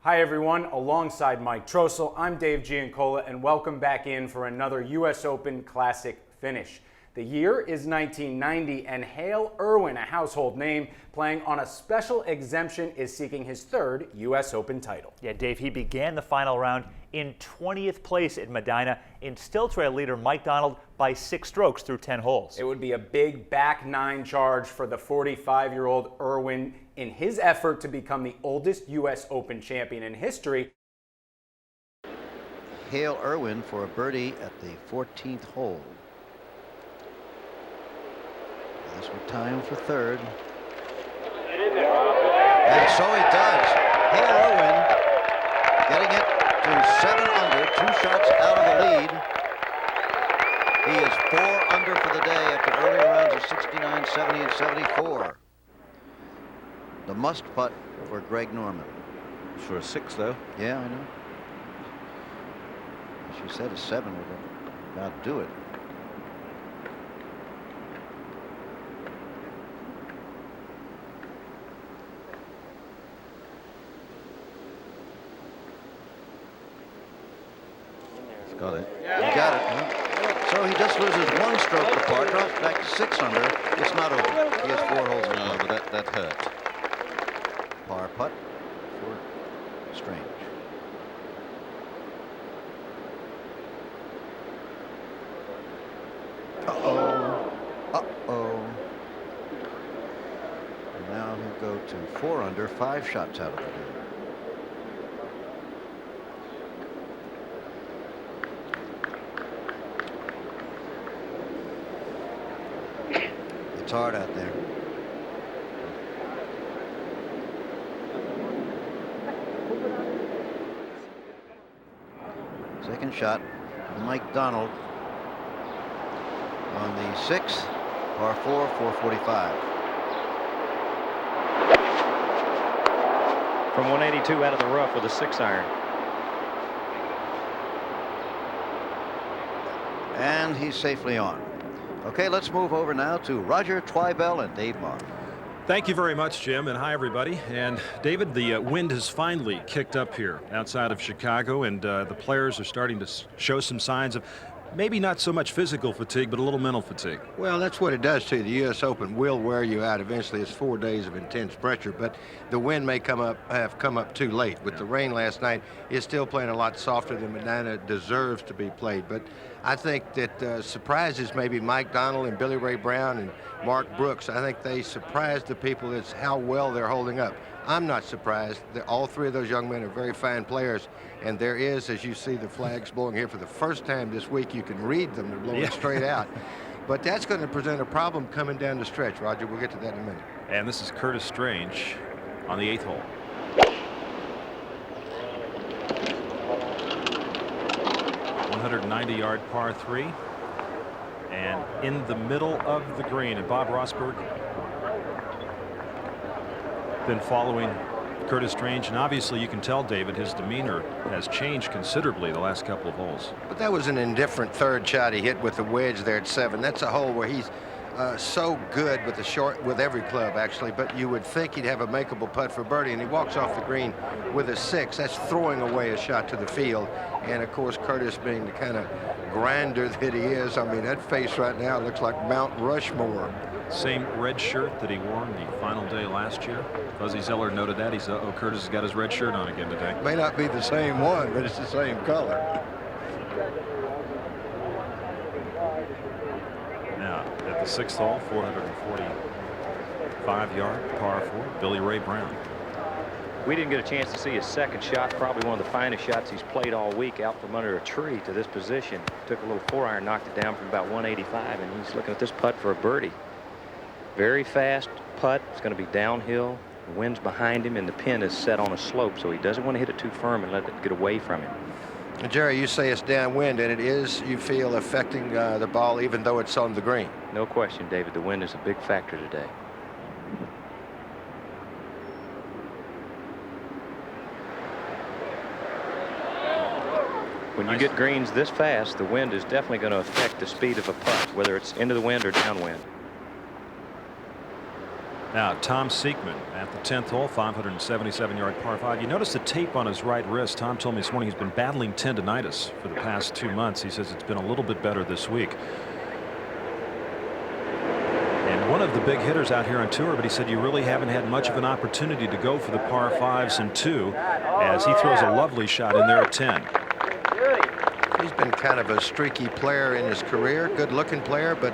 Hi everyone, alongside Mike Trossel, I'm Dave Giancola, and welcome back in for another U.S. Open Classic finish. The year is 1990, and Hale Irwin, a household name, playing on a special exemption, is seeking his third U.S. Open title. Yeah, Dave, he began the final round in 20th place at Medinah and still trailed leader Mike Donald by 6 strokes through 10 holes. It would be a big back nine charge for the 45-year-old Irwin in his effort to become the oldest U.S. Open champion in history. Hale Irwin for a birdie at the 14th hole. This would tie him for third. And so he does. Hale Irwin getting it to 7 under, 2 shots out of the lead. He is 4 under for the day after earlier rounds of 69, 70, and 74. The must putt for Greg Norman. For a 6, though. Yeah, I know. She said a 7 would about do it. Got it. Yeah. He got it. Huh? So he just loses 1 stroke to par, drops back to 6 under. It's not over. He has 4 holes in No, but that hurt. Par putt for Strange. Uh-oh. Uh-oh. And now he'll go to 4 under, 5 shots out of the lead. It's hard out there. Second shot, Mike Donald on the 6th, par 4, 445. From 182 out of the rough with a 6-iron. And he's safely on. Okay, let's move over now to Roger Twibell and Dave Marr. Thank you very much, Jim, and hi, everybody. And David, the wind has finally kicked up here outside of Chicago, and the players are starting to show some signs of maybe not so much physical fatigue, but a little mental fatigue. Well, that's what it does to you. The U.S. Open will wear you out eventually. It's 4 days of intense pressure, but the wind may have come up too late. With the rain last night, it's still playing a lot softer than Medinah deserves to be played. But I think that surprises maybe Mike Donald and Billy Ray Brown and Mark Brooks. I think they surprised the people. It's how well they're holding up. I'm not surprised. All 3 of those young men are very fine players. And there is, as you see the flags blowing here for the first time this week, you can read them. They're blowing straight out. But that's going to present a problem coming down the stretch, Roger. We'll get to that in a minute. And this is Curtis Strange on the 8th hole. .190-yard par 3. And in the middle of the green. And Bob Rosberg been following Curtis Strange, and obviously you can tell, David, his demeanor has changed considerably the last couple of holes. But that was an indifferent third shot he hit with the wedge there at 7. That's a hole where he's so good with the short, with every club actually, but you would think he'd have a makeable putt for birdie, and he walks off the green with a 6. That's throwing away a shot to the field. And of course, Curtis, being the kind of grinder that he is, I mean, that face right now looks like Mount Rushmore. Same red shirt that he wore on the final day last year. Fuzzy Zeller noted that. He said, oh, Curtis has got his red shirt on again today. May not be the same one, but it's the same color. Now, at the 6th hole, 445-yard par 4, Billy Ray Brown. We didn't get a chance to see his second shot. Probably one of the finest shots he's played all week, out from under a tree to this position. Took a little 4-iron, knocked it down from about 185, and he's looking at this putt for a birdie. Very fast putt. It's going to be downhill. The wind's behind him, and the pin is set on a slope, so he doesn't want to hit it too firm and let it get away from him. And Jerry, you say it's downwind, and it is, you feel, affecting the ball even though it's on the green. No question, David. The wind is a big factor today. When you get greens this fast, the wind is definitely going to affect the speed of a putt, whether it's into the wind or downwind. Now, Tom Seekman at the 10th hole, 577-yard par 5. You notice the tape on his right wrist. Tom told me this morning he's been battling tendonitis for the past 2 months. He says it's been a little bit better this week. And one of the big hitters out here on tour, but he said you really haven't had much of an opportunity to go for the par 5s and 2, as he throws a lovely shot in there at 10. He's been kind of a streaky player in his career, good-looking player, but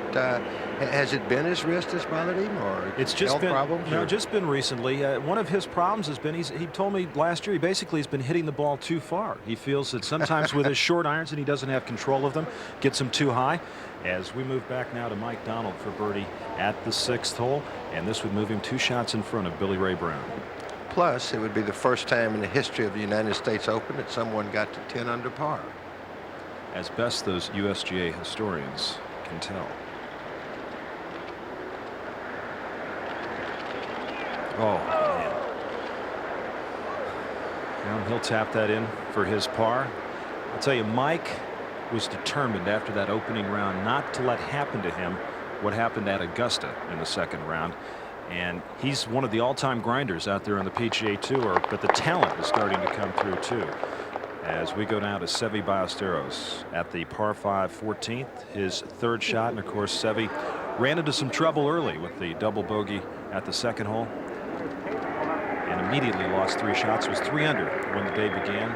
has it been his wrist that's bothered him, or it's just health been problems? no, or? just been recently. One of his problems has been he told me last year he basically has been hitting the ball too far. He feels that sometimes with his short irons and he doesn't have control of them, gets them too high. As we move back now to Mike Donald for birdie at the 6th hole, and this would move him 2 shots in front of Billy Ray Brown. Plus, it would be the first time in the history of the United States Open that someone got to 10 under par. As best those USGA historians can tell. Oh, man. Well, he'll tap that in for his par. I'll tell you, Mike was determined after that opening round not to let happen to him what happened at Augusta in the 2nd round. And he's one of the all-time grinders out there on the PGA Tour, but the talent is starting to come through too. As we go now to Seve Ballesteros at the par 5 14th, his 3rd shot, and of course Seve ran into some trouble early with the double bogey at the 2nd hole and immediately lost 3 shots, was 3 under when the day began.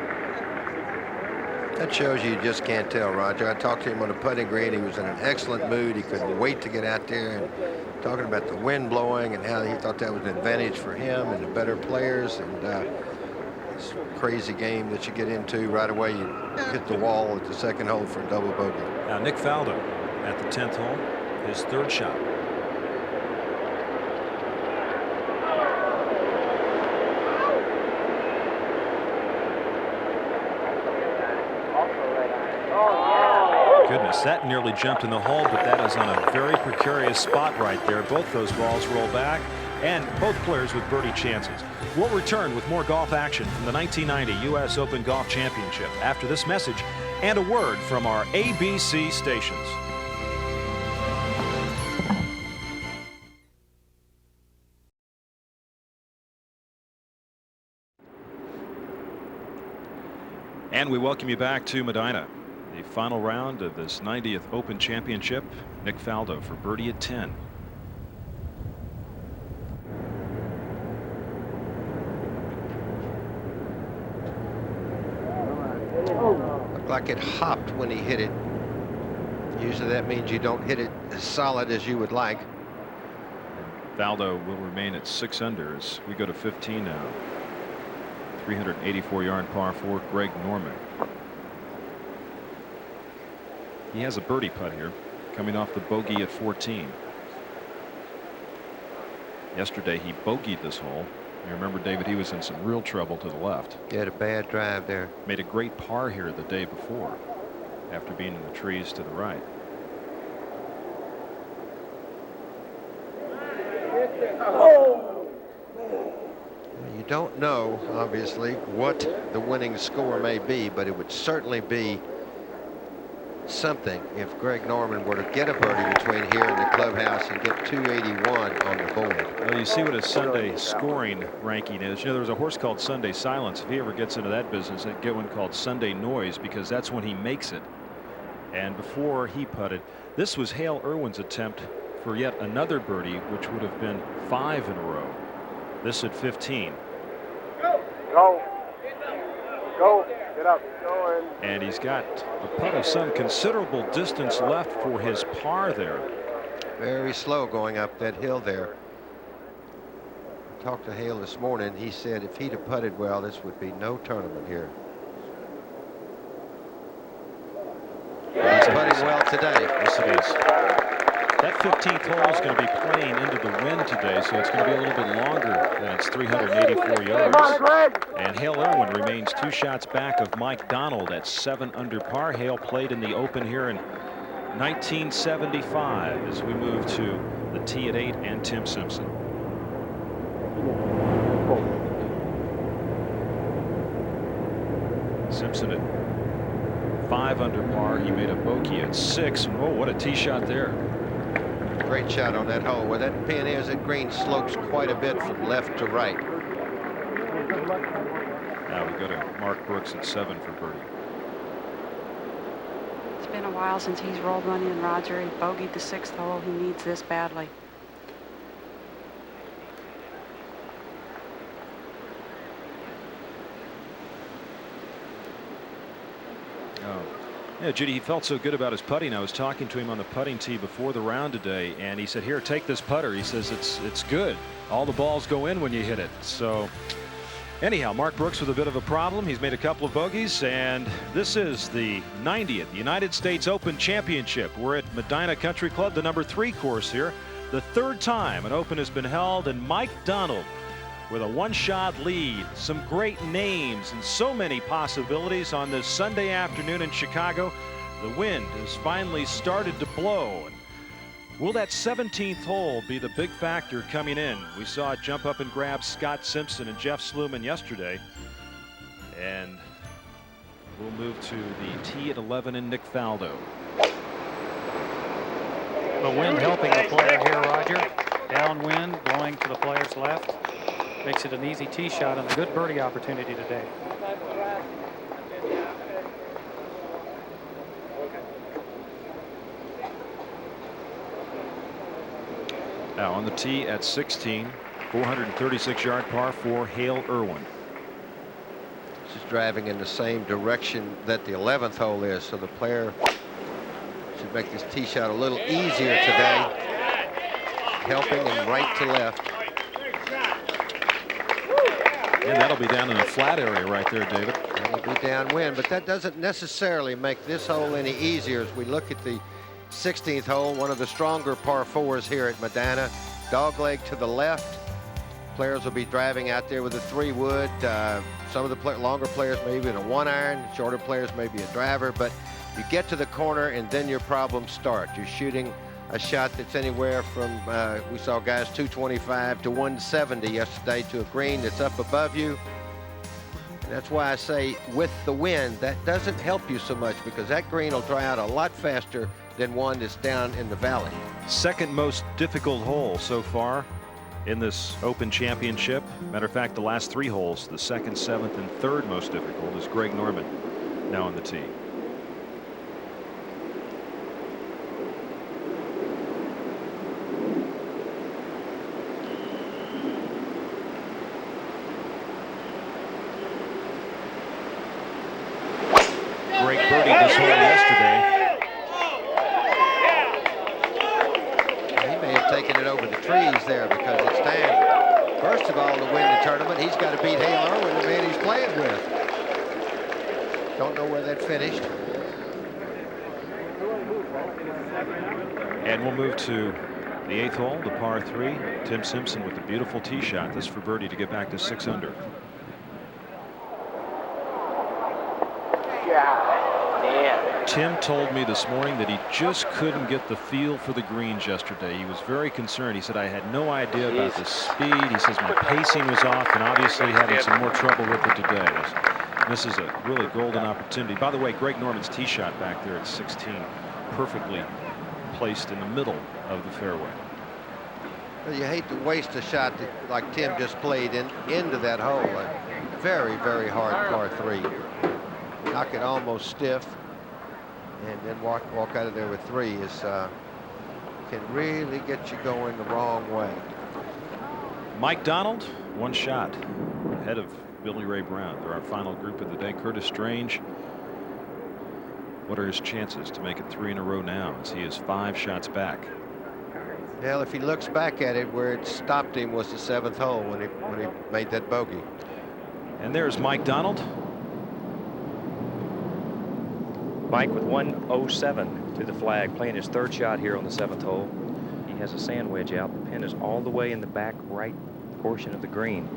That shows you just can't tell, Roger. I talked to him on the putting green. He was in an excellent mood. He couldn't wait to get out there, and talking about the wind blowing and how he thought that was an advantage for him and the better players. And it's a crazy game that you get into right away. You hit the wall at the 2nd hole for a double bogey. Now Nick Faldo at the 10th hole, his 3rd shot. Goodness, that nearly jumped in the hole, but that is on a very precarious spot right there. Both those balls roll back, and both players with birdie chances. We'll return with more golf action from the 1990 U.S. Open Golf Championship after this message and a word from our ABC stations. And we welcome you back to Medina. The final round of this 90th Open Championship. Nick Faldo for birdie at 10. Looked like it hopped when he hit it. Usually that means you don't hit it as solid as you would like. Faldo will remain at 6 under as we go to 15 now. 384-yard par 4, Greg Norman. He has a birdie putt here, coming off the bogey at 14. Yesterday he bogeyed this hole. You remember, David, he was in some real trouble to the left. He had a bad drive there. Made a great par here the day before, after being in the trees to the right. You don't know, obviously, what the winning score may be, but it would certainly be something if Greg Norman were to get a birdie between here and the clubhouse and get 281 on the board. Well, you see what his Sunday scoring ranking is. You know, there's a horse called Sunday Silence. If he ever gets into that business, he'd get one called Sunday Noise, because that's when he makes it. And before he putted, this was Hale Irwin's attempt for yet another birdie, which would have been 5 in a row. This at 15. Go. Get up. Go in. And he's got a putt of some considerable distance left for his par there. Very slow going up that hill there. I talked to Hale this morning. He said if he'd have putted well, this would be no tournament here. He's putting well today. Yes, it is. That 15th hole is going to be playing into the wind today, so it's going to be a little bit longer than its 384 yards. And Hale Irwin remains 2 shots back of Mike Donald at 7 under par. Hale played in the Open here in 1975 as we move to the tee at 8 and Tim Simpson. Simpson at 5 under par. He made a bogey at 6. Whoa, what a tee shot there. Great shot on that hole. Where that pin is, that green slopes quite a bit from left to right. Now we go to Mark Brooks at 7 for birdie. It's been a while since he's rolled one in, Roger. He bogeyed the 6th hole. He needs this badly. Yeah, Judy, he felt so good about his putting. I was talking to him on the putting tee before the round today, and he said, here, take this putter. He says it's good. All the balls go in when you hit it. So anyhow, Mark Brooks with a bit of a problem. He's made a couple of bogeys, and this is the 90th United States Open Championship. We're at Medina Country Club, the number 3 course here. The 3rd time an Open has been held, and Mike Donald with a one-shot lead. Some great names and so many possibilities on this Sunday afternoon in Chicago. The wind has finally started to blow. Will that 17th hole be the big factor coming in? We saw it jump up and grab Scott Simpson and Jeff Sluman yesterday. And we'll move to the tee at 11 in Nick Faldo. The wind helping the player here, Roger. Downwind blowing to the player's left. Makes it an easy tee shot and a good birdie opportunity today. Now on the tee at 16, 436-yard par 4, Hale Irwin. This is driving in the same direction that the 11th hole is, so the player should make this tee shot a little easier today. Helping him right to left. And that'll be down in the flat area right there, David. That'll be downwind, but that doesn't necessarily make this hole any easier. As we look at the 16th hole, one of the stronger par 4s here at Medina. Dogleg to the left. Players will be driving out there with a 3-wood. Some of the longer players maybe in a 1-iron. Shorter players maybe a driver. But you get to the corner and then your problems start. You're shooting a shot that's anywhere from, we saw guys 225 to 170 yesterday to a green that's up above you. And that's why I say with the wind, that doesn't help you so much, because that green will dry out a lot faster than one that's down in the valley. Second most difficult hole so far in this Open Championship. Matter of fact, the last 3 holes, the 2nd, 7th, and 3rd most difficult, is Greg Norman now on the tee. Great birdie this hole yesterday. He may have taken it over the trees there, because it's down. First of all, to win the tournament, he's got to beat Hale Irwin, the man he's playing with. Don't know where that finished. And we'll move to the 8th hole, the par 3. Tim Simpson with a beautiful tee shot. This for birdie to get back to 6 under. Tim told me this morning that he just couldn't get the feel for the greens yesterday. He was very concerned. He said, I had no idea about the speed. He says my pacing was off, and obviously having some more trouble with it today. This is a really golden opportunity. By the way, Greg Norman's tee shot back there at 16, perfectly placed in the middle of the fairway. Well, you hate to waste a shot that, like Tim just played into that hole. A very, very hard par 3. Knock it almost stiff, and then walk out of there with 3 is can really get you going the wrong way. Mike Donald, one shot ahead of Billy Ray Brown. They're our final group of the day. Curtis Strange, what are his chances to make it 3 in a row now, as he is 5 shots back? Well, if he looks back at it, where it stopped him was the 7th hole when he made that bogey. And there's Mike Donald. Mike with 107 to the flag, playing his 3rd shot here on the 7th hole. He has a sand wedge out. The pin is all the way in the back right portion of the green.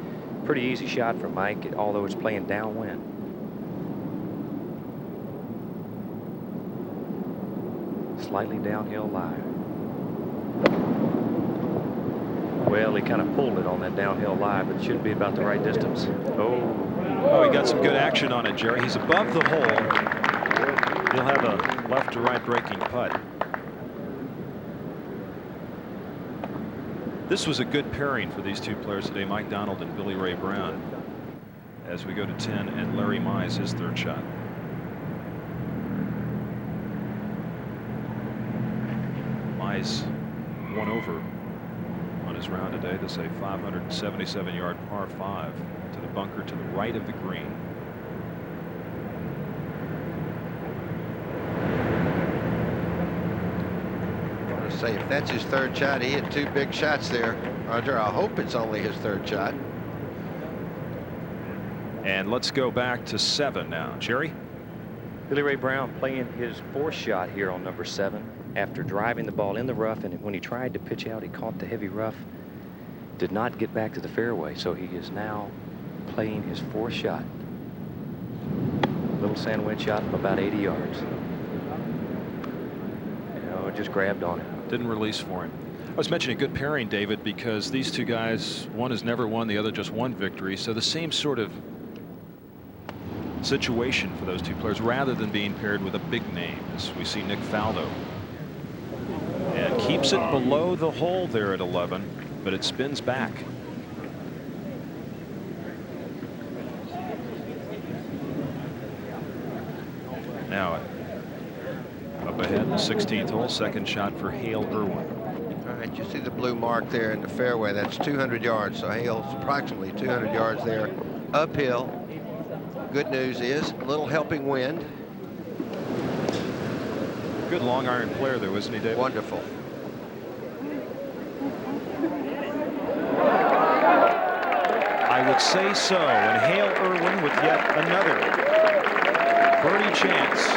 Pretty easy shot for Mike, although it's playing downwind. Slightly downhill lie. Well, he kind of pulled it on that downhill lie, but it should be about the right distance. Oh, he got some good action on it, Jerry. He's above the hole. He'll have a left to right breaking putt. This was a good pairing for these two players today, Mike Donald and Billy Ray Brown. As we go to 10, and Larry Mize, his third shot. Mize 1 over on his round today. This is a 577-yard par 5 to the bunker to the right of the green. I want to say, if that's his third shot, he hit 2 big shots there, Roger. I hope it's only his third shot. And let's go back to 7 now. Jerry? Billy Ray Brown playing his 4th shot here on number 7 after driving the ball in the rough, and when he tried to pitch out, he caught the heavy rough, did not get back to the fairway, so he is now playing his 4th shot. Little sand wind shot from about 80 yards. You know, it just grabbed on him. Didn't release for him. I was mentioning a good pairing, David, because these two guys, one has never won, the other just won victory, so the same sort of situation for those two players rather than being paired with a big name, as we see Nick Faldo. And keeps it below the hole there at 11, but it spins back. Now up ahead in the 16th hole, second shot for Hale Irwin. All right, you see the blue mark there in the fairway. That's 200 yards. So Hale's approximately 200 yards there uphill. Good news is a little helping wind. Good long iron player there, wasn't he, David? Wonderful. I would say so. And Hale Irwin with yet another birdie chance.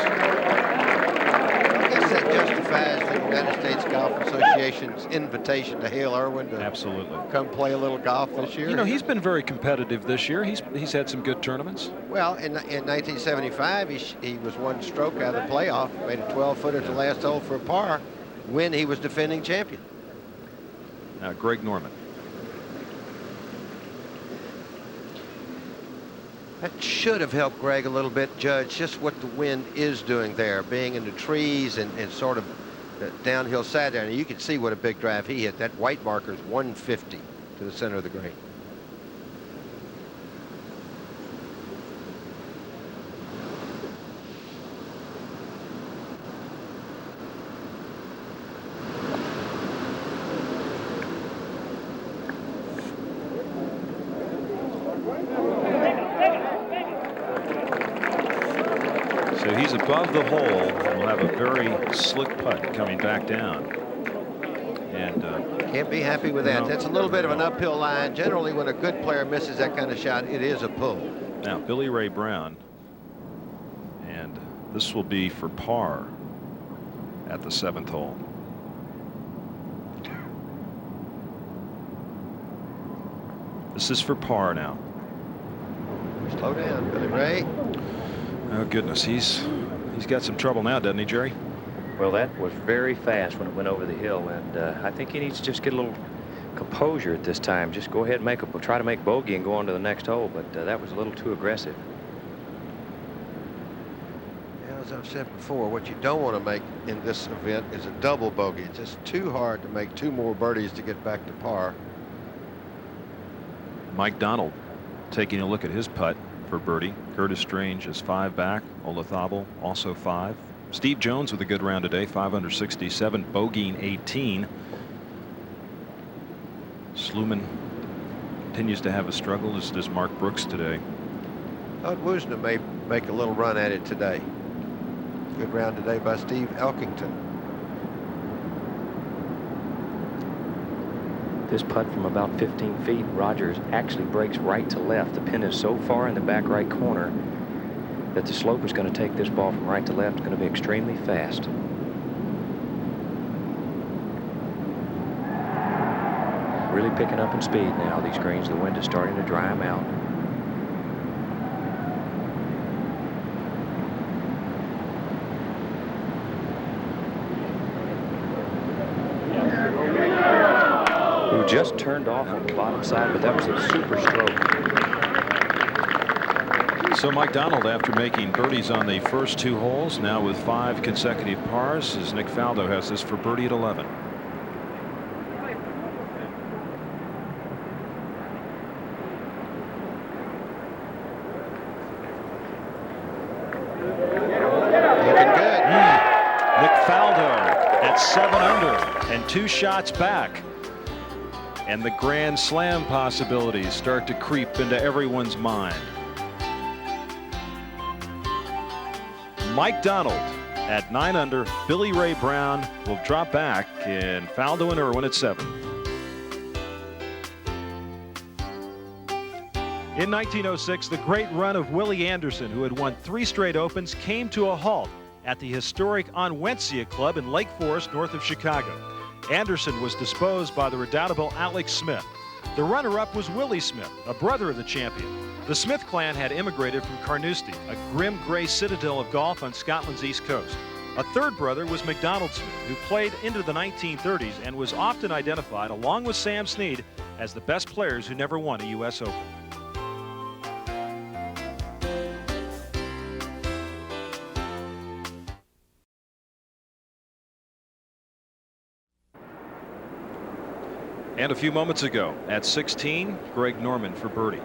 I guess that justifies the United States Golf Association's invitation to Hale Irwin to absolutely come play a little golf this year. You know, he's been very competitive this year. He's had some good tournaments. Well, in 1975, he was 1 stroke out of the playoff, made a 12-footer at the last hole for a par when he was defending champion. Now Greg Norman. That should have helped Greg a little bit, Judge, just what the wind is doing there, being in the trees and sort of the downhill side there. And you can see what a big drive he hit. That white marker is 150 to the center of the green. So he's above the hole and will have a very slick putt coming back down. And can't be happy with that. That's a little bit of an uphill line. Generally, when a good player misses that kind of shot, it is a pull. Now Billy Ray Brown, and this will be for par at the 7th hole. This is for par now. Slow down, Billy Ray. Oh goodness, he's got some trouble now, doesn't he, Jerry? Well, that was very fast when it went over the hill, and I think he needs to just get a little composure at this time. Just go ahead and try to make bogey and go on to the next hole, but that was a little too aggressive. As I've said before, what you don't want to make in this event is a double bogey. It's just too hard to make 2 more birdies to get back to par. Mike Donald taking a look at his putt for birdie. Curtis Strange is 5 back. Olazabal also 5. Steve Jones with a good round today, 5 under 67, bogeying 18. Sluman continues to have a struggle, as does Mark Brooks today. Todd Woosner may make a little run at it today. Good round today by Steve Elkington. This putt from about 15 feet, Rogers actually breaks right to left. The pin is so far in the back right corner that the slope is going to take this ball from right to left. It's going to be extremely fast. Really picking up in speed now. These greens, the wind is starting to dry them out. Who just turned off on the bottom side, but that was a super stroke. So Mike Donald, after making birdies on the first 2 holes, now with 5 consecutive pars, as Nick Faldo has this for birdie at 11. 7 under and 2 shots back. And the Grand Slam possibilities start to creep into everyone's mind. Mike Donald at 9 under. Billy Ray Brown will drop back, and Faldo and Irwin at 7. In 1906, the great run of Willie Anderson, who had won 3 straight Opens, came to a halt at the historic Onwentzia Club in Lake Forest, north of Chicago. Anderson was disposed by the redoubtable Alex Smith. The runner-up was Willie Smith, a brother of the champion. The Smith clan had immigrated from Carnoustie, a grim gray citadel of golf on Scotland's east coast. A third brother was MacDonald Smith, who played into the 1930s and was often identified, along with Sam Snead, as the best players who never won a U.S. Open. And a few moments ago, at 16, Greg Norman for birdie.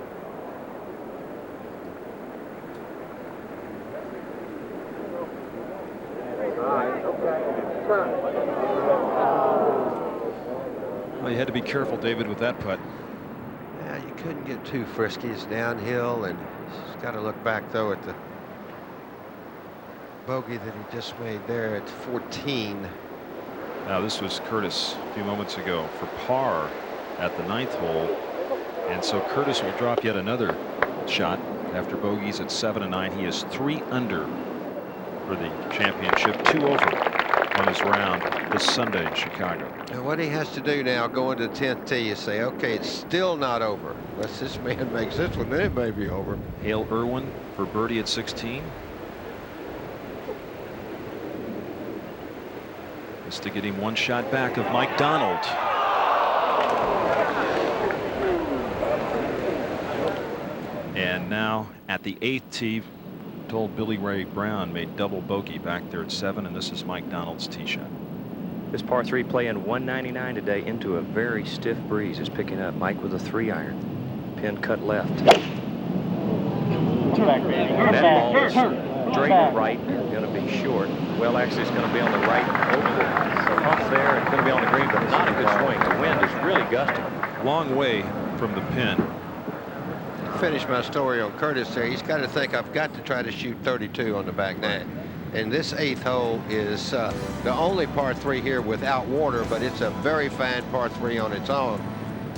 Well, you had to be careful, David, with that putt. Yeah, you couldn't get too frisky. It's downhill, and he's got to look back, though, at the bogey that he just made there at 14. Now, this was Curtis a few moments ago for par at the 9th hole. And so Curtis will drop yet another shot after bogeys at 7 and 9. He is 3 under for the championship, 2 over on his round this Sunday in Chicago. And what he has to do now, going to the 10th tee, is say, okay, it's still not over. Unless this man makes this one, then it may be over. Hale Irwin for birdie at 16. Just to get him 1 shot back of Mike Donald. And now at the 8th tee, told Billy Ray Brown made double bogey back there at 7, and this is Mike Donald's tee shot. This par 3 playing 199 today into a very stiff breeze is picking up. Mike with a 3-iron. Pin cut left. That ball is straight right and going to be short. Well, actually, it's going to be on the right over the hump there. It's going to be on the green, but not a good swing. The wind is really gusting. Long way from the pin. Finish my story on Curtis there. He's got to think, I've got to try to shoot 32 on the back 9. And this 8th hole is the only par 3 here without water, but it's a very fine par 3 on its own.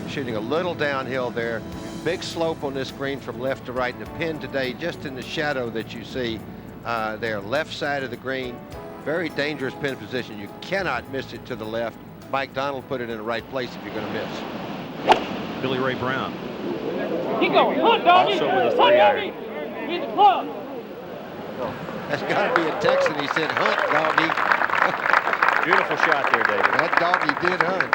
Shooting a little downhill there. Big slope on this green from left to right. And the pin today, just in the shadow that you see there, left side of the green. Very dangerous pin position. You cannot miss it to the left. Mike Donald put it in the right place if you're going to miss. Billy Ray Brown. Keep going. Hunt, doggy. Also with a 3-iron. He's the club. That's got to be a Texan. He said, hunt, doggy. Beautiful shot there, David. That doggy did hunt.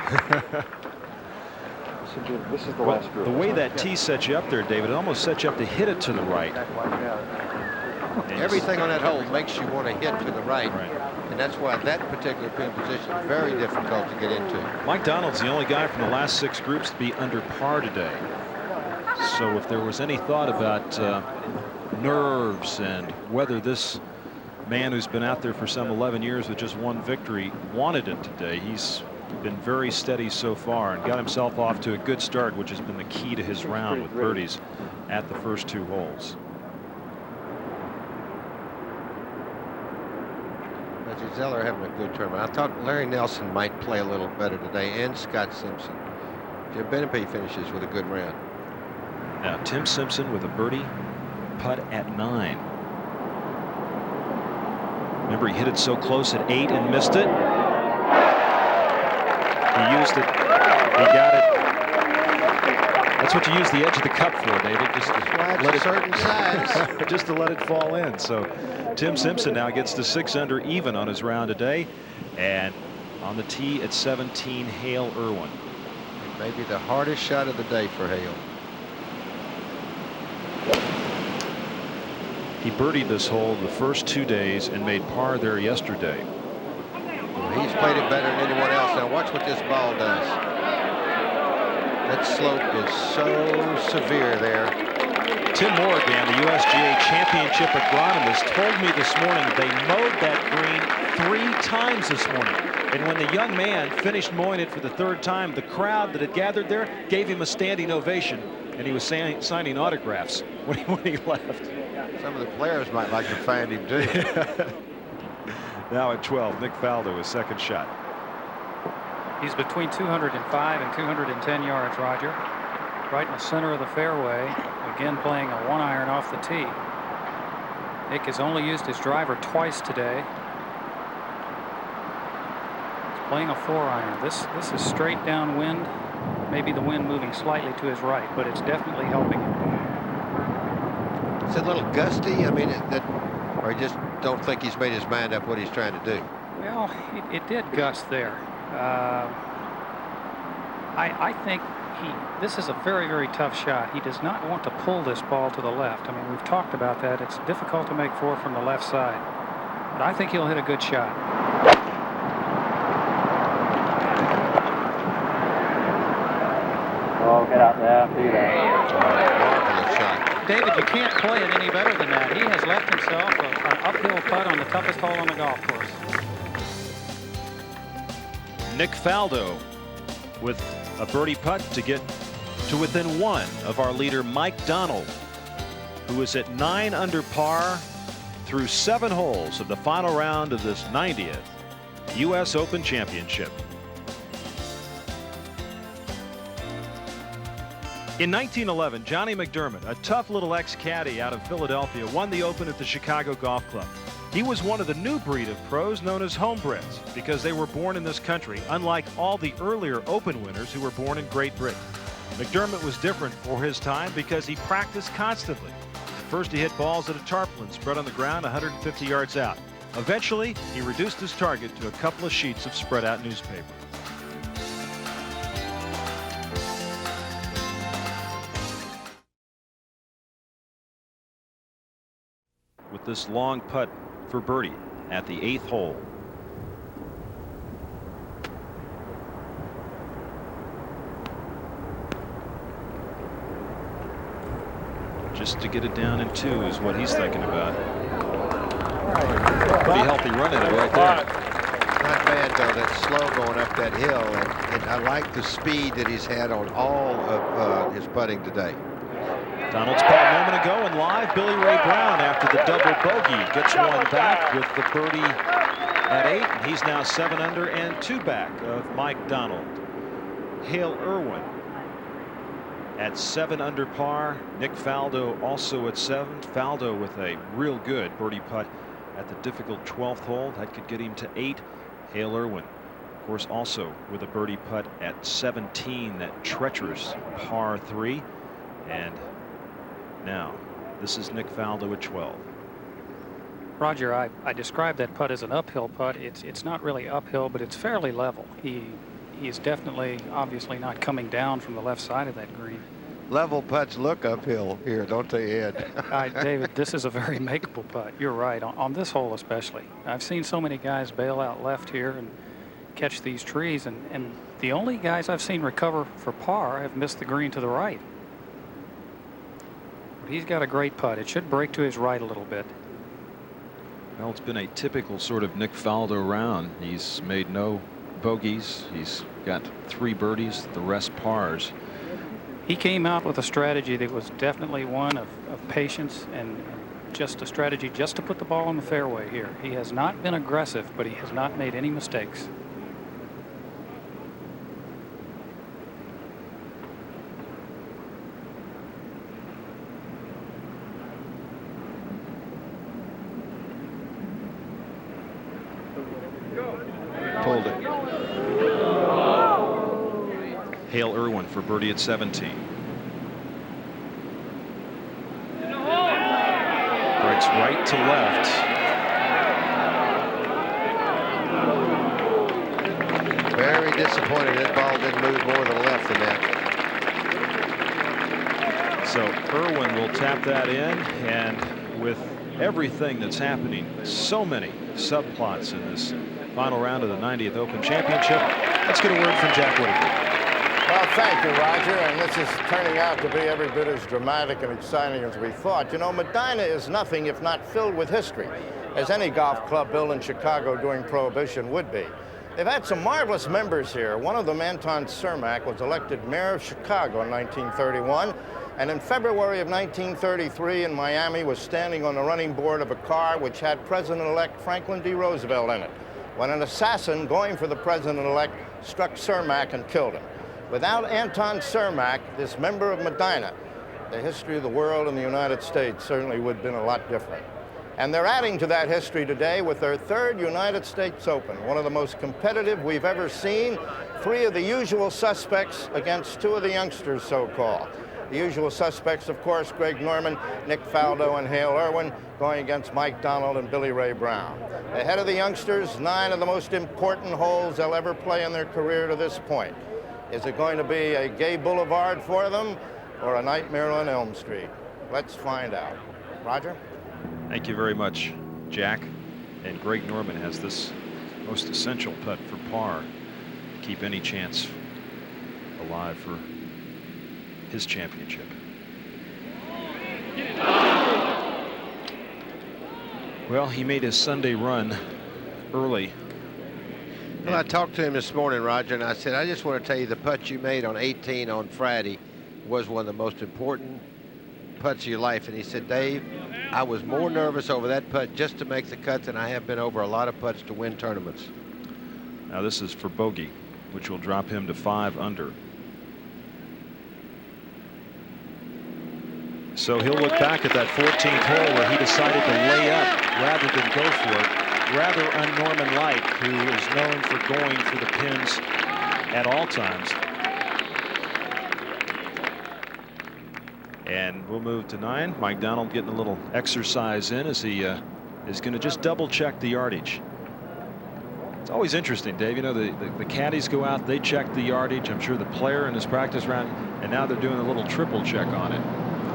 This is the last group. The way that tee sets you up there, David, it almost sets you up to hit it to the right. Everything on that hole makes you want to hit to the right. And that's why that particular pin position is very difficult to get into. Mike Donald's the only guy from the last 6 groups to be under par today. So if there was any thought about nerves and whether this man who's been out there for some 11 years with just 1 victory wanted it today, he's been very steady so far and got himself off to a good start, which has been the key to his round with birdies at the first 2 holes. Reggie Zeller having a good tournament. I thought Larry Nelson might play a little better today, and Scott Simpson. Jim Benepe finishes with a good round. Now Tim Simpson with a birdie putt at 9. Remember, he hit it so close at 8 and missed it. He used it. He got it. That's what you use the edge of the cup for, David. Just to let it, certain size. just to let it fall in. So Tim Simpson now gets to 6 under even on his round today, and on the tee at 17, Hale Irwin. Maybe the hardest shot of the day for Hale. He birdied this hole the first 2 days and made par there yesterday. He's played it better than anyone else. Now watch what this ball does. That slope is so severe there. Tim Morgan, the USGA Championship agronomist, told me this morning they mowed that green 3 times this morning. And when the young man finished mowing it for the 3rd time, the crowd that had gathered there gave him a standing ovation, and he was signing autographs when he left. Some of the players might like to find him too. Now at 12, Nick Faldo, his 2nd shot. He's between 205 and 210 yards, Roger. Right in the center of the fairway. Again, playing a 1-iron off the tee. Nick has only used his driver twice today. He's playing a 4-iron. This is straight downwind. Maybe the wind moving slightly to his right, but it's definitely helping him. It's a little gusty. I mean, or you just don't think he's made his mind up what he's trying to do. Well, it did gust there. I think this is a very, very tough shot. He does not want to pull this ball to the left. I mean, we've talked about that. It's difficult to make 4 from the left side. But I think he'll hit a good shot. Oh, get out there. See that. Marvelous shot. David, you can't play it any better than that. He has left himself an uphill putt on the toughest hole on the golf course. Nick Faldo with a birdie putt to get to within 1 of our leader Mike Donald, who is at 9 under par through 7 holes of the final round of this 90th U.S. Open Championship. In 1911, Johnny McDermott, a tough little ex-caddy out of Philadelphia, won the Open at the Chicago Golf Club. He was one of the new breed of pros known as homebreds because they were born in this country, unlike all the earlier Open winners who were born in Great Britain. McDermott was different for his time because he practiced constantly. First, he hit balls at a tarpaulin spread on the ground 150 yards out. Eventually, he reduced his target to a couple of sheets of spread out newspaper. With this long putt for birdie at the 8th hole. Just to get it down in 2 is what he's thinking about. Pretty healthy run in it right there. Not bad though. That's slow going up that hill, and I like the speed that he's had on all of his putting today. Donald's putt a moment ago, and live Billy Ray Brown after the double bogey gets 1 back with the birdie at 8, and he's now 7 under and 2 back of Mike Donald. Hale Irwin at 7 under par. Nick Faldo also at 7. Faldo with a real good birdie putt at the difficult 12th hole that could get him to 8. Hale Irwin, of course, also with a birdie putt at 17, that treacherous par 3. And now this is Nick Faldo at 12. Roger, I described that putt as an uphill putt. It's not really uphill, but it's fairly level. He is definitely, obviously, not coming down from the left side of that green. Level putts look uphill here, don't they, Ed? David, this is a very makeable putt. You're right, on this hole especially. I've seen so many guys bail out left here and catch these trees, and the only guys I've seen recover for par have missed the green to the right. But he's got a great putt. It should break to his right a little bit. Well, it's been a typical sort of Nick Faldo round. He's made no bogeys. He's got 3 birdies, the rest pars. He came out with a strategy that was definitely one of patience and just a strategy just to put the ball in the fairway here. He has not been aggressive, but he has not made any mistakes. Pulled it. Hale Irwin for birdie at 17. Breaks right to left. Very disappointed that ball didn't move more to the left than that. So Irwin will tap that in, and with everything that's happening, so many subplots in this final round of the 90th Open Championship, let's get a word from Jack Whitaker. Well, thank you, Roger. And this is turning out to be every bit as dramatic and exciting as we thought. You know, Medina is nothing if not filled with history, as any golf club built in Chicago during Prohibition would be. They've had some marvelous members here. One of them, Anton Cermak, was elected mayor of Chicago in 1931. And in February of 1933 in Miami was standing on the running board of a car which had President-elect Franklin D. Roosevelt in it, when an assassin going for the president-elect struck Cermak and killed him. Without Anton Cermak, this member of Medina, the history of the world and the United States certainly would have been a lot different. And they're adding to that history today with their third United States Open, one of the most competitive we've ever seen. 3 of the usual suspects against 2 of the youngsters, so-called. The usual suspects, of course, Greg Norman, Nick Faldo, and Hale Irwin, going against Mike Donald and Billy Ray Brown. Ahead of the youngsters, 9 of the most important holes they'll ever play in their career to this point. Is it going to be a gay boulevard for them or a nightmare on Elm Street? Let's find out. Roger? Thank you very much, Jack. And Greg Norman has this most essential putt for par to keep any chance alive for his championship. Well, he made his Sunday run early. Well, I talked to him this morning, Roger, and I said, I just want to tell you the putt you made on 18 on Friday was one of the most important putts of your life. And he said, Dave, I was more nervous over that putt just to make the cut than I have been over a lot of putts to win tournaments. Now this is for bogey, which will drop him to 5 under. So he'll look back at that 14th hole where he decided to lay up rather than go for it. Rather un-Norman-like, who is known for going for the pins at all times. And we'll move to 9. Mike Donald getting a little exercise in as he is going to just double check the yardage. It's always interesting, Dave. You know, the caddies go out, they check the yardage. I'm sure the player in his practice round, and now they're doing a little triple check on it.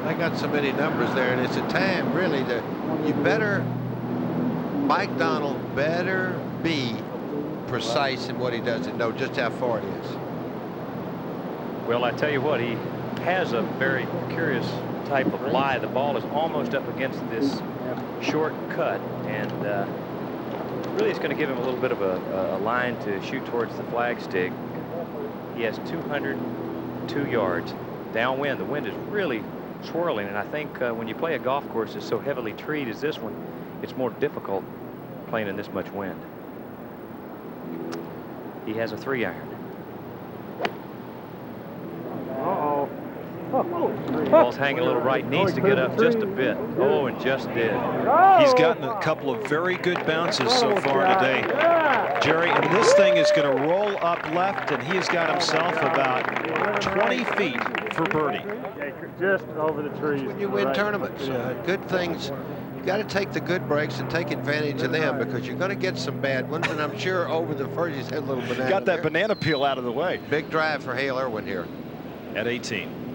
I got so many numbers there, and it's a time really that you better, Mike Donald better be precise in what he does and know just how far it is. Well, I tell you what, he has a very curious type of lie. The ball is almost up against this short cut, and really it's going to give him a little bit of a line to shoot towards the flagstick. He has 202 yards downwind. The wind is really swirling, and I think when you play a golf course that's so heavily treed as this one, it's more difficult playing in this much wind. He has a 3-iron. Ball's hanging a little right, needs to get up just a bit. Oh, and just did. He's gotten a couple of very good bounces so far today, Jerry, and this thing is going to roll up left, and he has got himself about 20 feet for birdie. Just over the trees. When you win tournaments, good things, you got to take the good breaks and take advantage of them, because you're going to get some bad ones, and I'm sure over the first he's had a little banana. Got that banana peel out of the way. Big drive for Hale Irwin here. At 18.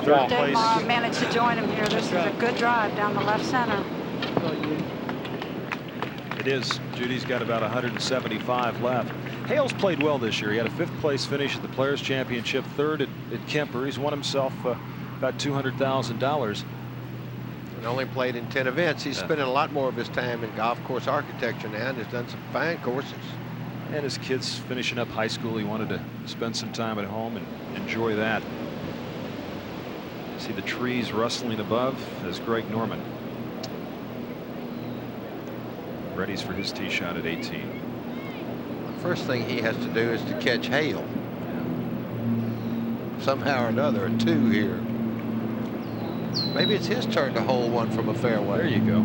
Dave managed to join him here. This is a good drive down the left center. It is. Judy's got about 175 left. Hale's played well this year. He had a 5th place finish at the Players Championship, 3rd at Kemper. He's won himself about $200,000. And only played in 10 events. He's spending a lot more of his time in golf course architecture now, and has done some fine courses. And his kid's finishing up high school. He wanted to spend some time at home and enjoy that. See the trees rustling above as Greg Norman readies for his tee shot at 18. The first thing he has to do is to catch Hale. Somehow or another, a 2 here. Maybe it's his turn to hole one from a fairway. There you go.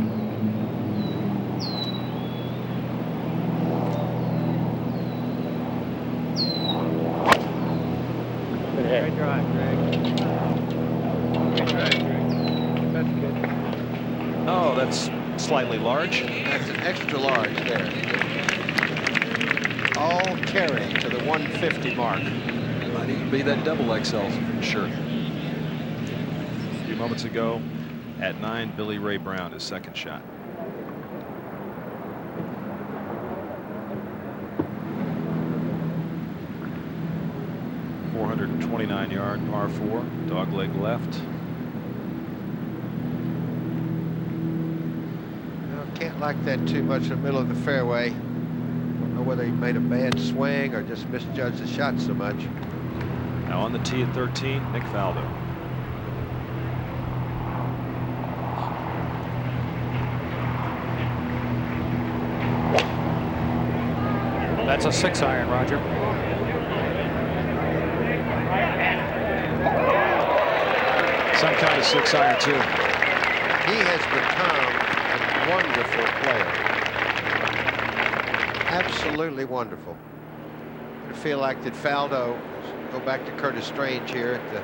Great drive, Greg. That's good. Oh, that's slightly large. That's an extra large there. All carry to the 150 mark. Might even be that double XL shirt. A few moments ago at 9, Billy Ray Brown, his second shot. 429-yard par 4, dogleg left. Can't like that too much in the middle of the fairway. Don't know whether he made a bad swing or just misjudged the shot so much. Now on the tee at 13, Nick Faldo. That's a 6-iron, Roger. Some kind of 6-iron too. He has become a wonderful player. Absolutely wonderful. I feel like that Faldo, go back to Curtis Strange here at the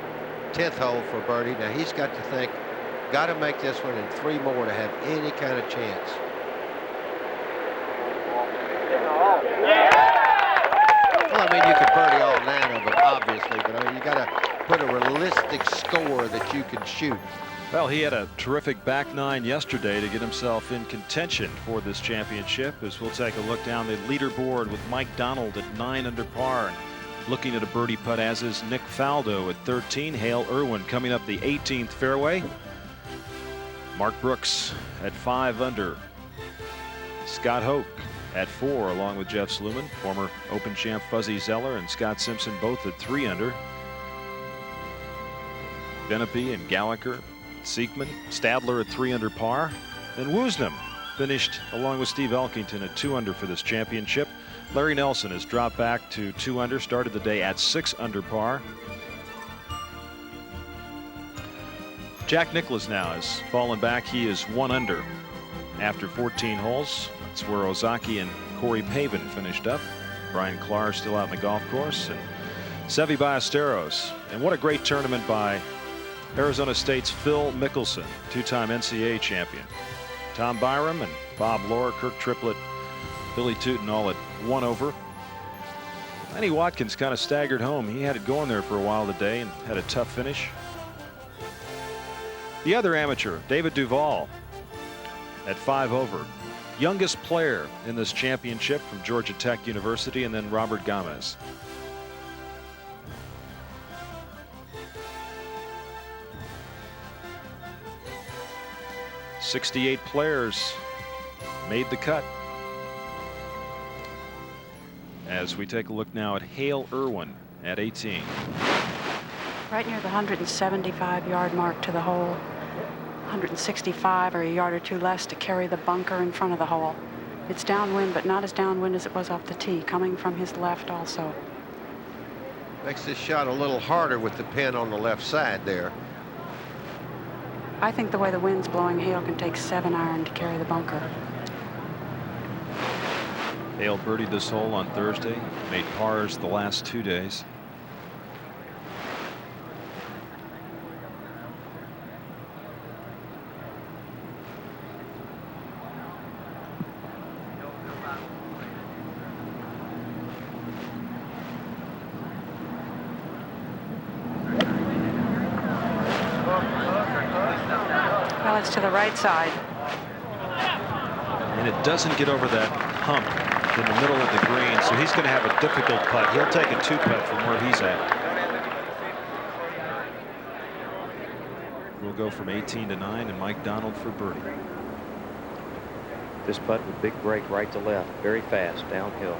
10th hole for birdie. Now he's got to think, got to make this one in 3 more to have any kind of chance. Well, I mean, you could birdie all 9 of them, obviously, but I mean, you got to put a realistic score that you can shoot. Well, he had a terrific back 9 yesterday to get himself in contention for this championship, as we'll take a look down the leaderboard with Mike Donald at 9 under par. And looking at a birdie putt, as is Nick Faldo at 13. Hale Irwin coming up the 18th fairway. Mark Brooks at 5 under. Scott Hoke at 4, along with Jeff Sluman. Former Open champ Fuzzy Zeller and Scott Simpson both at 3 under. Benepe and Gallagher, Siegman, Stadler at 3 under par. Then Woosnam finished along with Steve Elkington at 2 under for this championship. Larry Nelson has dropped back to 2 under, started the day at 6 under par. Jack Nicklaus now has fallen back. He is 1 under after 14 holes. It's where Ozaki and Corey Pavin finished up. Brian Clark still out in the golf course, and Seve Ballesteros. And what a great tournament by Arizona State's Phil Mickelson, 2-time NCAA champion. Tom Byram and Bob Lohr, Kirk Triplett, Billy Tootin all at 1 over. Lenny Watkins kind of staggered home. He had it going there for a while today and had a tough finish. The other amateur, David Duval, at 5 over. Youngest player in this championship from Georgia Tech University, and then Robert Gomez. "68 players made the cut." As we take a look now at Hale Irwin at 18. Right near the 175-yard mark to the hole. 165 or a yard or 2 less to carry the bunker in front of the hole. It's downwind, but not as downwind as it was off the tee, coming from his left also. Makes this shot a little harder with the pin on the left side there. I think the way the wind's blowing, Hale can take 7-iron to carry the bunker. Hale birdied this hole on Thursday, made pars the last 2 days. Well, it's to the right side. And it doesn't get over that hump in the middle of the green, so he's going to have a difficult putt. He'll take a 2-putt from where he's at. We'll go from 18 to 9, and Mike Donald for birdie. This putt with big break right to left, very fast downhill.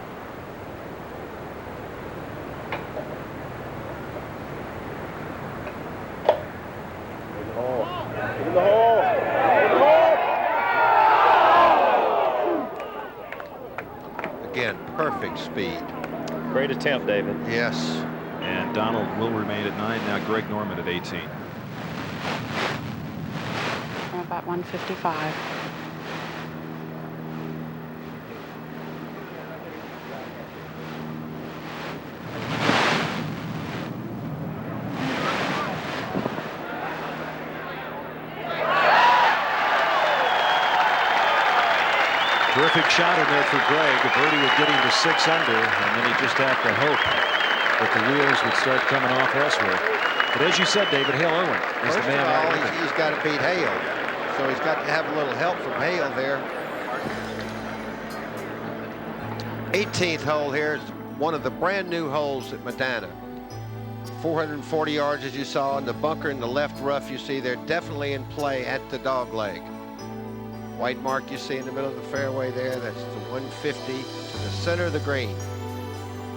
Again, perfect speed. Great attempt, David. Yes. And Donald will remain at 9. Now Greg Norman at 18. About 155. Terrific shot in there for Greg. A birdie would get him to 6 under, and then he just have to hope that the wheels would start coming off elsewhere. But as you said, David, Hale Irwin is the man. First of all, he's got to beat Hale, so he's got to have a little help from Hale there. 18th hole here is one of the brand new holes at Medina. 440 yards, as you saw, and the bunker in the left rough you see they're definitely in play at the dog leg. White mark you see in the middle of the fairway there, that's the 150 to the center of the green.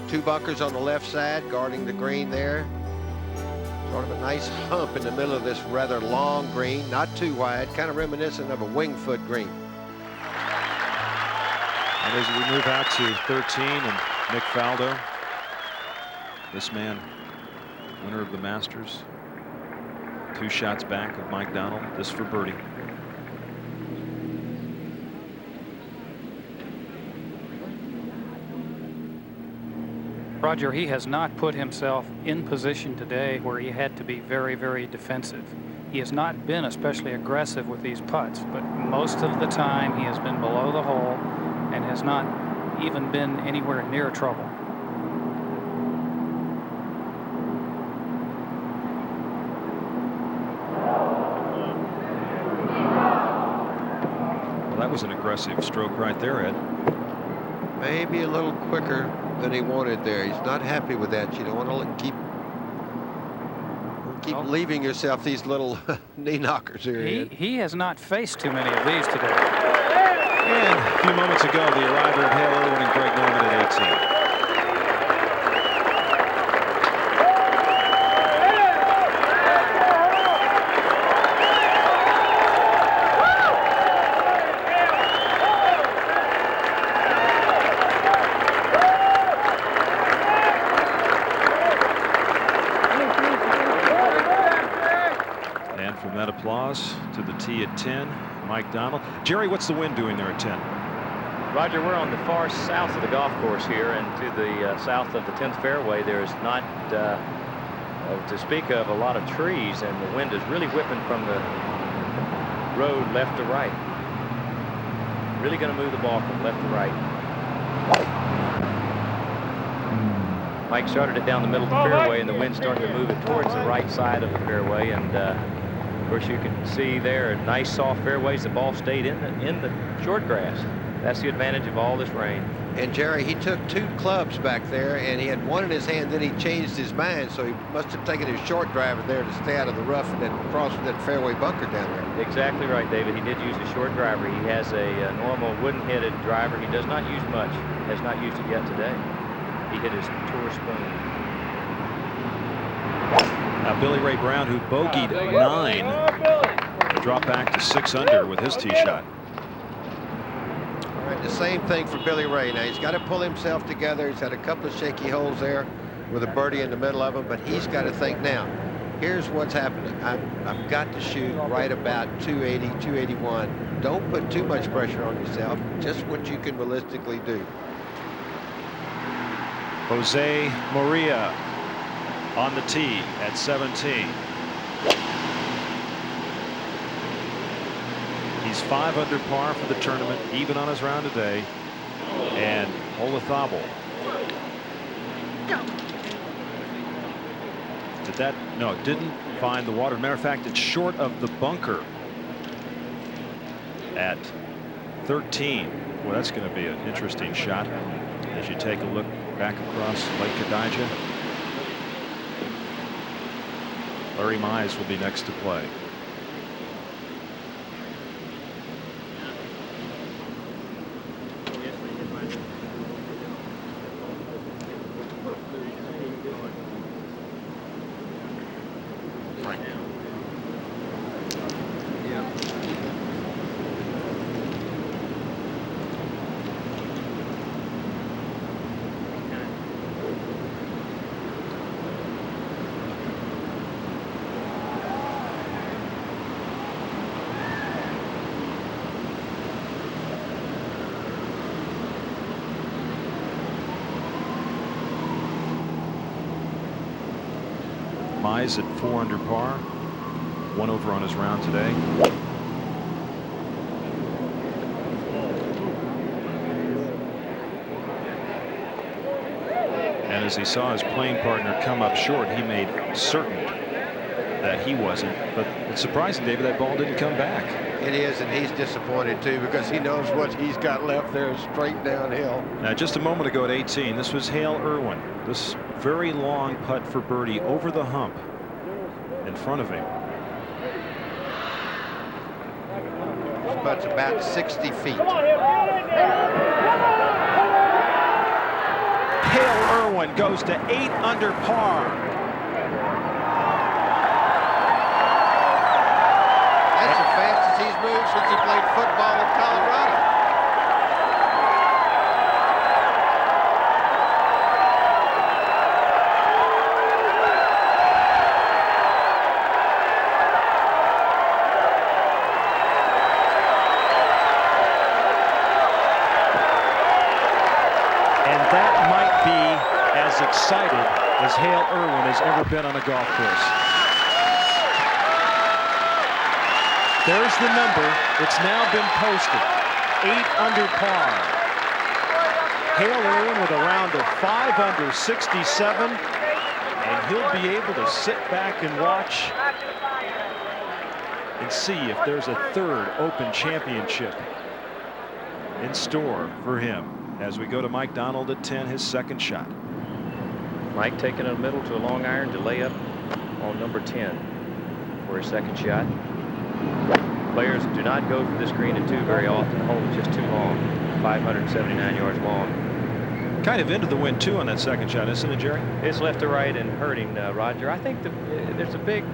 2 bunkers on the left side guarding the green there. Sort of a nice hump in the middle of this rather long green, not too wide, kind of reminiscent of a wing foot green. And as we move out to 13 and Nick Faldo, this man, winner of the Masters, 2 shots back of Mike Donald, this for birdie. Roger, he has not put himself in position today where he had to be very, very defensive. He has not been especially aggressive with these putts, but most of the time he has been below the hole and has not even been anywhere near trouble. Well, that was an aggressive stroke right there, Ed. Maybe a little quicker than he wanted there. He's not happy with that. You don't want to keep leaving yourself these little knee knockers here. He has not faced too many of these today. And a few moments ago, the arrival of Hale Irwin and Greg Norman at 18. Applause to the tee at 10. Mike Donald. Jerry, what's the wind doing there at 10? Roger, we're on the far south of the golf course here, and to the south of the 10th fairway there is not to speak of a lot of trees, and the wind is really whipping from the road left to right. Really going to move the ball from left to right. Mike started it down the middle of the fairway, and the wind's starting to move it towards the right side of the fairway, and of course, you can see there nice soft fairways. The ball stayed in the short grass. That's the advantage of all this rain. And Jerry, he took 2 clubs back there, and he had one in his hand. Then he changed his mind, so he must have taken his short driver there to stay out of the rough and then cross that fairway bunker down there. Exactly right, David. He did use a short driver. He has a normal wooden-headed driver. He does not use much. Has not used it yet today. He hit his tour spoon. Now Billy Ray Brown, who bogeyed 9, dropped back to 6 under with his tee shot. All right, the same thing for Billy Ray. Now he's got to pull himself together. He's had a couple of shaky holes there with a birdie in the middle of them, but he's got to think now. Here's what's happening. I've got to shoot right about 280, 281. Don't put too much pressure on yourself. Just what you can realistically do. Jose Maria on the tee at 17. He's 5 under par for the tournament, even on his round today. And Olazabal. Didn't find the water. Matter of fact, it's short of the bunker at 13. Well, that's going to be an interesting shot as you take a look back across Lake Cadija. Larry Mize will be next to play. Mize at 4 under par, 1 over on his round today. And as he saw his playing partner come up short, he made certain that he wasn't. But it's surprising, David, that ball didn't come back. It is, and he's disappointed too because he knows what he's got left there is straight downhill. Now, just a moment ago at 18, this was Hale Irwin. This very long putt for birdie over the hump in front of him. This putt's about 60 feet. Hale Irwin goes to 8 under par. That's the fastest he's moved since he played football in Colorado. And that might be as excited as Hale Irwin has ever been on a golf course. There's the number. It's now been posted. 8 under par. Hale Irwin with a round of 5 under 67. And he'll be able to sit back and watch and see if there's a third Open Championship in store for him as we go to Mike Donald at 10, his second shot. Mike taking a middle to a long iron to lay up on number 10 for his second shot. Players do not go for this green at 2 very often. The hole is just too long, 579 yards long. Kind of into the wind too on that second shot, isn't it, Jerry? It's left to right and hurting Roger. I think there's a big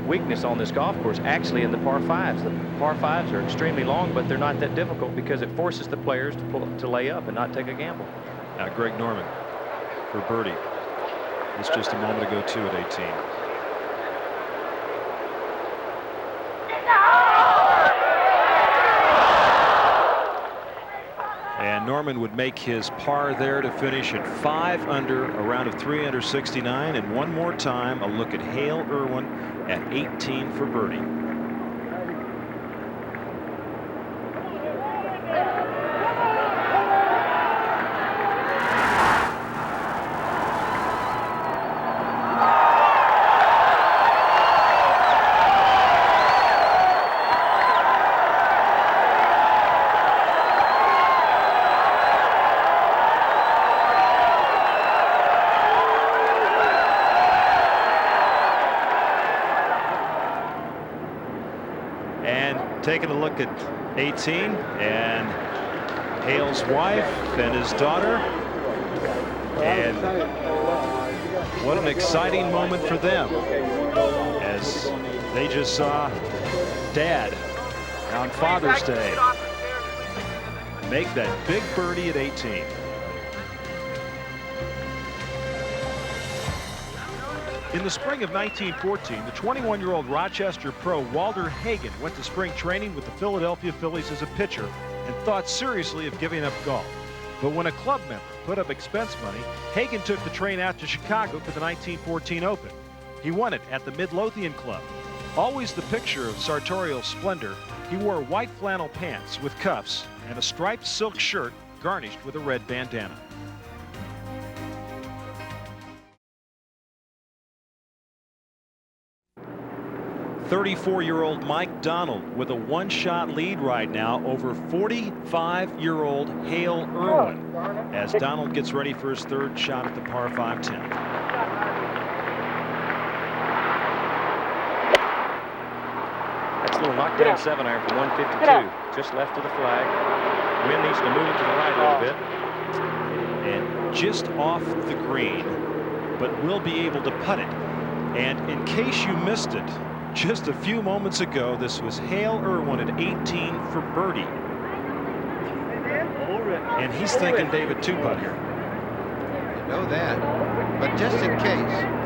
weakness on this golf course actually in the par 5s. The par 5s are extremely long, but they're not that difficult because it forces the players to lay up and not take a gamble. Now Greg Norman for birdie. It's just a moment ago too at 18. And Norman would make his par there to finish at 5 under, a round of 3 under 69. And one more time, a look at Hale Irwin at 18 for birdie. Taking a look at 18 and Hale's wife and his daughter, and what an exciting moment for them as they just saw Dad on Father's Day make that big birdie at 18. In the spring of 1914, the 21-year-old Rochester pro Walter Hagen went to spring training with the Philadelphia Phillies as a pitcher and thought seriously of giving up golf. But when a club member put up expense money, Hagen took the train out to Chicago for the 1914 Open. He won it at the Midlothian Club. Always the picture of sartorial splendor, he wore white flannel pants with cuffs and a striped silk shirt garnished with a red bandana. 34-year-old Mike Donald with a one-shot lead right now over 45-year-old Hale Irwin as Donald gets ready for his third shot at the par 5 10th. That's a little knockdown 7-iron from 152, just left of the flag. Wind needs to move it to the right a little bit. And just off the green, but will be able to putt it. And in case you missed it, just a few moments ago, this was Hale Irwin at 18 for birdie. And he's thinking David 2-putt here. You know that, but just in case.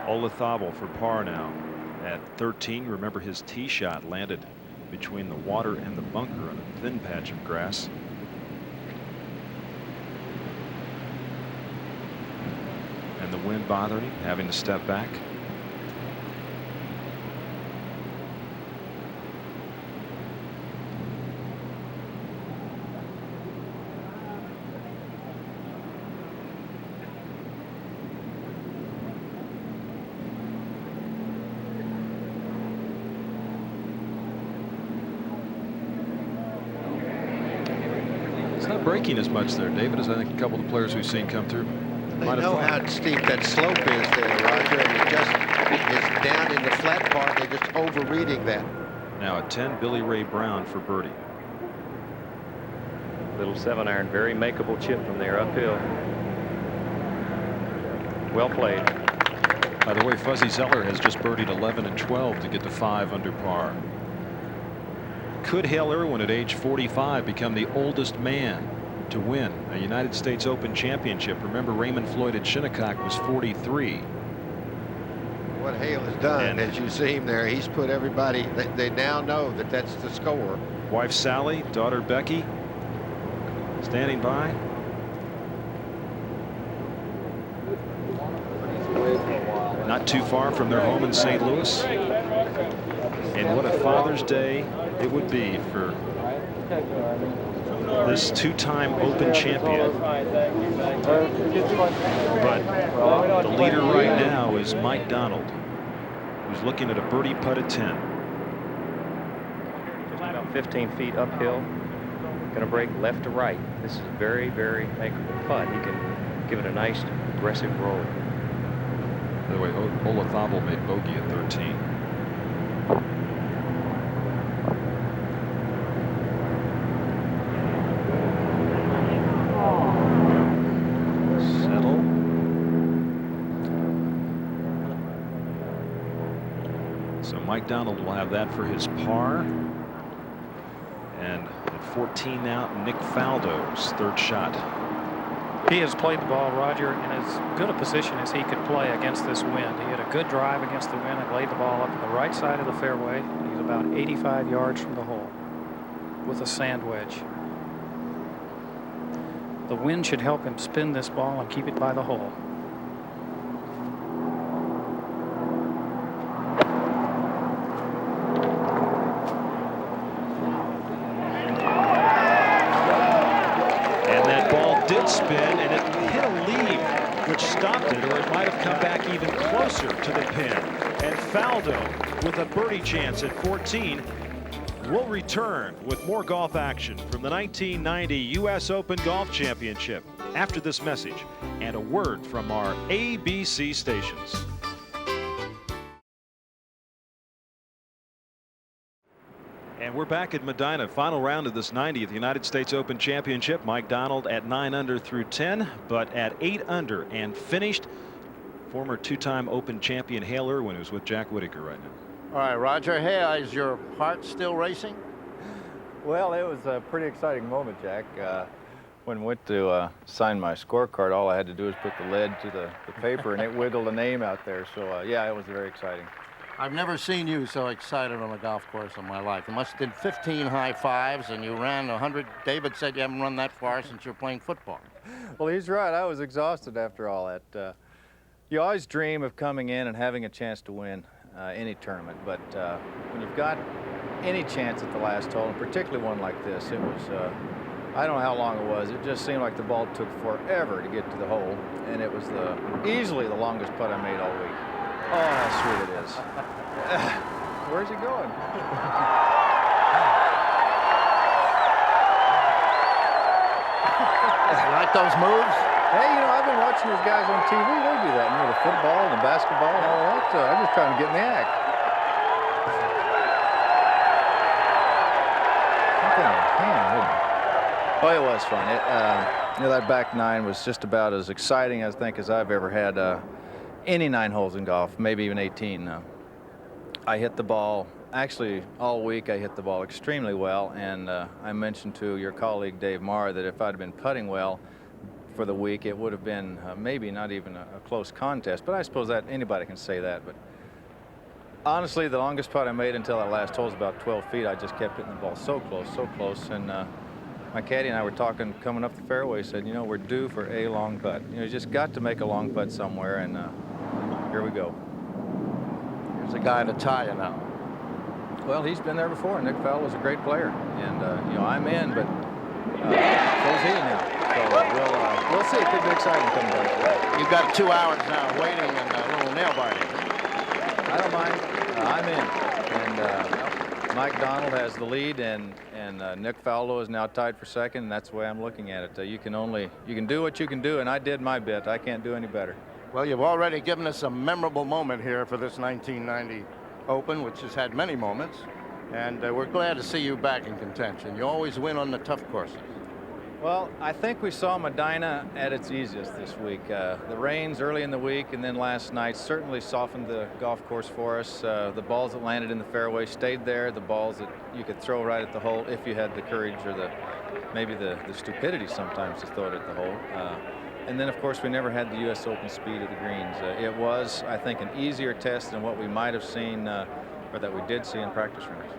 Olazabal for par now at 13. Remember, his tee shot landed between the water and the bunker on a thin patch of grass. And the wind bothering him, having to step back. It's not breaking as much there, David, as I think a couple of the players we've seen come through. They know how steep that slope is there, Roger, and it just is down in the flat part. They're just overreading that. Now a 10, Billy Ray Brown for birdie. Little 7-iron, very makeable chip from there uphill. Well played. By the way, Fuzzy Zeller has just birdied 11 and 12 to get to 5 under par. Could Hale Irwin at age 45 become the oldest man to win a United States Open championship? Remember, Raymond Floyd at Shinnecock was 43. What Hale has done, as you see him there, he's put everybody, they now know that that's the score. Wife Sally, daughter Becky standing by. Not too far from their home in St. Louis. And what a Father's Day it would be for this two-time Open champion. But the leader right now is Mike Donald, who's looking at a birdie putt at 10. Just about 15 feet uphill. Going to break left to right. This is a very, very makeable putt. He can give it a nice aggressive roll. By the way, Olazabal made bogey at 13. Settle. So Mike Donald will have that for his par. And at 14 now, Nick Faldo's third shot. He has played the ball, Roger, in as good a position as he could play against this wind. He had a good drive against the wind and laid the ball up on the right side of the fairway. He's about 85 yards from the hole with a sand wedge. The wind should help him spin this ball and keep it by the hole. Spin, and it hit a lead which stopped it, or it might have come back even closer to the pin. And Faldo, with a birdie chance at 14, will return with more golf action from the 1990 U.S. Open Golf Championship after this message and a word from our ABC stations. And we're back at Medina, final round of this 90th United States Open Championship. Mike Donald at 9 under through 10, but at 8 under and finished. Former two-time Open champion Hale Irwin, who's with Jack Whitaker right now. All right, Roger. Hey, is your heart still racing? Well, it was a pretty exciting moment, Jack. When I went to sign my scorecard, all I had to do was put the lead to the paper, and it wiggled a name out there. So, yeah, it was very exciting. I've never seen you so excited on a golf course in my life. You must have did 15 high fives, and you ran 100. David said you haven't run that far since you were playing football. Well, he's right. I was exhausted after all that. You always dream of coming in and having a chance to win any tournament, but when you've got any chance at the last hole, and particularly one like this, it was, I don't know how long it was. It just seemed like the ball took forever to get to the hole, and it was easily the longest putt I made all week. Oh, how sweet it is. Where's he going? Like those moves? Hey, you know, I've been watching these guys on TV. They do that, you know, the football and the basketball and all that. I'm just trying to get in the act. Oh, it was fun. You know, that back nine was just about as exciting, I think, as I've ever had any 9 holes in golf, maybe even 18. I hit the ball, actually all week I hit the ball extremely well, and I mentioned to your colleague Dave Marr that if I'd been putting well for the week, it would have been maybe not even a close contest, but I suppose that anybody can say that. But Honestly, the longest putt I made until that last hole was about 12 feet. I just kept hitting the ball so close. And my caddy and I were talking coming up the fairway. Said, you know, we're due for a long putt. You know, you just got to make a long putt somewhere. And here we go. Here's a guy to tie you now. Well, he's been there before. Nick Faldo was a great player. And, you know, I'm in, but so's he now. So we'll see. It could be exciting coming down. You've got 2 hours now waiting and a little nail biting. I don't mind. I'm in. And Mike Donald has the lead, and Nick Faldo is now tied for second, and that's the way I'm looking at it. You can do what you can do, and I did my bit. I can't do any better. Well, you've already given us a memorable moment here for this 1990 Open, which has had many moments, and we're glad to see you back in contention. You always win on the tough courses. Well, I think we saw Medina at its easiest this week. The rains early in the week and then last night certainly softened the golf course for us. The balls that landed in the fairway stayed there. The balls that you could throw right at the hole if you had the courage or maybe the stupidity sometimes to throw it at the hole. And then, of course, we never had the U.S. Open speed of the greens. It was, I think, an easier test than what we might have seen or that we did see in practice rounds.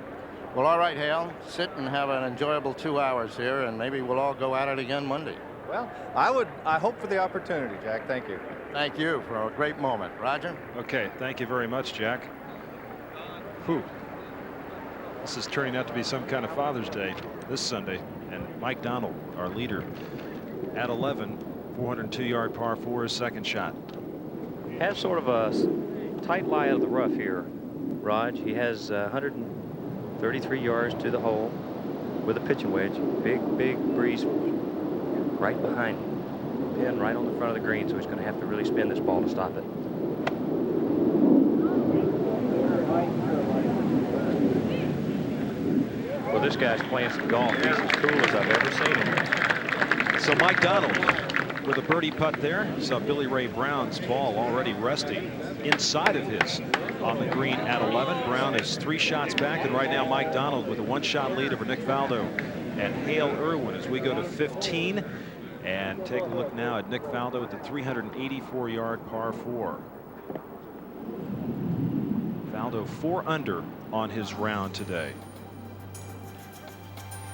Well, all right, Hale. Sit and have an enjoyable 2 hours here, and maybe we'll all go at it again Monday. Well, I hope for the opportunity, Jack. Thank you. Thank you for a great moment. Roger? Okay, thank you very much, Jack. Whew. This is turning out to be some kind of Father's Day this Sunday. And Mike Donald, our leader, at 11, 402-yard par 4, his second shot. Has sort of a tight lie out of the rough here, Raj. He has 133 yards to the hole with a pitching wedge. Big breeze right behind him. Pin right on the front of the green, so he's going to have to really spin this ball to stop it. Well, this guy's playing some golf. He's as cool as I've ever seen him. So Mike Donald with a birdie putt there. Saw Billy Ray Brown's ball already resting inside of his on the green at 11. Brown is 3 shots back, and right now Mike Donald with a 1-shot lead over Nick Faldo and Hale Irwin as we go to 15 and take a look now at Nick Faldo at the 384-yard par 4. Faldo 4 under on his round today.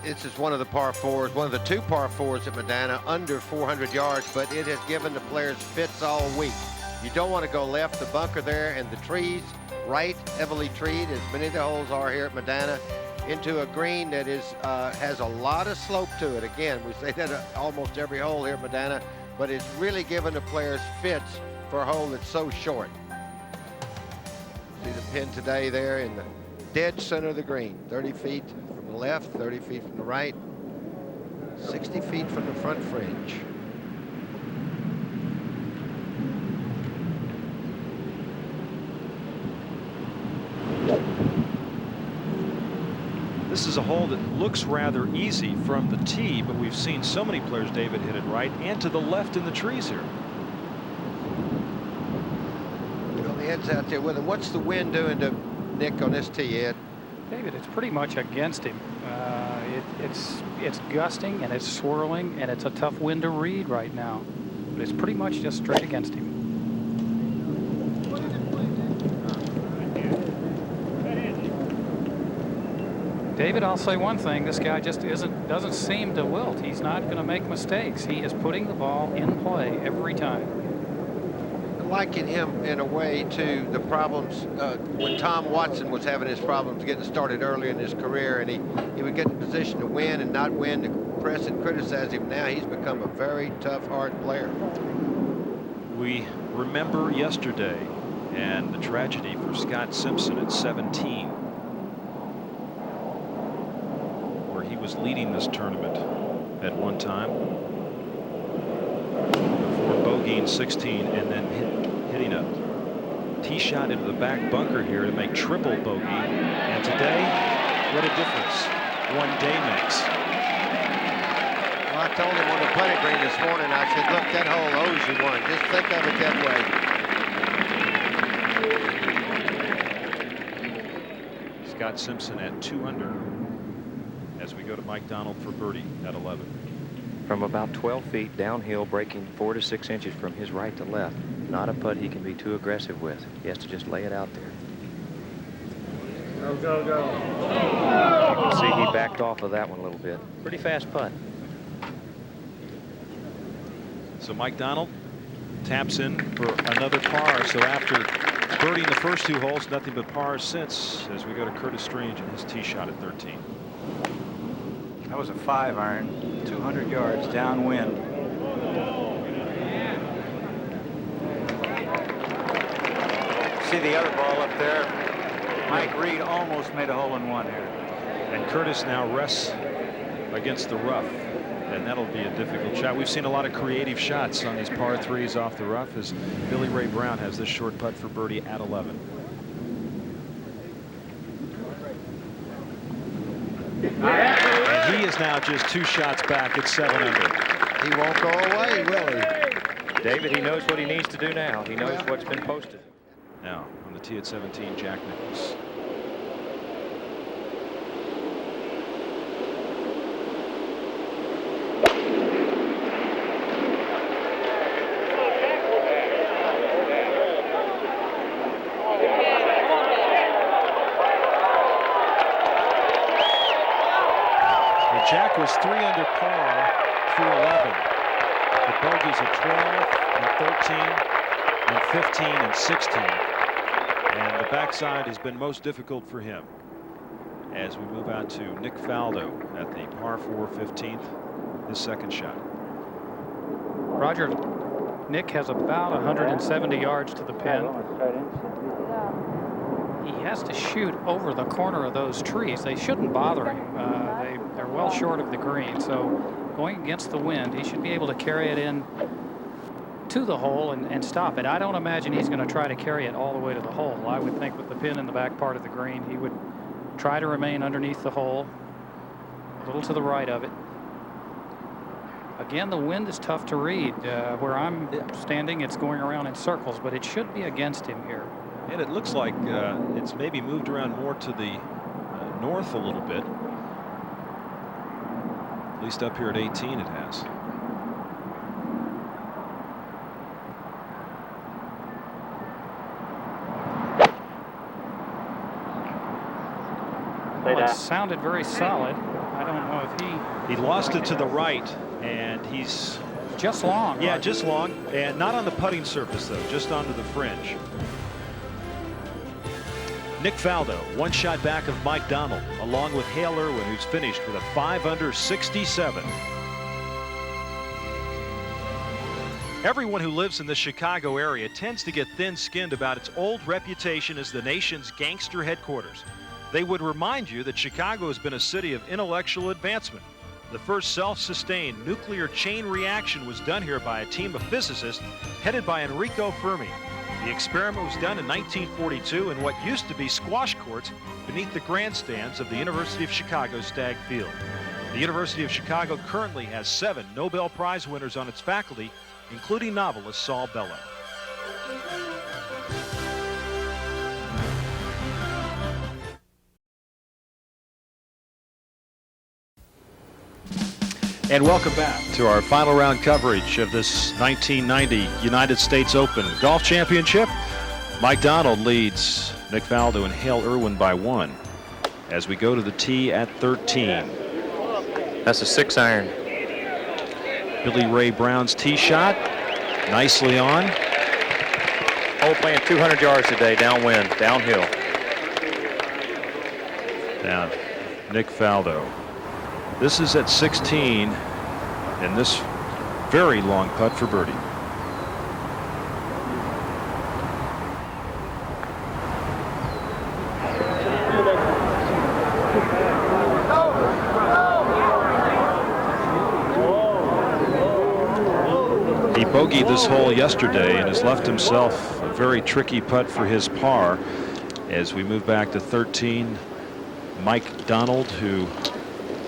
This is one of the par 4s, one of the 2 par 4s at Medina, under 400 yards, but it has given the players fits all week. You don't want to go left. The bunker there and the trees right, heavily treed, as many of the holes are here at Medina, into a green that is has a lot of slope to it. Again, we say that almost every hole here at Medina, but it's really given the players fits for a hole that's so short. See the pin today there in the dead center of the green, 30 feet from the left, 30 feet from the right, 60 feet from the front fringe. This is a hole that looks rather easy from the tee, but we've seen so many players, David, hit it right and to the left in the trees here. You know, the Ed's out there with him. What's the wind doing to Nick on this tee, Ed? David, it's pretty much against him. It's gusting and it's swirling, and it's a tough wind to read right now. But it's pretty much just straight against him. David, I'll say one thing. This guy just doesn't seem to wilt. He's not going to make mistakes. He is putting the ball in play every time. Liking him in a way to the problems when Tom Watson was having his problems getting started early in his career, and he would get in position to win and not win. The press and criticize him. Now he's become a very tough, hard player. We remember yesterday and the tragedy for Scott Simpson at 17. Was leading this tournament at one time before bogeying 16 and then hitting a tee shot into the back bunker here to make triple bogey. And today, what a difference one day makes. Well, I told him on the putting green this morning, I said, look, that hole owes you one. Just think of it that way. Scott Simpson at 2 under. As we go to Mike Donald for birdie at 11. From about 12 feet downhill, breaking 4 to 6 inches from his right to left. Not a putt he can be too aggressive with. He has to just lay it out there. Go, go, go. You can see he backed off of that one a little bit. Pretty fast putt. So Mike Donald taps in for another par. So after birdieing the first 2 holes, nothing but pars since, as we go to Curtis Strange and his tee shot at 13. That was a 5-iron, 200 yards downwind. See the other ball up there? Mike Reed almost made a hole-in-one here. And Curtis now rests against the rough, and that'll be a difficult shot. We've seen a lot of creative shots on these par 3s off the rough, as Billy Ray Brown has this short putt for birdie at 11. And he is now just 2 shots back at 7 under. He won't go away, will he? David, he knows what he needs to do now. He knows what's been posted. Now on the tee at 17, Jack Nicklaus. Jack was 3 under par through 11. The bogeys at 12 and 13 and 15 and 16. And the backside has been most difficult for him. As we move out to Nick Faldo at the par 4 15th, his second shot. Roger, Nick has about 170 yards to the pin. He has to shoot over the corner of those trees. They shouldn't bother him. They're well short of the green, so going against the wind, he should be able to carry it in to the hole and stop it. I don't imagine he's going to try to carry it all the way to the hole. I would think with the pin in the back part of the green, he would try to remain underneath the hole, a little to the right of it. Again, the wind is tough to read. Where I'm standing, it's going around in circles, but it should be against him here. And it looks like it's maybe moved around more to the north a little bit. At least up here at 18 it has. Well, it sounded very solid. I don't know if he lost it to the right, and he's just long. Yeah, just long, and not on the putting surface though, just onto the fringe. Nick Faldo, 1 shot back of Mike Donald, along with Hale Irwin, who's finished with a 5 under 67. Everyone who lives in the Chicago area tends to get thin-skinned about its old reputation as the nation's gangster headquarters. They would remind you that Chicago has been a city of intellectual advancement. The first self-sustained nuclear chain reaction was done here by a team of physicists headed by Enrico Fermi. The experiment was done in 1942 in what used to be squash courts beneath the grandstands of the University of Chicago Stagg Field. The University of Chicago currently has 7 Nobel Prize winners on its faculty, including novelist Saul Bellow. And welcome back to our final round coverage of this 1990 United States Open Golf Championship. Mike Donald leads Nick Faldo and Hale Irwin by 1 as we go to the tee at 13. That's a 6-iron. Billy Ray Brown's tee shot, nicely on. Hole playing 200 yards today, downwind, downhill. Now, Nick Faldo. This is at 16, and this very long putt for birdie. He bogeyed this hole yesterday and has left himself a very tricky putt for his par. As we move back to 13, Mike Donald, who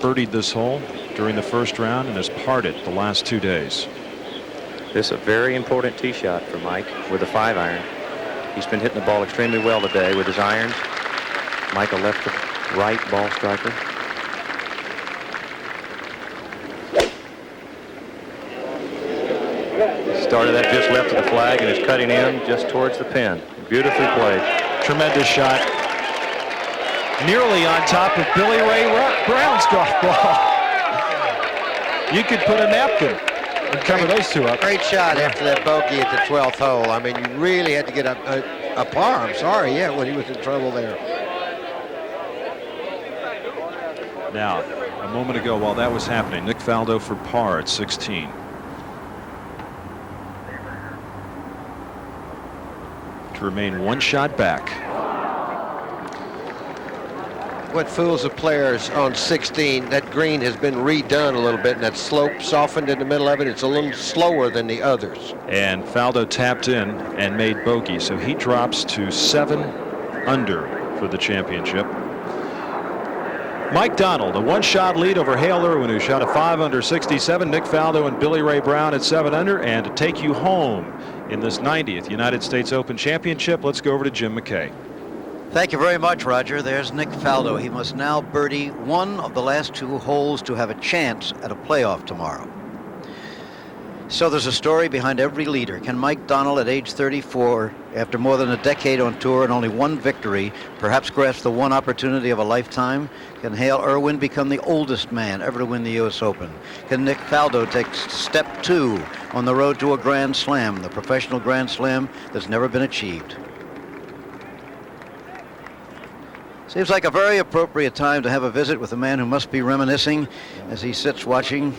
birdied this hole during the first round and has parred the last 2 days. This is a very important tee shot for Mike with a 5-iron. He's been hitting the ball extremely well today with his irons. Mike, a left to right ball striker. Started that just left of the flag and is cutting in just towards the pin. Beautifully played. Tremendous shot. nearly on top of Billy Ray Brown's golf ball. You could put a napkin and cover those two up. Great shot after that bogey at the 12th hole. I mean, you really had to get a par, I'm sorry, yeah, when he was in trouble there. Now, a moment ago while that was happening, Nick Faldo for par at 16. To remain one shot back. What fools the players on 16, that green has been redone a little bit, and that slope softened in the middle of it. It's a little slower than the others. And Faldo tapped in and made bogey, so he drops to 7 under for the championship. Mike Donald, a one-shot lead over Hale Irwin, who shot a 5 under 67. Nick Faldo and Billy Ray Brown at 7 under. And to take you home in this 90th United States Open Championship, let's go over to Jim McKay. Thank you very much, Roger. There's Nick Faldo. He must now birdie one of the last 2 holes to have a chance at a playoff tomorrow. So there's a story behind every leader. Can Mike Donald, at age 34, after more than a decade on tour and only 1 victory, perhaps grasp the one opportunity of a lifetime? Can Hale Irwin become the oldest man ever to win the U.S. Open? Can Nick Faldo take step 2 on the road to a Grand Slam, the professional Grand Slam that's never been achieved? Seems like a very appropriate time to have a visit with a man who must be reminiscing as he sits watching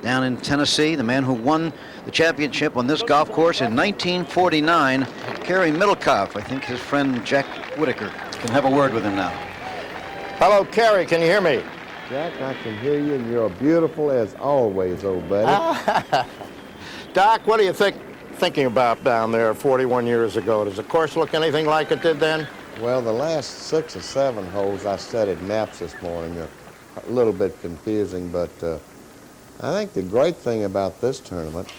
down in Tennessee, the man who won the championship on this golf course in 1949, Kerry Middlecoff. I think his friend Jack Whitaker can have a word with him now. Hello, Kerry, can you hear me? Jack, I can hear you, and you're beautiful as always, old buddy. Doc, what are you thinking about down there 41 years ago? Does the course look anything like it did then? Well, the last 6 or 7 holes, I studied maps this morning. They're a little bit confusing, but I think the great thing about this tournament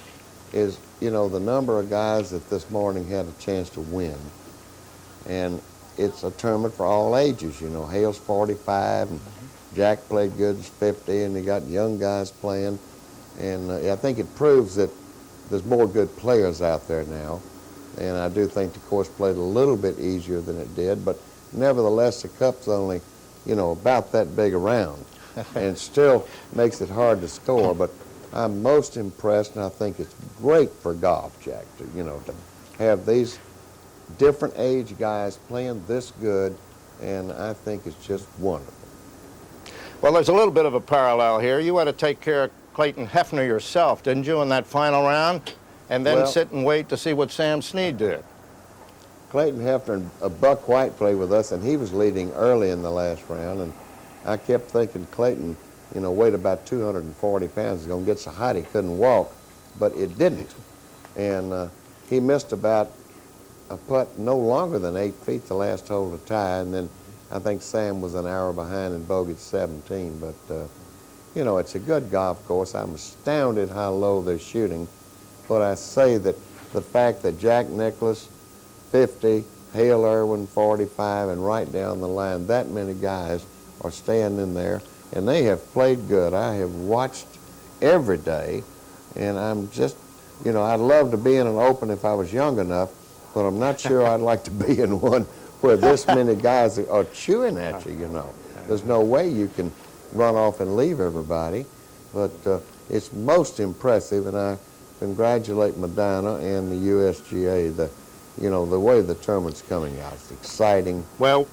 is, you know, the number of guys that this morning had a chance to win. And it's a tournament for all ages, you know. Hale's 45, and Jack played good as 50, and they got young guys playing. And I think it proves that there's more good players out there now. And I do think the course played a little bit easier than it did, but nevertheless, the cup's only, you know, about that big around. And it still makes it hard to score, but I'm most impressed, and I think it's great for golf, Jack, to, you know, to have these different age guys playing this good, and I think it's just wonderful. Well, there's a little bit of a parallel here. You had to take care of Clayton Hefner yourself, didn't you, in that final round? And then sit and wait to see what Sam Snead did. Clayton Hefner and Buck White played with us, and he was leading early in the last round, and I kept thinking Clayton, you know, weighed about 240 pounds, was going to get so hot he couldn't walk, but it didn't. And he missed about a putt no longer than 8 feet the last hole to tie, and then I think Sam was an hour behind and bogeyed 17. But, you know, it's a good golf course. I'm astounded how low they're shooting. But I say that the fact that Jack Nicklaus, 50, Hale Irwin, 45, and right down the line, that many guys are staying in there, and they have played good. I have watched every day, and I'm just, you know, I'd love to be in an Open if I was young enough, but I'm not sure I'd like to be in one where this many guys are chewing at you, you know. There's no way you can run off and leave everybody, but it's most impressive, and I congratulate Medina and the USGA. You know, the way the tournament's coming out, it's exciting. Well,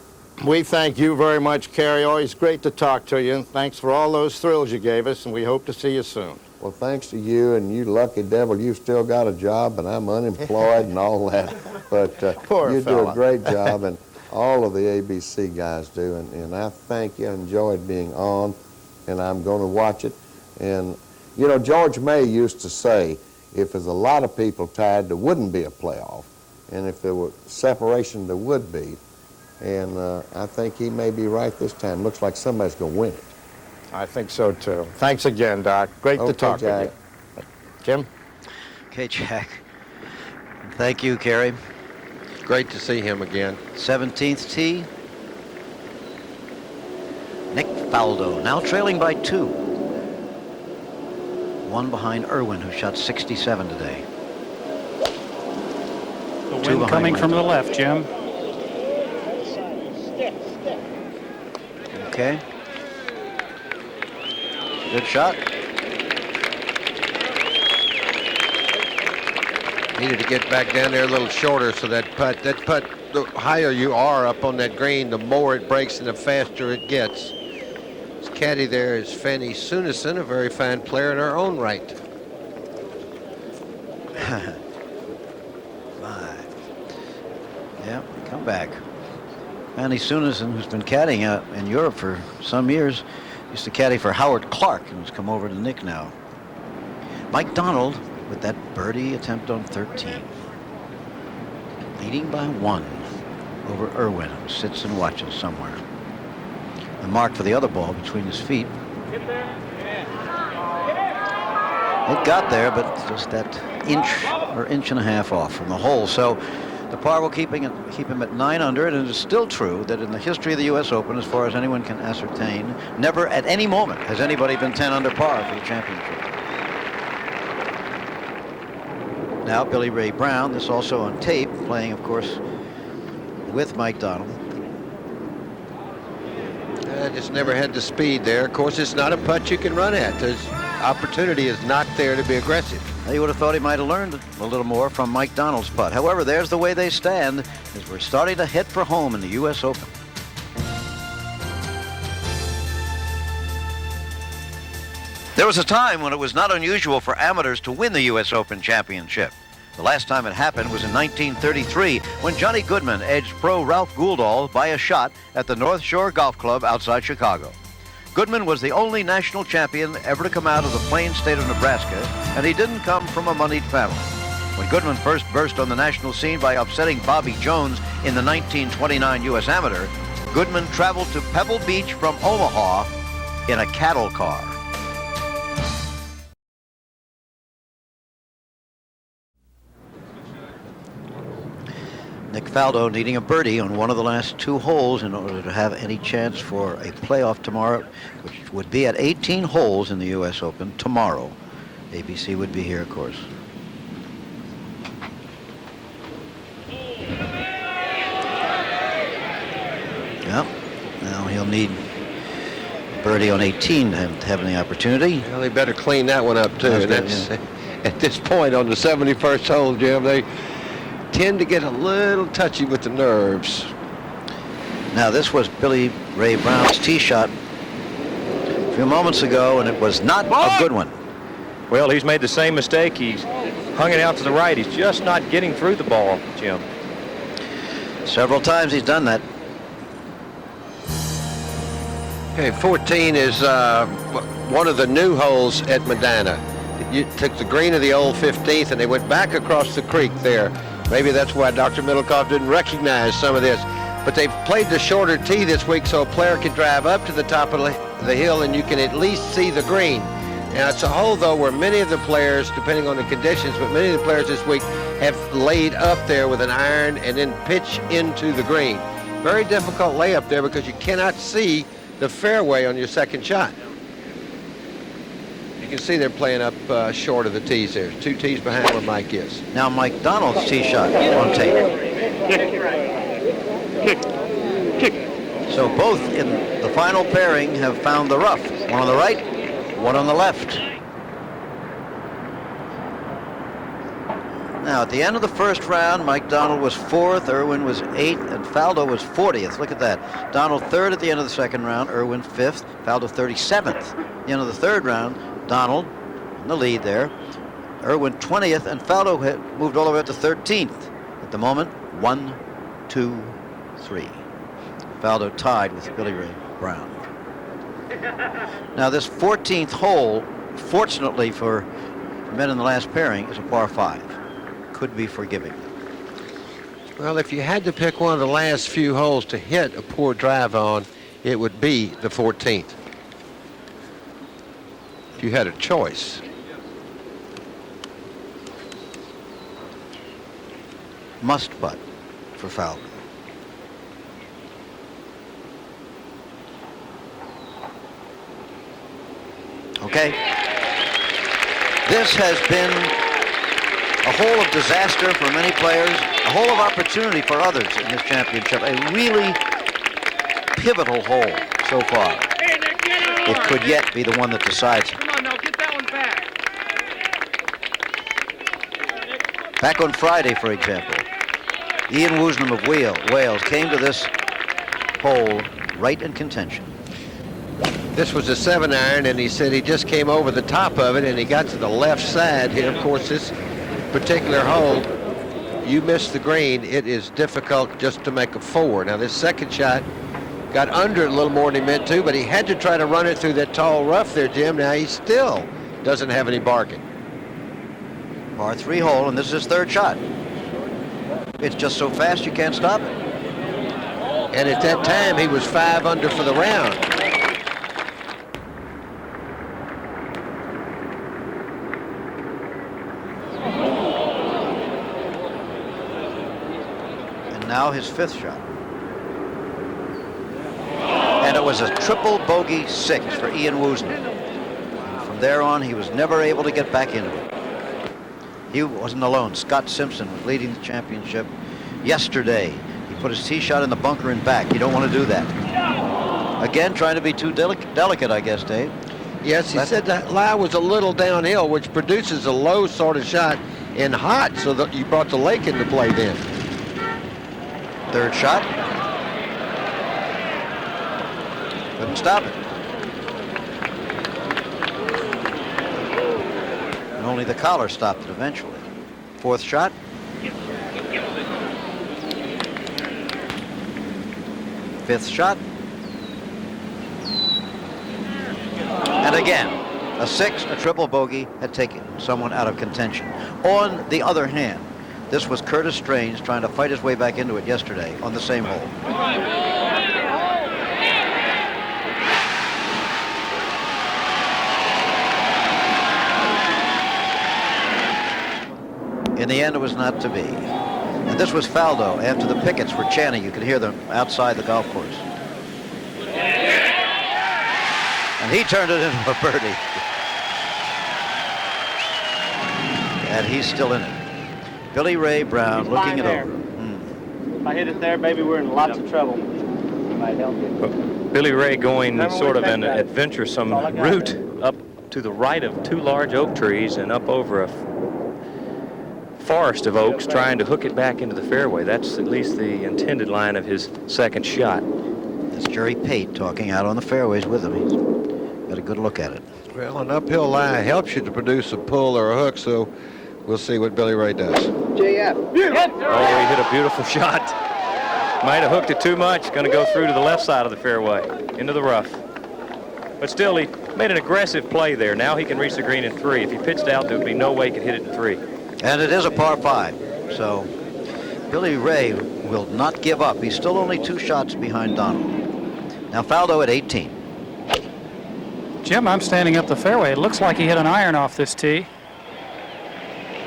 we thank you very much, Kerry. Always great to talk to you. Thanks for all those thrills you gave us, and we hope to see you soon. Well, thanks to you, and you lucky devil, you've still got a job, and I'm unemployed and all that. But you do a great job, and all of the ABC guys do, and I thank you. I enjoyed being on, and I'm going to watch it. And, you know, George May used to say, if there's a lot of people tied, there wouldn't be a playoff. And if there were separation, there would be. And I think he may be right this time. Looks like somebody's going to win it. I think so, too. Thanks again, Doc. Great to talk Jack. with you. Jim? Okay, Jack. Thank you, Kerry. Great to see him again. 17th tee. Nick Faldo, now trailing by 2. 1 behind Irwin, who shot 67 today. The wind coming from the left, Jim. Okay. Good shot. Needed to get back down there a little shorter so that putt, the higher you are up on that green, the more it breaks and the faster it gets. This caddy there is Fanny Sunison, a very fine player in her own right. 5. Yeah, come back. Fanny Sunison, who's been caddying out in Europe for some years, used to caddy for Howard Clark and has come over to Nick now. Mike Donald with that birdie attempt on 13. Leading by 1 over Irwin, who sits and watches somewhere. The mark for the other ball between his feet. It got there, but just that inch or inch and a half off from the hole. So the par will keep him at 9 under, and it is still true that in the history of the U.S. Open, as far as anyone can ascertain, never at any moment has anybody been 10 under par for the championship. Now Billy Ray Brown, this also on tape, playing, of course, with Mike Donald. Just never had the speed there. Of course, it's not a putt you can run at. There's opportunity is not there to be aggressive. You would have thought he might have learned a little more from Mike Donald's putt. However, there's the way they stand as we're starting to head for home in the U.S. Open. There was a time when it was not unusual for amateurs to win the U.S. Open championship. The last time it happened was in 1933 when Johnny Goodman edged pro Ralph Gouldall by a shot at the North Shore Golf Club outside Chicago. Goodman was the only national champion ever to come out of the plain state of Nebraska, and he didn't come from a moneyed family. When Goodman first burst on the national scene by upsetting Bobby Jones in the 1929 U.S. Amateur, Goodman traveled to Pebble Beach from Omaha in a cattle car. Nick Faldo needing a birdie on one of the last 2 holes in order to have any chance for a playoff tomorrow, which would be at 18 holes in the U.S. Open tomorrow. ABC would be here, of course. Yep. Now he'll need birdie on 18 to have any opportunity. Well, they better clean that one up, too. That's at this point on the 71st hole, Jim, they tend to get a little touchy with the nerves. Now, this was Billy Ray Brown's tee shot a few moments ago, and it was not a good one. Well, he's made the same mistake. He's hung it out to the right. He's just not getting through the ball, Jim. Several times he's done that. Okay, 14 is one of the new holes at Medina. You took the green of the old 15th, and they went back across the creek there. Maybe that's why Dr. Middlecoff didn't recognize some of this. But they've played the shorter tee this week so a player can drive up to the top of the hill and you can at least see the green. Now, it's a hole, though, where many of the players, depending on the conditions, but many of the players this week have laid up there with an iron and then pitch into the green. Very difficult layup there because you cannot see the fairway on your second shot. You can see they're playing up short of the tees there. 2 tees behind where Mike is. Now Mike Donald's tee shot on tape. So both in the final pairing have found the rough. One on the right, one on the left. Now at the end of the first round, Mike Donald was 4th, Irwin was 8th, and Faldo was 40th. Look at that. Donald 3rd at the end of the second round, Irwin 5th, Faldo 37th. At the end of the third round, Donald in the lead there, Irwin 20th, and Faldo had moved all the way up to 13th. At the moment, 1, 2, 3. Faldo tied with Billy Ray Brown. Now this 14th hole, fortunately for men in the last pairing, is a par 5. Could be forgiving. Well, if you had to pick one of the last few holes to hit a poor drive on, it would be the 14th. If you had a choice. Must putt for Faldo. Okay. This has been a hole of disaster for many players, a hole of opportunity for others in this championship, a really pivotal hole. so far. It could yet be the one that decides it. Come on now, get that one back. Back on Friday, for example, Ian Woosnam of Wales came to this hole right in contention. This was a 7-iron, and he said he just came over the top of it, and he got to the left side here. Of course, this particular hole, you miss the green, it is difficult just to make a 4. Now, this second shot got under it a little more than he meant to, but he had to try to run it through that tall rough there, Jim. Now, he still doesn't have any barking. Par 3 hole, and this is his third shot. It's just so fast you can't stop it. And at that time, he was 5 under for the round. And now his 5th shot. And it was a triple bogey 6 for Ian Woosnam. From there on, he was never able to get back into it. He wasn't alone. Scott Simpson was leading the championship yesterday. He put his tee shot in the bunker and back. You don't want to do that. Again, trying to be too delicate, I guess, Dave. Yes, he said that lie was a little downhill, which produces a low sort of shot and hot, so that you brought the lake into play then. 3rd shot. Couldn't stop it. And only the collar stopped it eventually. 4th shot. 5th shot. And again, a 6, a triple bogey had taken someone out of contention. On the other hand, this was Curtis Strange trying to fight his way back into it yesterday on the same hole. In the end, it was not to be. And this was Faldo after the pickets were chanting. You could hear them outside the golf course. And he turned it into a birdie. And he's still in it. Billy Ray Brown looking it over. If I hit it there, maybe we're in lots of trouble. Might help you. Billy Ray going sort of an adventuresome route up to the right of 2 large oak trees and up over a forest of oaks, trying to hook it back into the fairway. That's at least the intended line of his second shot. That's Jerry Pate talking out on the fairways with him. He's got a good look at it. Well, an uphill lie helps you to produce a pull or a hook, so we'll see what Billy Ray does. JF. Oh, he hit a beautiful shot. Might have hooked it too much. Going to go through to the left side of the fairway, into the rough. But still, he made an aggressive play there. Now he can reach the green in 3. If he pitched out, there would be no way he could hit it in 3. And it is a par 5. So Billy Ray will not give up. He's still only 2 shots behind Donald. Now Faldo at 18. Jim, I'm standing up the fairway. It looks like he hit an iron off this tee.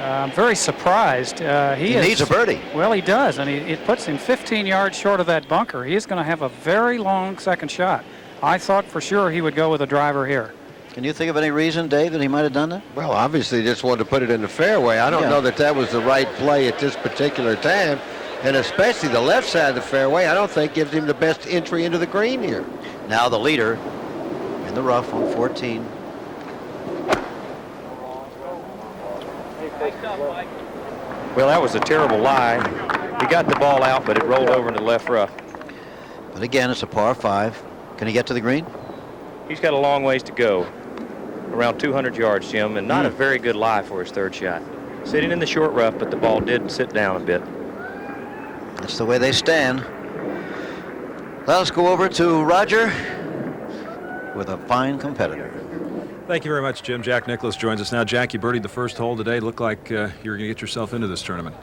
I'm very surprised. He needs a birdie. Well, he does, and it puts him 15 yards short of that bunker. He is going to have a very long second shot. I thought for sure he would go with a driver here. Can you think of any reason, Dave, that he might have done that? Well, obviously just wanted to put it in the fairway. I don't know that that was the right play at this particular time, and especially the left side of the fairway, I don't think gives him the best entry into the green here. Now the leader in the rough on 14. Well, that was a terrible lie. He got the ball out, but it rolled over into the left rough. But again, it's a par 5. Can he get to the green? He's got a long ways to go. Around 200 yards, Jim, and not a very good lie for his 3rd shot. Sitting in the short rough, but the ball did sit down a bit. That's the way they stand. Let's go over to Roger with a fine competitor. Thank you very much, Jim. Jack Nicklaus joins us now. Jack, you birdied the first hole today. Looked like you were going to get yourself into this tournament.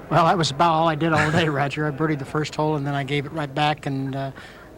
Well, that was about all I did all day, Roger. I birdied the first hole, and then I gave it right back, and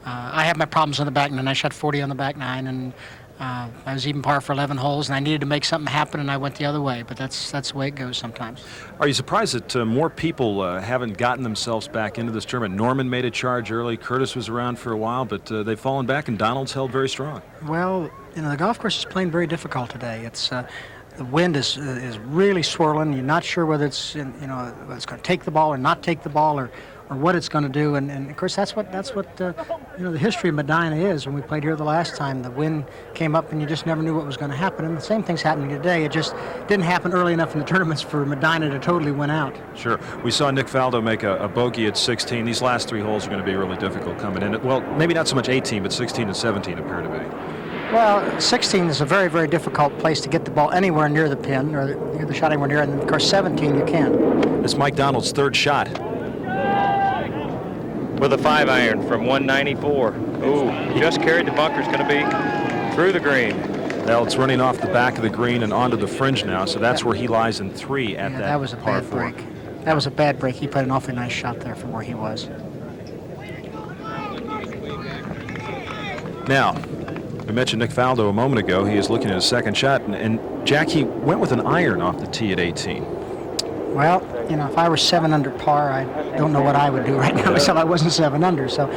I have my problems on the back nine. I shot 40 on the back nine, and I was even par for 11 holes, and I needed to make something happen, and I went the other way. But that's the way it goes sometimes. Are you surprised that more people haven't gotten themselves back into this tournament? Norman made a charge early. Curtis was around for a while, but they've fallen back, and Donald's held very strong. Well, the golf course is playing very difficult today. It's the wind is really swirling. You're not sure whether it's whether it's going to take the ball or not take the ball, or or what it's going to do. And of course, that's what you know, the history of Medina is. When we played here the last time, the wind came up and you just never knew what was going to happen. And the same thing's happening today. It just didn't happen early enough in the tournaments for Medina to totally win out. Sure. We saw Nick Faldo make a bogey at 16. These last 3 holes are going to be really difficult coming in. Well, maybe not so much 18, but 16 and 17 appear to be. Well, 16 is a very, very difficult place to get the ball anywhere near the pin, or near the shot anywhere near, and of course 17 you can. It's Mike Donald's 3rd shot. With a 5-iron from 194. Ooh, just carried the bunker. It's going to be through the green. Well, it's running off the back of the green and onto the fringe now, so that's where he lies in 3 at that was a bad par 4. break. That was a bad break. He put an awfully nice shot there from where he was. Now, I mentioned Nick Faldo a moment ago. He is looking at his 2nd shot, and Jack, he went with an iron off the tee at 18. Well, you know, if I were 7 under par, I don't know what I would do right now, except I wasn't 7 under. So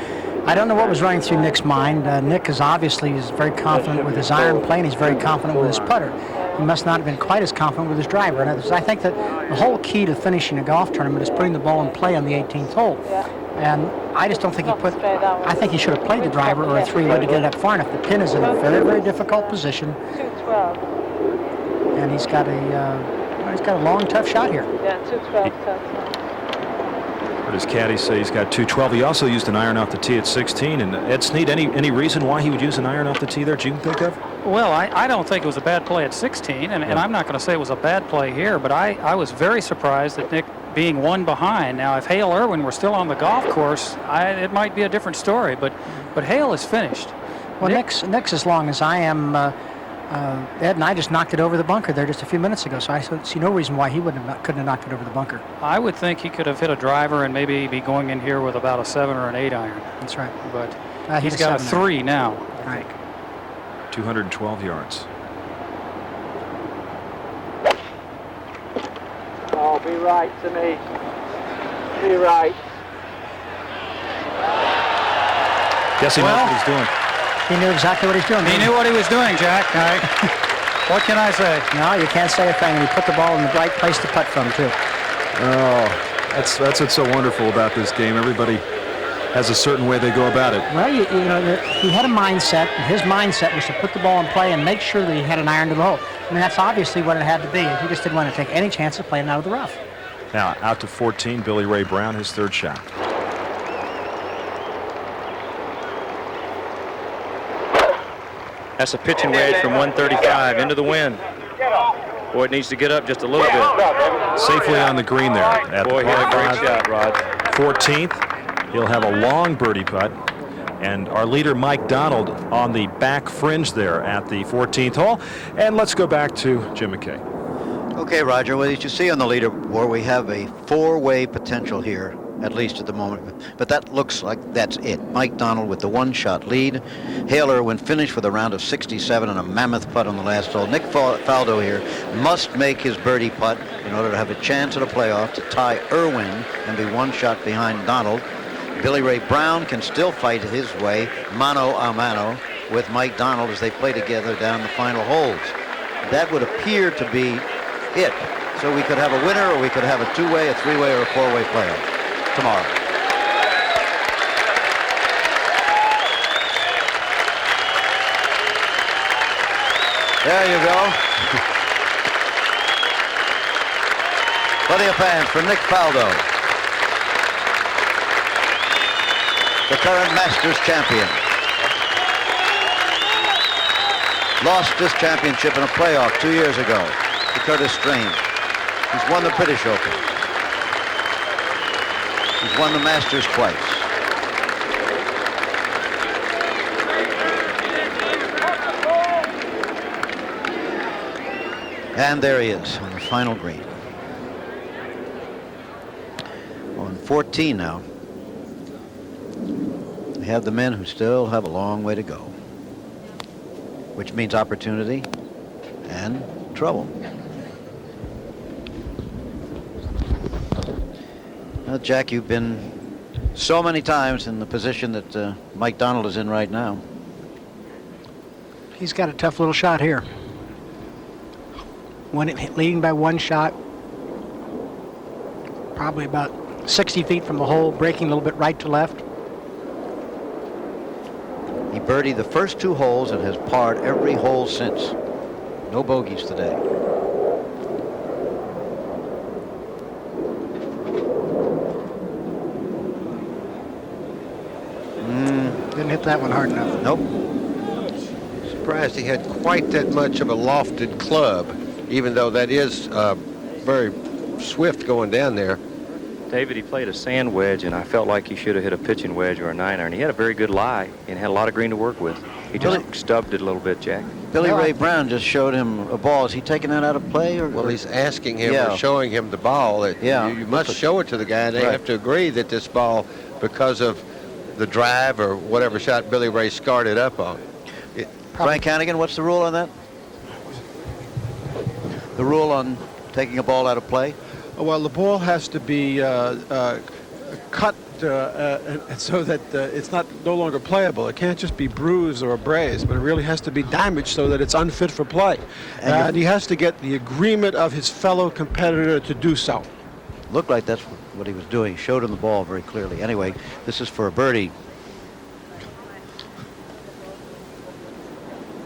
I don't know what was running through Nick's mind. Nick is obviously very confident with his iron play, and he's very confident with his putter. He must not have been quite as confident with his driver. And I think that the whole key to finishing a golf tournament is putting the ball in play on the 18th hole. And I just don't think I think he should have played the driver or a 3-wood to get it up far enough. The pin is in a very, very difficult position. And he's got a long, tough shot here. Yeah, 212. What does caddy say? He's got 212. He also used an iron off the tee at 16. And Ed Snead, any reason why he would use an iron off the tee there that you can think of? Well, I don't think it was a bad play at 16, and I'm not going to say it was a bad play here, but I was very surprised that Nick being 1 behind. Now, if Hale Irwin were still on the golf course, it might be a different story, but Hale is finished. Well, Nick's as long as I am. Ed and I just knocked it over the bunker there just a few minutes ago, so I see no reason why he couldn't have knocked it over the bunker. I would think he could have hit a driver and maybe be going in here with about a 7 or an 8 iron. That's right. But he's got a 3 now. Right. 212 yards. Oh, be right to me. Be right. Guess he knows what he's doing. He knew exactly what he's doing. He knew what he was doing, Jack. What can I say? No, you can't say a thing. And he put the ball in the right place to putt from, too. Oh, that's what's so wonderful about this game. Everybody has a certain way they go about it. Well, you know, he had a mindset. His mindset was to put the ball in play and make sure that he had an iron to the hole. I mean, that's obviously what it had to be. He just didn't want to take any chance of playing out of the rough. Now, out to 14, Billy Ray Brown, his 3rd shot. That's a pitching wedge from 135 into the wind. Boy, it needs to get up just a little bit. Safely on the green there. At Boy, the he had a par great 5. shot, Rod. 14th, he'll have a long birdie putt. And our leader, Mike Donald, on the back fringe there at the 14th hole. And let's go back to Jim McKay. Okay, Roger, well, as you see on the leaderboard, we have a 4-way potential here, at least at the moment. But that looks like that's it. Mike Donald with the 1-shot lead. Hale Irwin finished with a round of 67 and a mammoth putt on the last hole. Nick Faldo here must make his birdie putt in order to have a chance at a playoff to tie Irwin and be 1 shot behind Donald. Billy Ray Brown can still fight his way mano a mano with Mike Donald as they play together down the final holes. That would appear to be it. So we could have a winner, or we could have a 2-way, a 3-way, or a 4-way playoff tomorrow. There you go. Plenty of fans for Nick Faldo, the current Masters champion. Lost this championship in a playoff 2 years ago to Curtis Strange. He's won the British Open. He's won the Masters twice. And there he is on the final green. On 14 now. We have the men who still have a long way to go, which means opportunity and trouble. Now, Jack, you've been so many times in the position that Mike Donald is in right now. He's got a tough little shot here. Leading by 1 shot, probably about 60 feet from the hole, breaking a little bit right to left. He birdied the first 2 holes and has parred every hole since. No bogeys today. Didn't hit that one hard enough. Nope. Surprised he had quite that much of a lofted club, even though that is very swift going down there. David, he played a sand wedge, and I felt like he should have hit a pitching wedge or a 9-iron. He had a very good lie and had a lot of green to work with. He just stubbed it a little bit, Jack. Billy Ray Brown just showed him a ball. Is he taking that out of play? Well, he's asking him or showing him the ball. You must show it to the guy, and they have to agree that this ball, because of the drive or whatever shot Billy Ray scarred it up on. Frank Hannigan, what's the rule on that? The rule on taking a ball out of play? Well, the ball has to be cut so that it's no longer playable. It can't just be bruised or abrased, but it really has to be damaged so that it's unfit for play. And he has to get the agreement of his fellow competitor to do so. Looked like that's what he was doing. He showed him the ball very clearly. Anyway, this is for a birdie.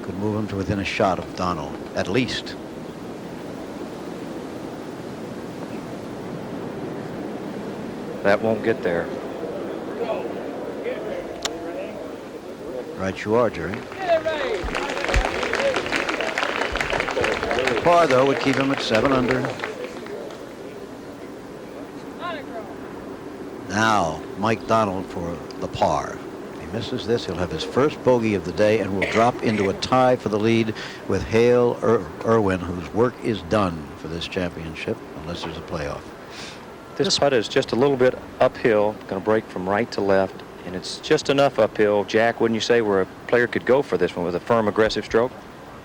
Could move him to within a shot of Donald, at least. That won't get there. Right you are, Jerry. Par, though, would keep him at 7 under. Now, Mike Donald for the par. If he misses this, he'll have his first bogey of the day and will drop into a tie for the lead with Hale Irwin, whose work is done for this championship, unless there's a playoff. This putt is just a little bit uphill, going to break from right to left, and it's just enough uphill, Jack, wouldn't you say, where a player could go for this one with a firm, aggressive stroke?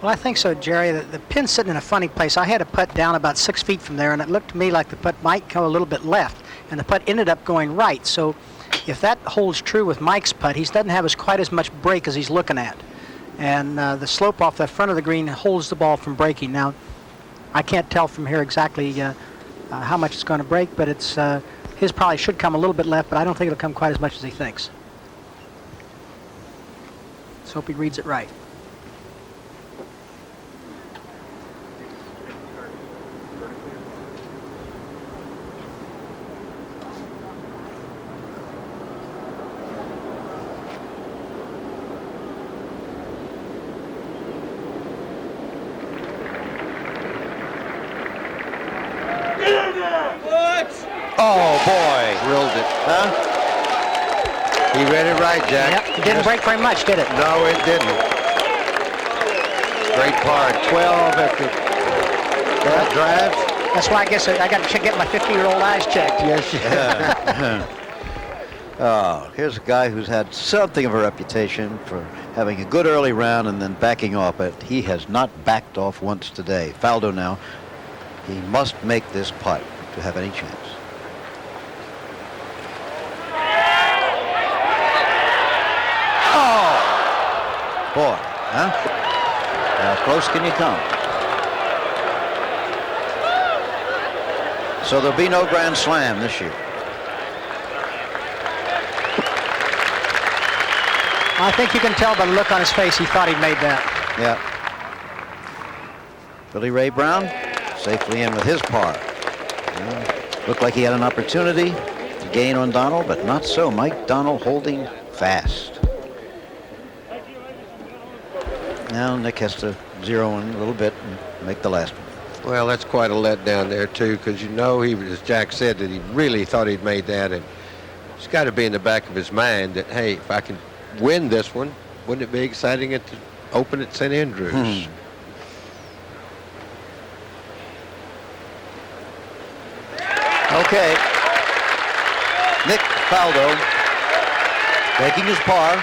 Well, I think so, Jerry. The pin's sitting in a funny place. I had a putt down about 6 feet from there, and it looked to me like the putt might go a little bit left, and the putt ended up going right. So if that holds true with Mike's putt, he doesn't have quite as much break as he's looking at. And the slope off the front of the green holds the ball from breaking. Now, I can't tell from here exactly how much it's going to break, but it's his probably should come a little bit left, but I don't think it'll come quite as much as he thinks. Let's hope he reads it right. Oh, boy. Drilled it. Huh? He read it right, Jack. Yep, it didn't break very much, did it? No, it didn't. Great par. 12 after that drive. That's why I guess I got to get my 50-year-old eyes checked. Yes. Oh, here's a guy who's had something of a reputation for having a good early round and then backing off, but he has not backed off once today. Faldo now. He must make this putt to have any chance. Oh! Boy, huh? How close can you come? So there'll be no Grand Slam this year. I think you can tell by the look on his face he thought he'd made that. Yeah. Billy Ray Brown safely in with his par. Looked like he had an opportunity to gain on Donald, but not so. Mike Donald holding fast. Now Nick has to zero in a little bit and make the last one. Well, that's quite a letdown there, too, because you know, he, as Jack said, that he really thought he'd made that, and it's got to be in the back of his mind that, hey, if I can win this one, wouldn't it be exciting at the Open at St. Andrews? Okay. Nick Faldo taking his par,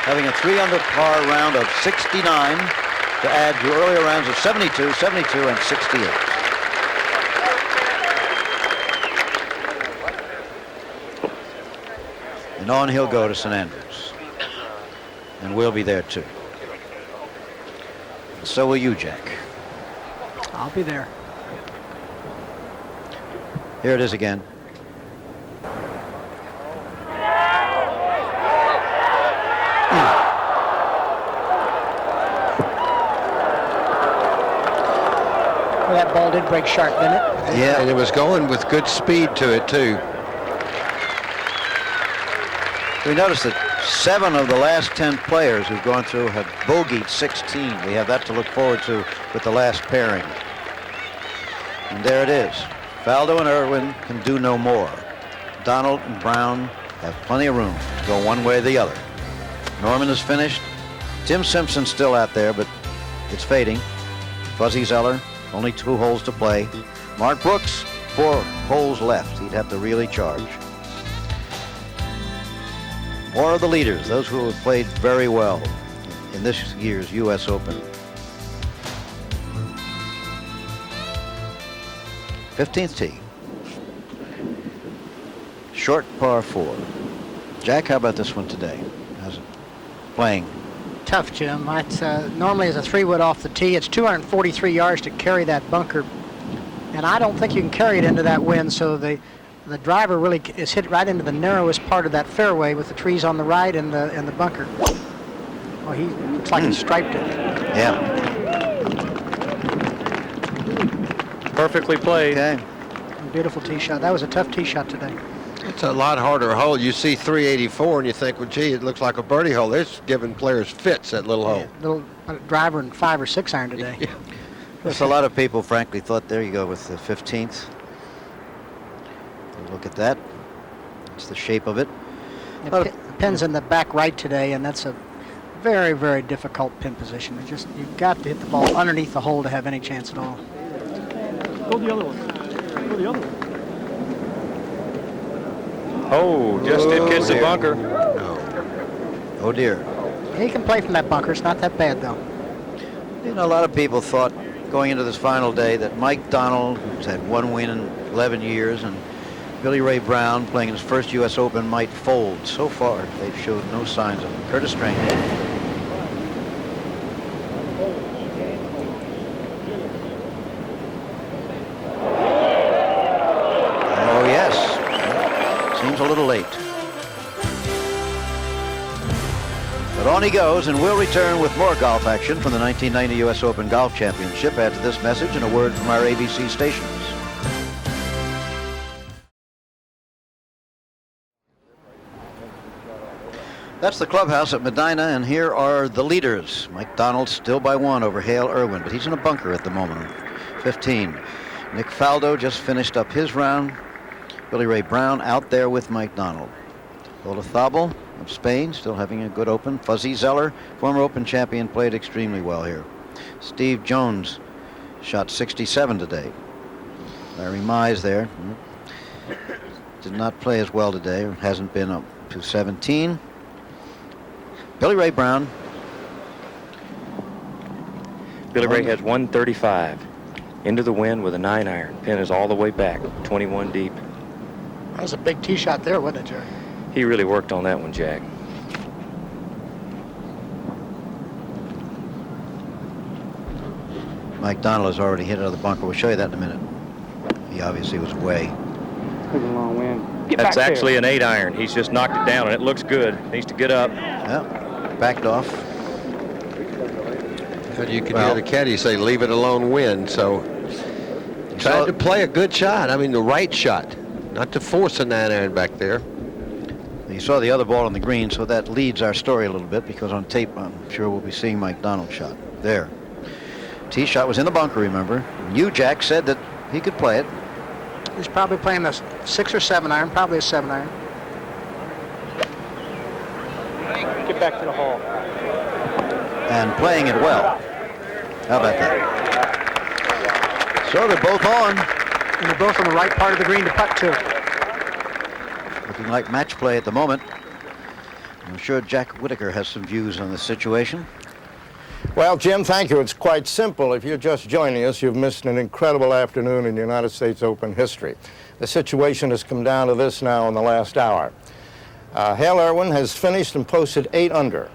having a 3 under par round of 69 to add to earlier rounds of 72, 72, and 68. And on he'll go to St. Andrews. And we'll be there too. So will you, Jack. I'll be there. Here it is again. that ball did break sharp, didn't it? Yeah, and it was going with good speed to it, too. We noticed that 7 of the last 10 players who've gone through have bogeyed 16. We have that to look forward to with the last pairing. And there it is. Faldo and Irwin can do no more. Donald and Brown have plenty of room to go one way or the other. Norman is finished. Tim Simpson's still out there, but it's fading. Fuzzy Zeller, only 2 holes to play. Mark Brooks, 4 holes left. He'd have to really charge. More of the leaders, those who have played very well in this year's U.S. Open. 15th tee. Short par 4. Jack, how about this one today? How's it playing? Tough, Jim. It's, normally as a 3-wood off the tee, it's 243 yards to carry that bunker. And I don't think you can carry it into that wind, so the driver really is hit right into the narrowest part of that fairway with the trees on the right and the bunker. Well, he looks like he striped it. Yeah. Perfectly played. Okay. Beautiful tee shot. That was a tough tee shot today. It's a lot harder hole. You see 384 and you think, well, gee, it looks like a birdie hole. It's giving players fits, that little hole. Little driver and 5 or 6 iron today. There's a lot of people, frankly, thought, there you go with the 15th. Look at that. It's the shape of it. The pin's in the back right today, and that's a very, very difficult pin position. You've got to hit the ball underneath the hole to have any chance at all. Go the other one. Go the other one. Oh, just did kiss the bunker. Oh dear. He can play from that bunker. It's not that bad, though. You know, a lot of people thought going into this final day that Mike Donald, who's had 1 win in 11 years, and Billy Ray Brown, playing his first U.S. Open, might fold. So far, they've showed no signs of it. Curtis Strange. Oh, yes. Seems a little late. But on he goes, and we'll return with more golf action from the 1990 U.S. Open Golf Championship after this message and a word from our ABC stations. That's the clubhouse at Medina, and here are the leaders. Mike Donald still by 1 over Hale Irwin, but he's in a bunker at the moment. 15. Nick Faldo just finished up his round. Billy Ray Brown out there with Mike Donald. Olazabal of Spain still having a good Open. Fuzzy Zeller, former Open champion, played extremely well here. Steve Jones shot 67 today. Larry Mize there. Did not play as well today. Hasn't been up to 17. Billy Ray Brown. Billy Ray has 135. Into the wind with a 9-iron. Pin is all the way back, 21 deep. That was a big tee shot there, wasn't it, Jerry? He really worked on that one, Jack. Mike Donald has already hit it out of the bunker. We'll show you that in a minute. He obviously was away. Took a long wind. That's actually an 8-iron. He's just knocked it down, and it looks good. Needs to get up. Yeah, backed off. And you can hear the caddy say, leave it alone, win. So tried to play a good shot. I mean, the right shot. Not to force a 9-iron back there. You saw the other ball on the green, so that leads our story a little bit, because on tape, I'm sure we'll be seeing Mike Donald's shot. There. Tee shot was in the bunker, remember. You, Jack, said that he could play it. He's probably playing a 6 or 7 iron, probably a 7 iron. Get back to the hole. And playing it well. How about that? So they're both on. And they're both on the right part of the green to putt to. Looking like match play at the moment. I'm sure Jack Whitaker has some views on the situation. Well, Jim, thank you. It's quite simple. If you're just joining us, you've missed an incredible afternoon in United States Open history. The situation has come down to this now in the last hour. Hale Irwin has finished and posted 8 under.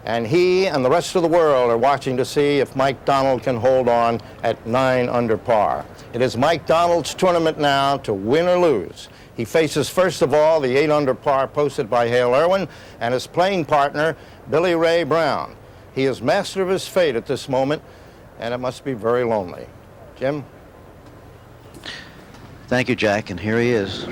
And he and the rest of the world are watching to see if Mike Donald can hold on at 9 under par. It is Mike Donald's tournament now to win or lose. He faces, first of all, the 8 under par posted by Hale Irwin and his playing partner, Billy Ray Brown. He is master of his fate at this moment, and it must be very lonely. Jim? Thank you, Jack, and here he is.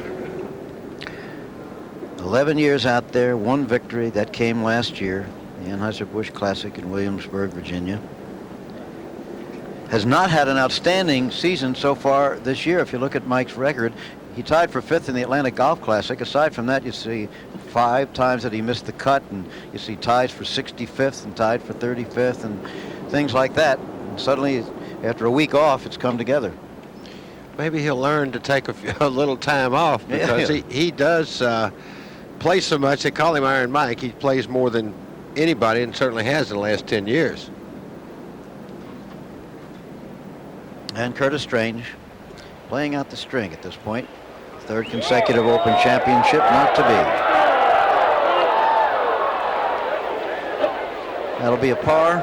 11 years out there, one victory. That came last year, the Anheuser-Busch Classic in Williamsburg, Virginia. Has not had an outstanding season so far this year. If you look at Mike's record, he tied for 5th in the Atlantic Golf Classic. Aside from that, you see 5 times that he missed the cut, and you see ties for 65th and tied for 35th and things like that. And suddenly, after a week off, it's come together. Maybe he'll learn to take a little time off, because he does play so much. They call him Iron Mike. He plays more than anybody, and certainly has in the last 10 years. And Curtis Strange playing out the string at this point. 3rd consecutive Open Championship not to be. That'll be a par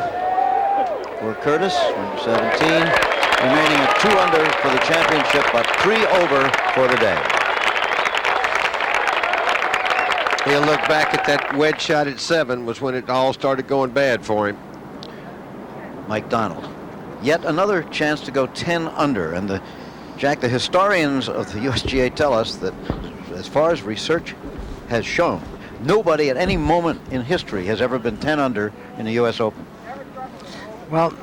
for Curtis, number 17, remaining at 2 under for the championship, but 3 over for the day. He'll look back at that wedge shot at 7 was when it all started going bad for him. Mike Donald. Yet another chance to go 10 under. And Jack, the historians of the USGA tell us that as far as research has shown, nobody at any moment in history has ever been 10 under in the U.S. Open. Well,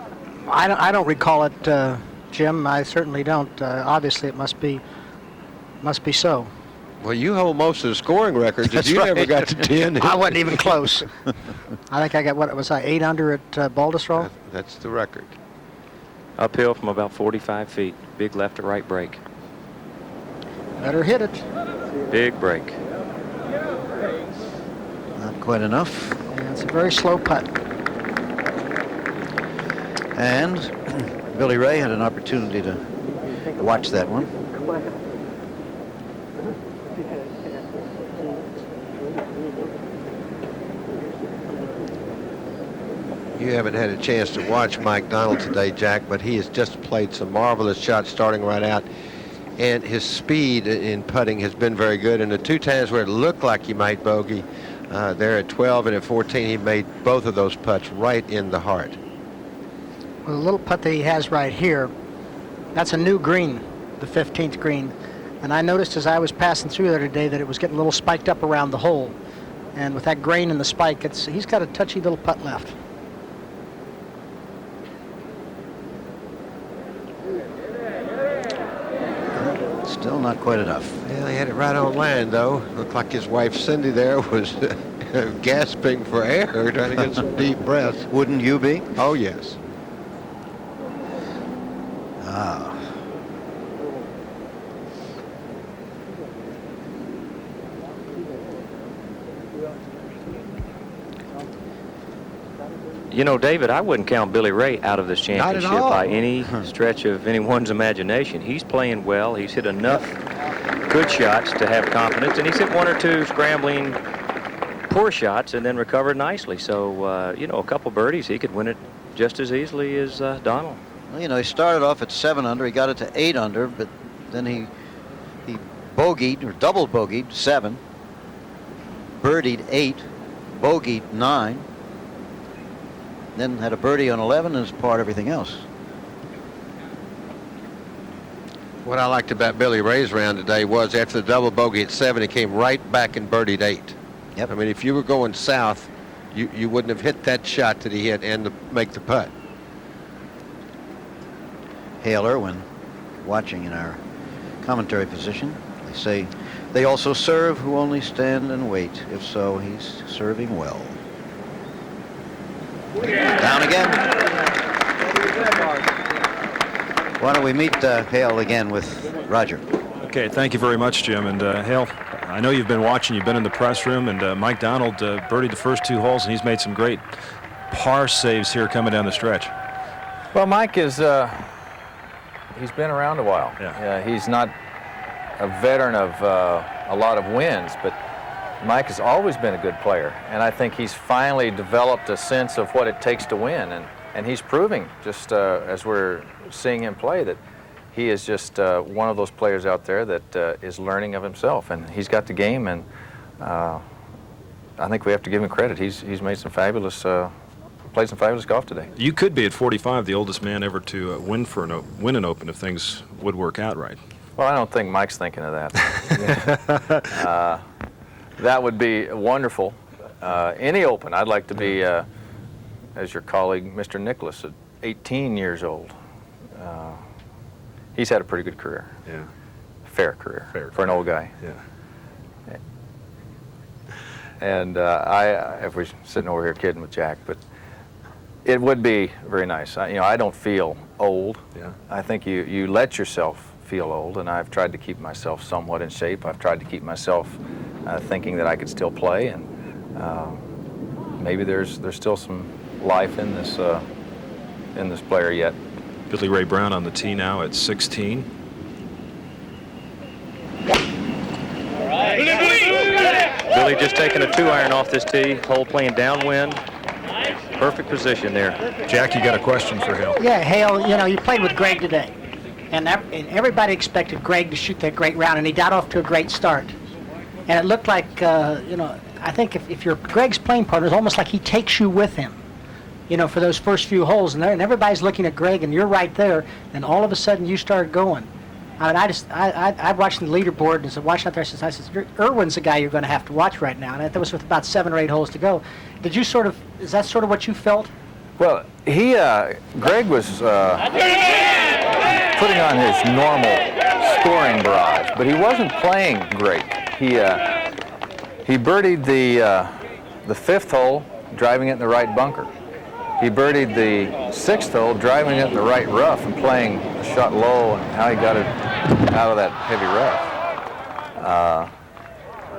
I don't recall it, Jim. I certainly don't. Obviously, it must be so. Well, you hold most of the scoring records. If you never got to 10. I wasn't even close. I think I got, what was I, 8 under at Baltusrol? That's the record. Uphill from about 45 feet. Big left to right break. Better hit it. Big break. Not quite enough. Yeah, it's a very slow putt. And Billy Ray had an opportunity to watch that one. You haven't had a chance to watch Mike Donald today, Jack, but he has just played some marvelous shots starting right out. And his speed in putting has been very good. And the 2 times where it looked like he might bogey, there at 12 and at 14, he made both of those putts right in the heart. Well, the little putt that he has right here, that's a new green, the 15th green. And I noticed as I was passing through there today that it was getting a little spiked up around the hole. And with that grain in the spike, he's got a touchy little putt left. Still not quite enough. Yeah, he had it right on land, though. Looked like his wife Cindy there was gasping for air, trying to get some deep breaths. Wouldn't you be? Oh, yes. Ah. You know, David, I wouldn't count Billy Ray out of this championship by any stretch of anyone's imagination. He's playing well. He's hit enough good shots to have confidence, and he's hit 1 or 2 scrambling poor shots and then recovered nicely. So, you know, a couple birdies, he could win it just as easily as Donald. Well, you know, he started off at 7 under. He got it to 8 under, but then he bogeyed, or double bogeyed, 7, birdied 8, bogeyed 9, then had a birdie on 11 and part everything else. What I liked about Billy Ray's round today was after the double bogey at 7, he came right back and birdied 8. Yep. I mean, if you were going south, you wouldn't have hit that shot that he hit and make the putt. Hale Irwin watching in our commentary position. They say they also serve who only stand and wait. If so, he's serving well. Down again. Why don't we meet Hale again with Roger? Okay, thank you very much, Jim. And Hale, I know you've been watching. You've been in the press room, and Mike Donald birdied the first 2 holes, and he's made some great par saves here coming down the stretch. Well, Mike is he's been around a while. Yeah. He's not a veteran of a lot of wins, but Mike has always been a good player, and I think he's finally developed a sense of what it takes to win, and he's proving, just as we're seeing him play, that he is just one of those players out there that is learning of himself, and he's got the game, and I think we have to give him credit. He's made some fabulous, played some fabulous golf today. You could be at 45 the oldest man ever to win an Open if things would work out right. Well, I don't think Mike's thinking of that. That would be wonderful. Any Open, I'd like to be, as your colleague, Mr. Nicklaus, at 18 years old. He's had a pretty good career. Yeah. Fair career for an old guy. Yeah. And if we're sitting over here kidding with Jack, but it would be very nice. I don't feel old. Yeah. I think you let yourself feel old, and I've tried to keep myself somewhat in shape. I've tried to keep myself thinking that I could still play, and maybe there's still some life in this player yet. Billy Ray Brown on the tee now at 16. Billy just taking a 2-iron off this tee, hole playing downwind. Perfect position there. Jack, you got a question for Hale? Yeah, Hale, you played with Greg today, and everybody expected Greg to shoot that great round, and he got off to a great start. And it looked like, I think if you're Greg's playing partner, it's almost like he takes you with him, for those first few holes, and everybody's looking at Greg, and you're right there, and all of a sudden you start going. I mean, I watched the leaderboard and said, watching out there, I said, Irwin's the guy you're going to have to watch right now. And that was with about 7 or 8 holes to go. Is that sort of what you felt? Well, Greg was putting on his normal scoring barrage, but he wasn't playing great. He birdied the 5th hole, driving it in the right bunker. He birdied the 6th hole, driving it in the right rough and playing a shot low, and how he got it out of that heavy rough.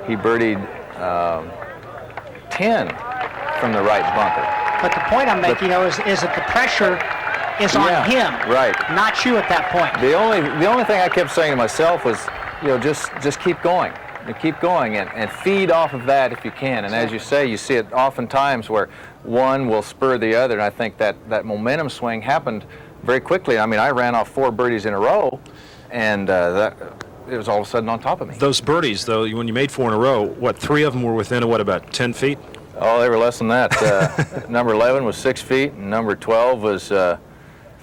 He birdied 10 from the right bunker. But the point I'm making, is that the pressure is on him, right, not you at that point. The only thing I kept saying to myself was, just keep going. Keep going and feed off of that if you can. And as you say, you see it oftentimes where one will spur the other, and I think that momentum swing happened very quickly. I mean, I ran off 4 birdies in a row, and it was all of a sudden on top of me. Those birdies, though, when you made 4 in a row, 3 of them were within, about 10 feet? Oh, they were less than that. Number 11 was 6 feet, and number 12 was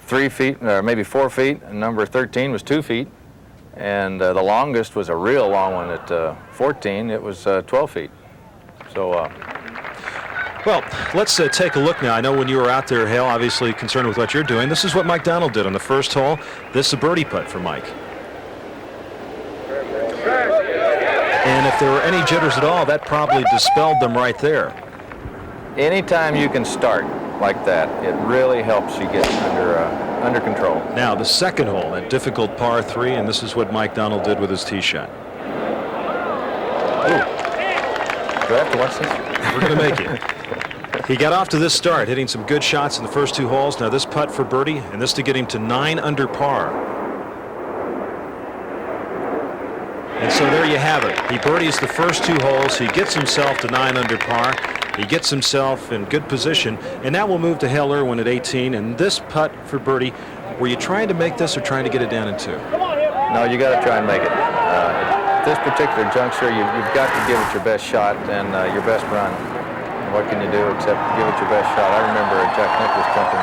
3 feet, or maybe 4 feet, and number 13 was 2 feet. And the longest was a real long one at 14. It was 12 feet. So, well, let's take a look now. I know when you were out there, Hale, obviously concerned with what you're doing. This is what Mike Donald did on the first hole. This is a birdie putt for Mike. And if there were any jitters at all, that probably dispelled them right there. Anytime you can start like that, it really helps you get under control. Now, the second hole, that difficult par 3, and this is what Mike Donald did with his tee shot. Ooh. Do I have to watch this? We're going to make it. He got off to this start, hitting some good shots in the first 2 holes. Now this putt for birdie, and this to get him to 9 under par. And so there you have it. He birdies the first 2 holes. He gets himself to 9 under par. He gets himself in good position, and now we'll move to Hale Irwin at 18. And this putt for birdie, were you trying to make this or trying to get it down in 2? No, you got to try and make it. At this particular juncture, you've got to give it your best shot and your best run. And what can you do except give it your best shot? I remember Jack Nicklaus jumping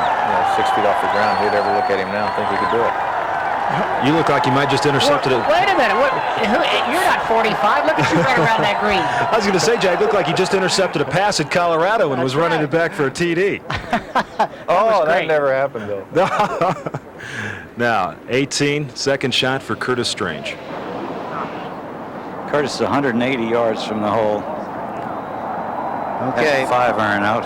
6 feet off the ground. Who'd ever look at him now and think he could do it? You look like you might just intercepted it. Wait a minute. You're not 45. Look at you right around that green. I was going to say, Jack, looked like he just intercepted a pass at Colorado and was running it back for a TD. That never happened, though. Now, 18, second shot for Curtis Strange. Curtis is 180 yards from the hole. Okay. 5-iron out.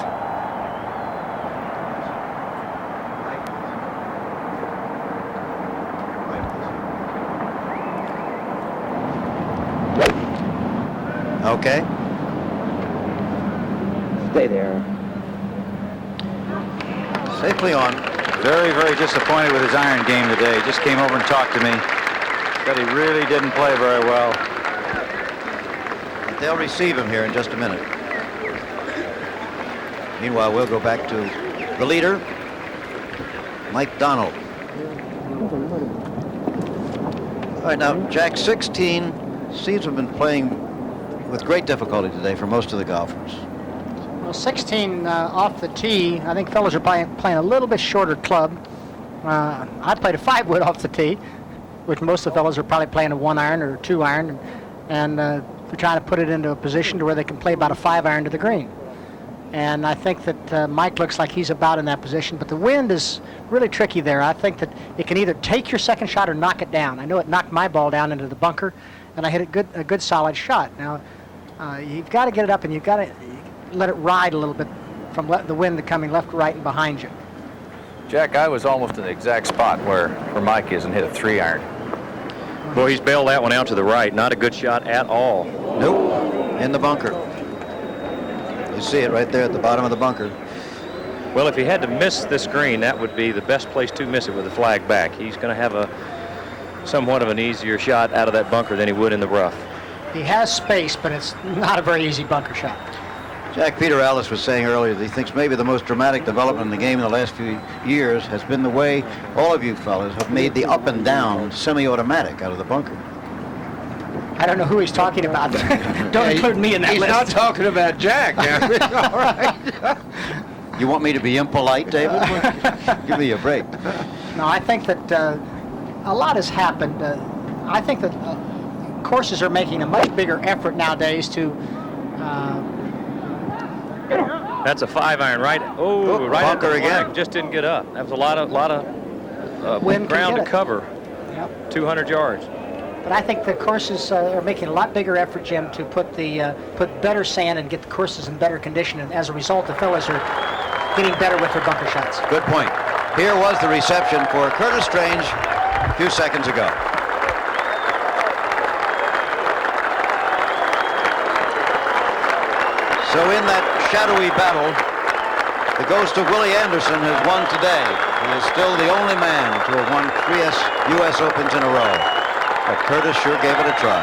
Okay. Stay there. Safely on. Very, very disappointed with his iron game today. Just came over and talked to me. But he really didn't play very well. They'll receive him here in just a minute. Meanwhile, we'll go back to the leader, Mike Donald. All right, now, Jack, 16 seems to have been playing with great difficulty today for most of the golfers. Well, 16 off the tee. I think fellas are playing a little bit shorter club. I played a 5-wood off the tee. which most of the fellows are probably playing a 1-iron or a 2-iron, and they're trying to put it into a position to where they can play about a 5-iron to the green. And I think that Mike looks like he's about in that position, but the wind is really tricky there. I think that it can either take your second shot or knock it down. I know it knocked my ball down into the bunker, and I hit a good solid shot. Now, you've got to get it up, and you've got to let it ride a little bit from the wind coming left, right, and behind you. Jack, I was almost in the exact spot where Mike is and hit a 3-iron. Boy, he's bailed that one out to the right. Not a good shot at all. Nope, in the bunker. You see it right there at the bottom of the bunker. Well, if he had to miss this green, that would be the best place to miss it with the flag back. He's going to have somewhat of an easier shot out of that bunker than he would in the rough. He has space, but it's not a very easy bunker shot. Jack, Peter Allis was saying earlier that he thinks maybe the most dramatic development in the game in the last few years has been the way all of you fellas have made the up and down semi-automatic out of the bunker. I don't know who he's talking about. Don't include me in that list. He's not talking about Jack. All right. You want me to be impolite, David? Give me a break. No, I think that a lot has happened. I think that courses are making a much bigger effort nowadays to That's a 5-iron right. Oh, right bunker at the flag. again. Just didn't get up. That was a lot of Wind ground can to get it. cover. Yep. 200 yards. But I think the courses are making a lot bigger effort, Jim, to put better sand and get the courses in better condition. And as a result, the fellas are getting better with their bunker shots. Good point. Here was the reception for Curtis Strange a few seconds ago. So in that shadowy battle, the ghost of Willie Anderson has won today. He is still the only man to have won 3 U.S. Opens in a row. But Curtis sure gave it a try.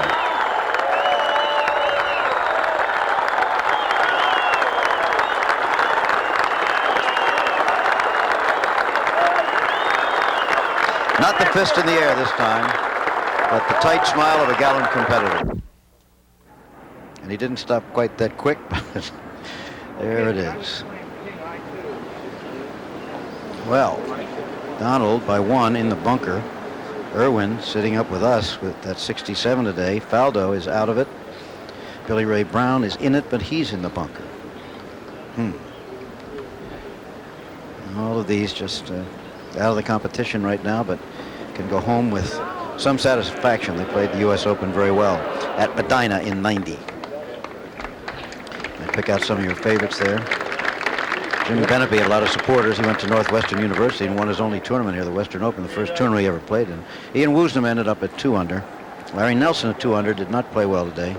Not the fist in the air this time, but the tight smile of a gallant competitor. And he didn't stop quite that quick, but there it is. Well, Donald by 1 in the bunker. Irwin sitting up with us with that 67 today. Faldo is out of it. Billy Ray Brown is in it, but he's in the bunker. All of these just out of the competition right now, but can go home with some satisfaction. They played the U.S. Open very well at Medina in '90. And pick out some of your favorites there. Jim Benaby had a lot of supporters. He went to Northwestern University and won his only tournament here, the Western Open, the first tournament he ever played in. Ian Woosnam ended up at 2 under. Larry Nelson at 2 under, did not play well today.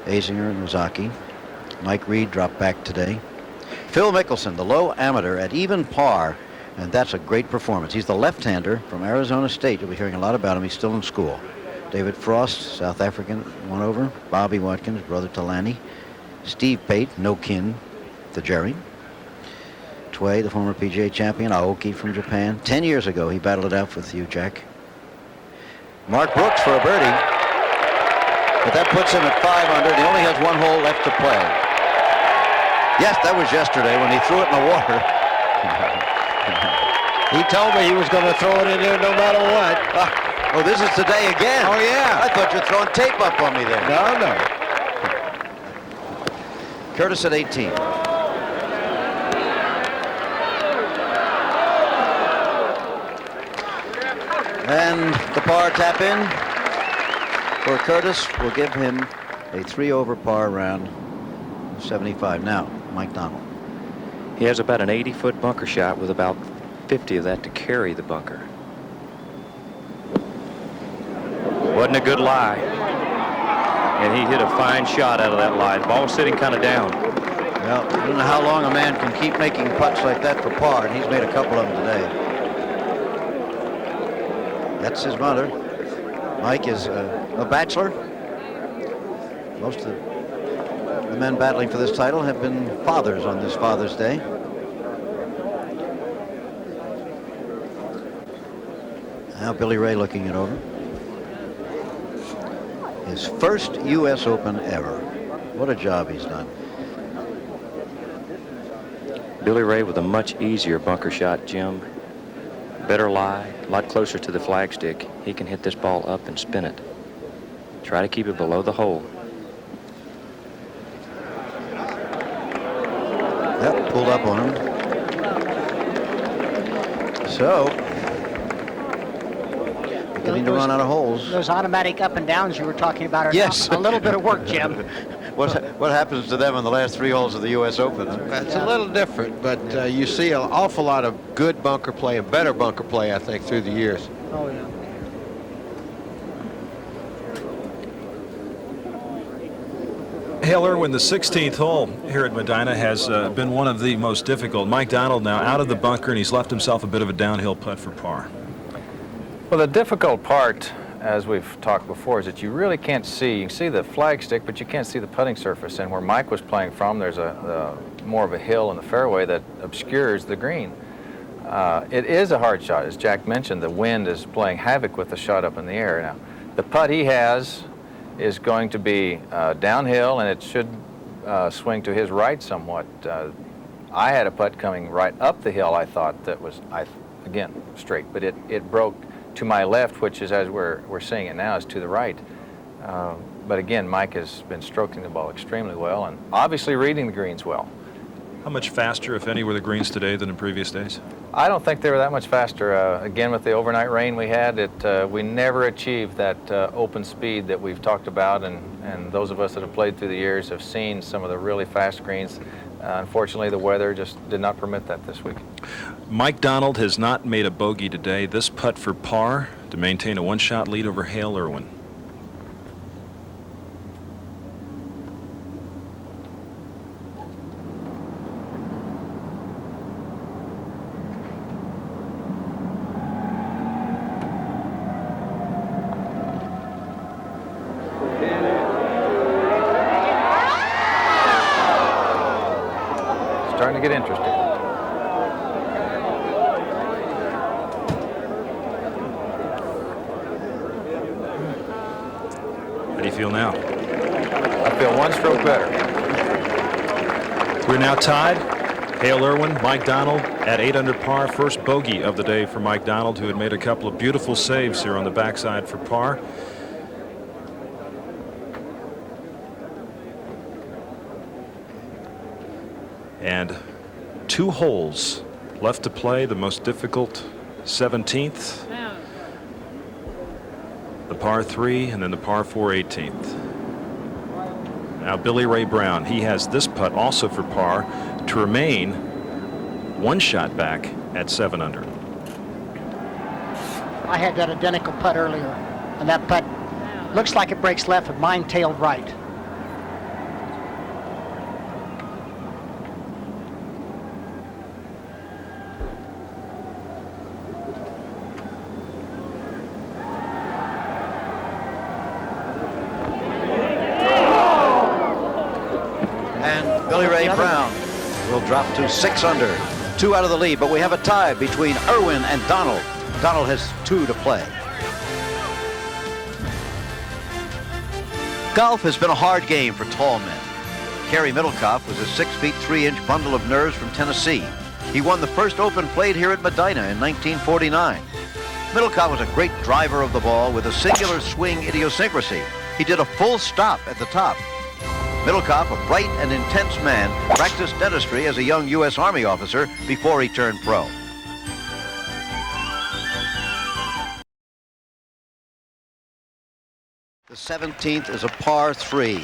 Azinger and Ozaki. Mike Reed dropped back today. Phil Mickelson, the low amateur, at even par, and that's a great performance. He's the left-hander from Arizona State. You'll be hearing a lot about him. He's still in school. David Frost, South African, 1 over. Bobby Watkins, brother to Lanny. Steve Pate, no kin to Jerry. Tway, the former PGA champion. Aoki from Japan. 10 years ago, he battled it out with you, Jack. Mark Brooks for a birdie. But that puts him at 5 under, and he only has 1 hole left to play. Yes, that was yesterday when he threw it in the water. He told me he was going to throw it in there no matter what. Oh, this is today again. Oh, yeah. I thought you were throwing tape up on me there. No. Curtis at 18. And the par tap in for Curtis will give him a 3 over par round 75. Now, Mike Donald. He has about an 80-foot bunker shot with about 50 of that to carry the bunker. Wasn't a good lie. And he hit a fine shot out of that lie. The ball was sitting kind of down. Well, I don't know how long a man can keep making putts like that for par, and he's made a couple of them today. That's his mother. Mike is a bachelor. Most of the men battling for this title have been fathers on this Father's Day. Now Billy Ray looking it over. His first U.S. Open ever. What a job he's done. Billy Ray with a much easier bunker shot, Jim. better lie, a lot closer to the flagstick. He can hit this ball up and spin it. Try to keep it below the hole. Yep, pulled up on him. So, beginning to run out of holes. Those automatic up and downs you were talking about are Yes. a little bit of work, Jim. What happens to them in the last 3 holes of the U.S. Open? Huh? It's a little different, but you see an awful lot of good bunker play and better bunker play, I think, through the years. Oh, yeah. Hale Irwin, the 16th hole here at Medina, has been one of the most difficult. Mike Donald now out of the bunker, and he's left himself a bit of a downhill putt for par. Well, the difficult part, as we've talked before, is that you really can't see. You can see the flagstick, but you can't see the putting surface. And where Mike was playing from, there's a more of a hill in the fairway that obscures the green. It is a hard shot. As Jack mentioned, the wind is playing havoc with the shot up in the air. Now, the putt he has is going to be downhill, and it should swing to his right somewhat. I had a putt coming right up the hill, I thought, that was, again, straight, but it broke to my left, which is, as we're seeing it now, is to the right. But again, Mike has been stroking the ball extremely well and obviously reading the greens well. How much faster, if any, were the greens today than in previous days? I don't think they were that much faster. Again, with the overnight rain we had, we never achieved that open speed that we've talked about, and those of us that have played through the years have seen some of the really fast greens. Unfortunately, the weather just did not permit that this week. Mike Donald has not made a bogey today. This putt for par to maintain a one-shot lead over Hale Irwin. Starting to get interested. How do you feel now? I feel one stroke better. We're now tied. Hale Irwin, Mike Donald at 8 under par. First bogey of the day for Mike Donald, who had made a couple of beautiful saves here on the backside for par. And 2 holes left to play, the most difficult 17th, the par 3, and then the par 4 18th. Now Billy Ray Brown, he has this putt also for par to remain one shot back at 7 under. I had that identical putt earlier, and that putt looks like it breaks left, but mine tailed right. Billy Ray Brown will drop to 6 under, 2 out of the lead, but we have a tie between Irwin and Donald. Donald has 2 to play. Golf has been a hard game for tall men. Kerry Middlecoff was a 6 feet 3 inch bundle of nerves from Tennessee. He won the first Open played here at Medina in 1949. Middlecoff was a great driver of the ball with a singular swing idiosyncrasy. He did a full stop at the top. Middlecoff, a bright and intense man, practiced dentistry as a young U.S. Army officer before he turned pro. The 17th is a par 3.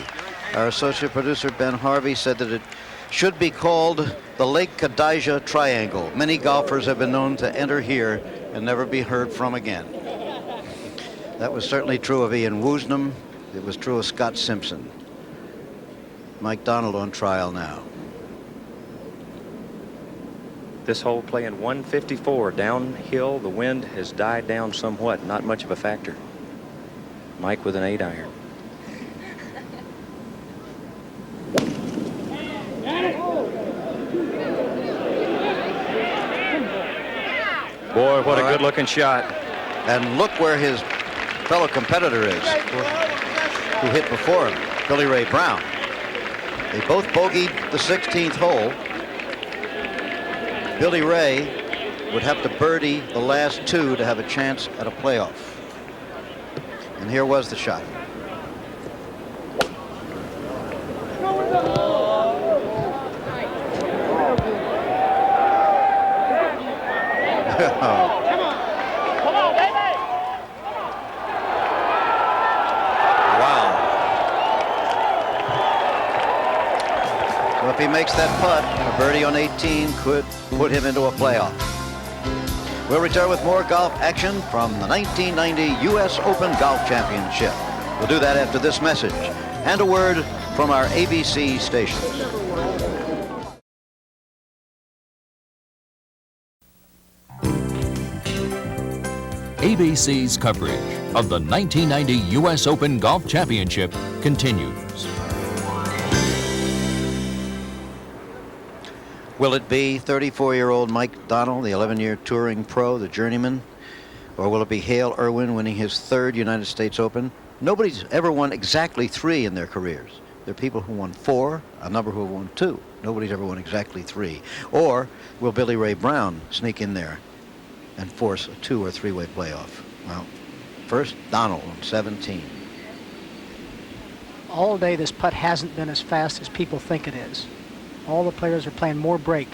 Our associate producer, Ben Harvey, said that it should be called the Lake Kadijah Triangle. Many golfers have been known to enter here and never be heard from again. That was certainly true of Ian Woosnam. It was true of Scott Simpson. Mike Donald on trial now. This hole playing 154 downhill. The wind has died down somewhat. Not much of a factor. Mike with an 8-iron. Boy, what a good-looking shot. And look where his fellow competitor is, who hit before him, Billy Ray Brown. They both bogeyed the 16th hole. Billy Ray would have to birdie the last two to have a chance at a playoff. And here was the shot. So if he makes that putt, a birdie on 18 could put him into a playoff. We'll return with more golf action from the 1990 U.S. Open Golf Championship. We'll do that after this message and a word from our ABC stations. ABC's coverage of the 1990 U.S. Open Golf Championship continues. Will it be 34-year-old Mike Donald, the 11-year touring pro, the journeyman? Or will it be Hale Irwin winning his third United States Open? Nobody's ever won exactly 3 in their careers. There are people who won 4, a number who have won 2. Nobody's ever won exactly 3. Or will Billy Ray Brown sneak in there and force a 2 or 3-way playoff? Well, first, Donald on 17. All day this putt hasn't been as fast as people think it is. All the players are playing more break.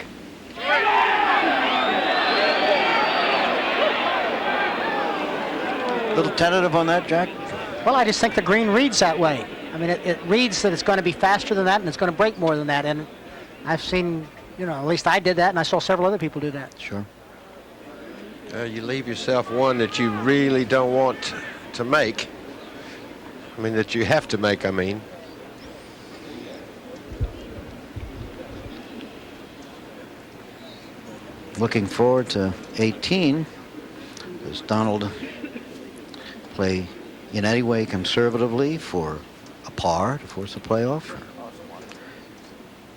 Little tentative on that, Jack? Well, I just think the green reads that way. I mean, it reads that it's going to be faster than that and it's going to break more than that. And I've seen, at least I did that, and I saw several other people do that. Sure. You leave yourself one that you really don't want to make. I mean, that you have to make, I mean. Looking forward to 18. Does Donald play in any way conservatively for a par to force a playoff? Or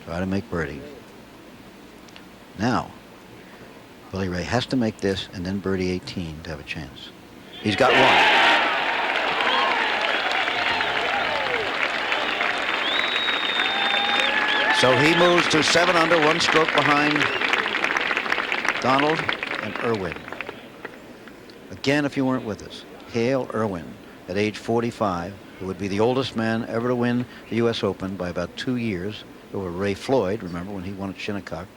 try to make birdie. Now, Billy Ray has to make this and then birdie 18 to have a chance. He's got one. So he moves to 7 under, 1 stroke behind Donald and Irwin. Again, if you weren't with us, Hale Irwin, at age 45, who would be the oldest man ever to win the U.S. Open by about 2 years over Ray Floyd, remember when he won at Shinnecock.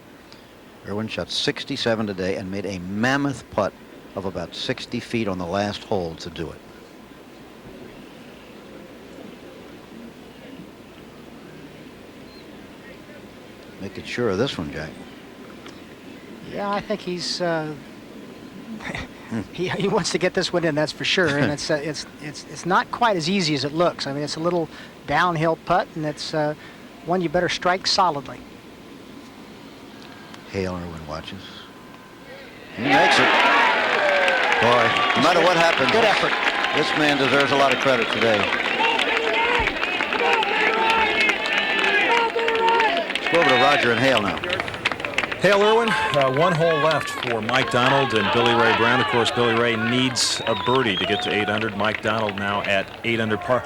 Irwin shot 67 today and made a mammoth putt of about 60 feet on the last hole to do it. Make it sure of this one, Jack. Yeah, I think he's he wants to get this one in, that's for sure. And it's not quite as easy as it looks. I mean, it's a little downhill putt, and it's one you better strike solidly. Hale Irwin watches. He makes it. Boy, no matter what happens, good effort. This man deserves a lot of credit today. Let's go over to Roger and Hale now. Hale Irwin, 1 hole left for Mike Donald and Billy Ray Brown. Of course, Billy Ray needs a birdie to get to 800. Mike Donald now at 8 under par.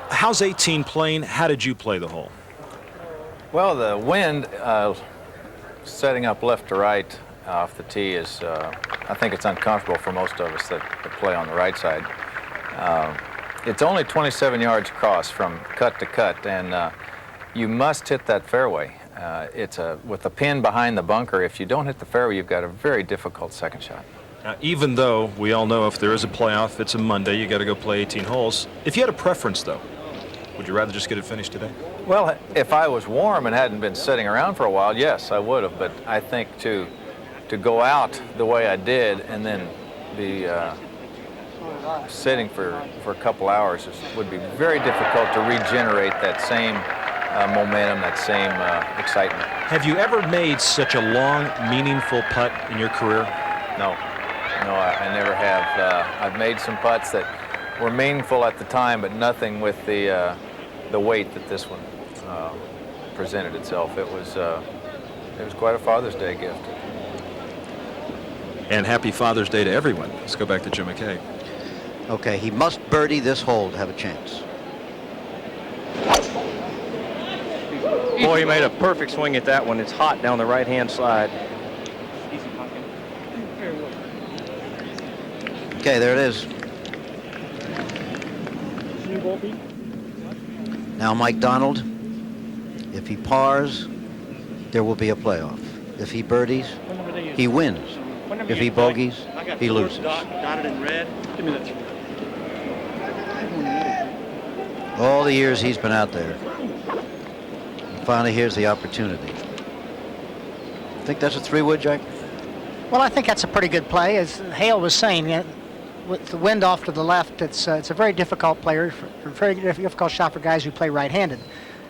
How's 18 playing? How did you play the hole? Well, the wind setting up left to right off the tee is, I think it's uncomfortable for most of us that play on the right side. It's only 27 yards across from cut to cut, and you must hit that fairway. With the pin behind the bunker, if you don't hit the fairway, you've got a very difficult second shot. Now, even though we all know if there is a playoff, it's a Monday, you got to go play 18 holes. If you had a preference, though, would you rather just get it finished today? Well, if I was warm and hadn't been sitting around for a while, yes, I would have. But I think to go out the way I did and then be sitting for a couple hours would be very difficult to regenerate that same momentum, that same excitement. Have you ever made such a long, meaningful putt in your career? No, I never have. I've made some putts that were meaningful at the time, but nothing with the weight that this one presented itself. It was quite a Father's Day gift. And happy Father's Day to everyone. Let's go back to Jim McKay. Okay, he must birdie this hole to have a chance. Boy, he made a perfect swing at that one. It's hot down the right-hand side. Okay, there it is. Now Mike Donald, if he pars, there will be a playoff. If he birdies, he wins. If he bogeys, he loses. Dotted in red. Give me that. All the years he's been out there. Finally, here's the opportunity. Think that's a 3-wood, Jack? Well, I think that's a pretty good play. As Hale was saying, with the wind off to the left, it's a very difficult player, very difficult shot for guys who play right-handed.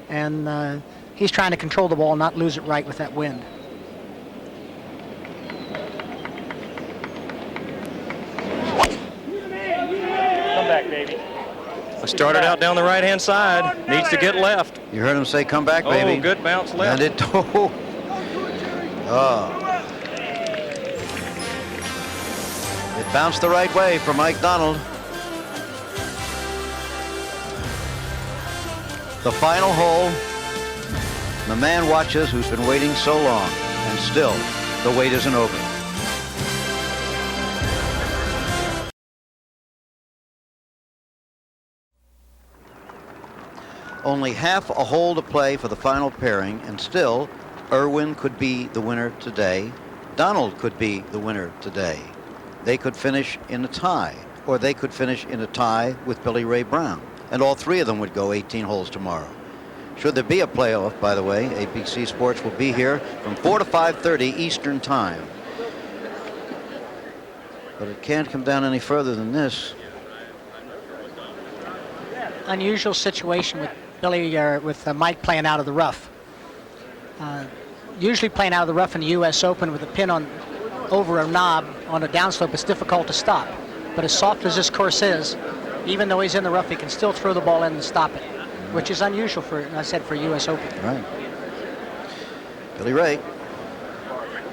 And he's trying to control the ball and not lose it right with that wind. Come back, baby. Started out down the right-hand side. Needs to get left. You heard him say, come back, baby. Oh, good bounce left. And it, It bounced the right way for Mike Donald. The final hole. The man watches who's been waiting so long, and still, the wait isn't over. Only half a hole to play for the final pairing, and still, Irwin could be the winner today. Donald could be the winner today. They could finish in a tie, or they could finish in a tie with Billy Ray Brown, and all three of them would go 18 holes tomorrow. Should there be a playoff, by the way, ABC Sports will be here from 4 to 5:30 Eastern Time. But it can't come down any further than this. Unusual situation with Billy, with Mike playing out of the rough. Usually playing out of the rough in the U.S. Open with a pin on over a knob on a downslope, it's difficult to stop. But as soft as this course is, even though he's in the rough, he can still throw the ball in and stop it, which is unusual for, as I said, for U.S. Open. Right. Billy Ray.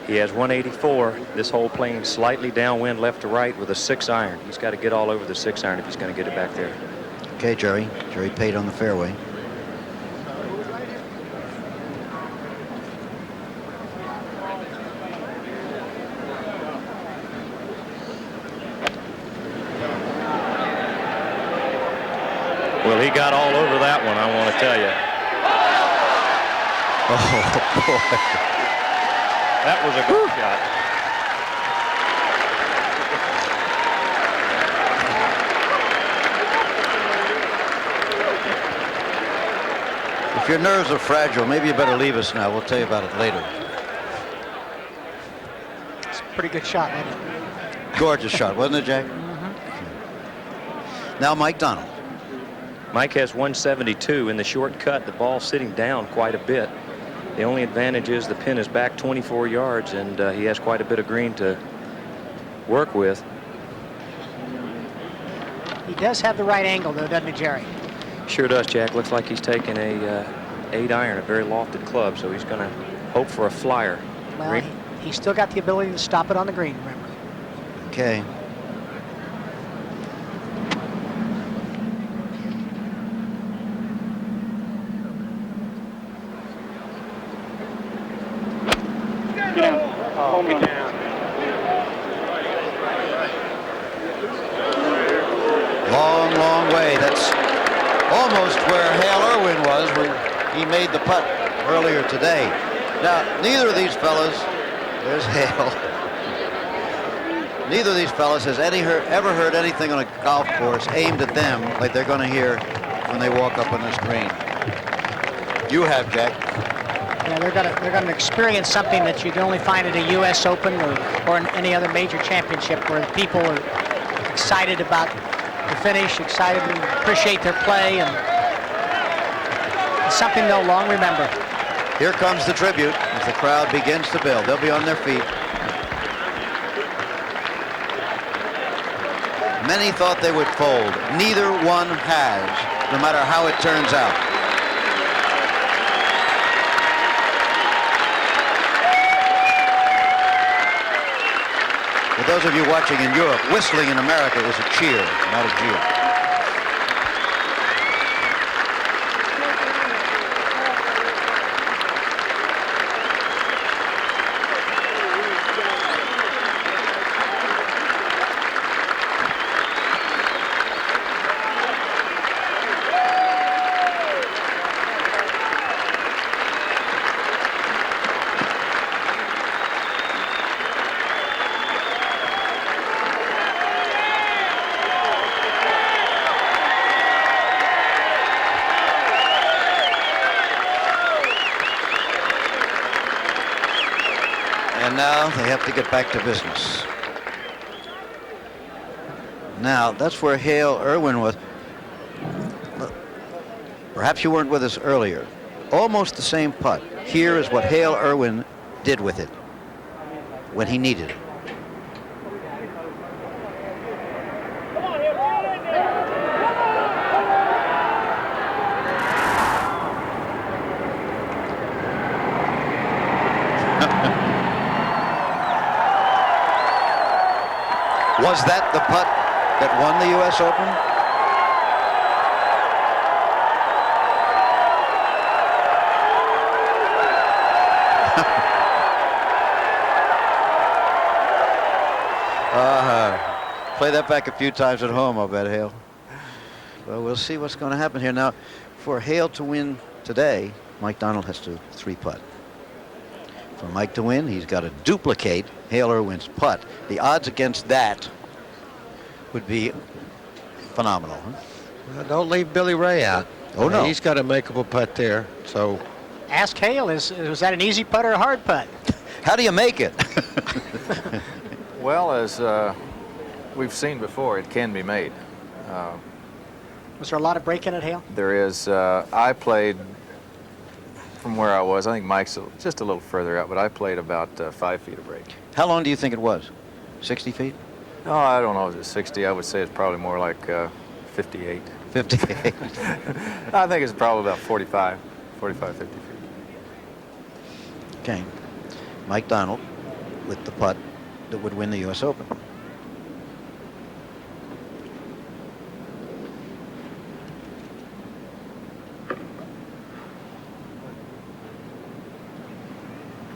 He has 184. This hole playing slightly downwind left to right with a 6-iron. He's got to get all over the 6-iron if he's going to get it back there. Okay, Jerry. Jerry Pate on the fairway. Well, he got all over that one, I want to tell you. Oh, boy. That was a good shot. If your nerves are fragile, maybe you better leave us now. We'll tell you about it later. It's a pretty good shot, wasn't it? Gorgeous shot, wasn't it, Jack? Now Mike Donald. Mike has 172 in the short cut. The ball sitting down quite a bit. The only advantage is the pin is back 24 yards, and he has quite a bit of green to work with. He does have the right angle, though, doesn't he, Jerry? Sure does, Jack. Looks like he's taking a 8-iron, a very lofted club, so he's going to hope for a flyer. Well, he's still got the ability to stop it on the green, remember. Okay. Hold me down. Long, long way. That's almost where Hale Irwin was when he made the putt earlier today. Now, neither of these fellas, there's Hale. Neither of these fellas has ever heard anything on a golf course aimed at them like they're going to hear when they walk up on this green. You have, Jack. Yeah, they're going to experience something that you can only find at a U.S. Open or in any other major championship, where people are excited about the finish, excited to appreciate their play, and it's something they'll long remember. Here comes the tribute as the crowd begins to build. They'll be on their feet. Many thought they would fold. Neither one has, no matter how it turns out. For those of you watching in Europe, whistling in America is a cheer, not a jeer. And now they have to get back to business. Now, that's where Hale Irwin was. Perhaps you weren't with us earlier. Almost the same putt. Here is what Hale Irwin did with it when he needed it. Was that the putt that won the U.S. Open? Play that back a few times at home, I'll bet, Hale. Well, we'll see what's going to happen here. Now, for Hale to win today, Mike Donald has to 3-putt. For Mike to win, he's got to duplicate Hale Irwin's putt. The odds against that would be phenomenal. Huh? Well, don't leave Billy Ray out. Oh, no. He's got a makeable putt there, so. Ask Hale, was that an easy putt or a hard putt? How do you make it? Well, as we've seen before, it can be made. Was there a lot of break-in at Hale? There is. I played from where I was. I think Mike's just a little further out, but I played about 5 feet of break. How long do you think it was? 60 feet? No, I don't know if it's 60. I would say it's probably more like 58. 58. I think it's probably about 45, 50 feet. Okay. Mike Donald with the putt that would win the U.S. Open.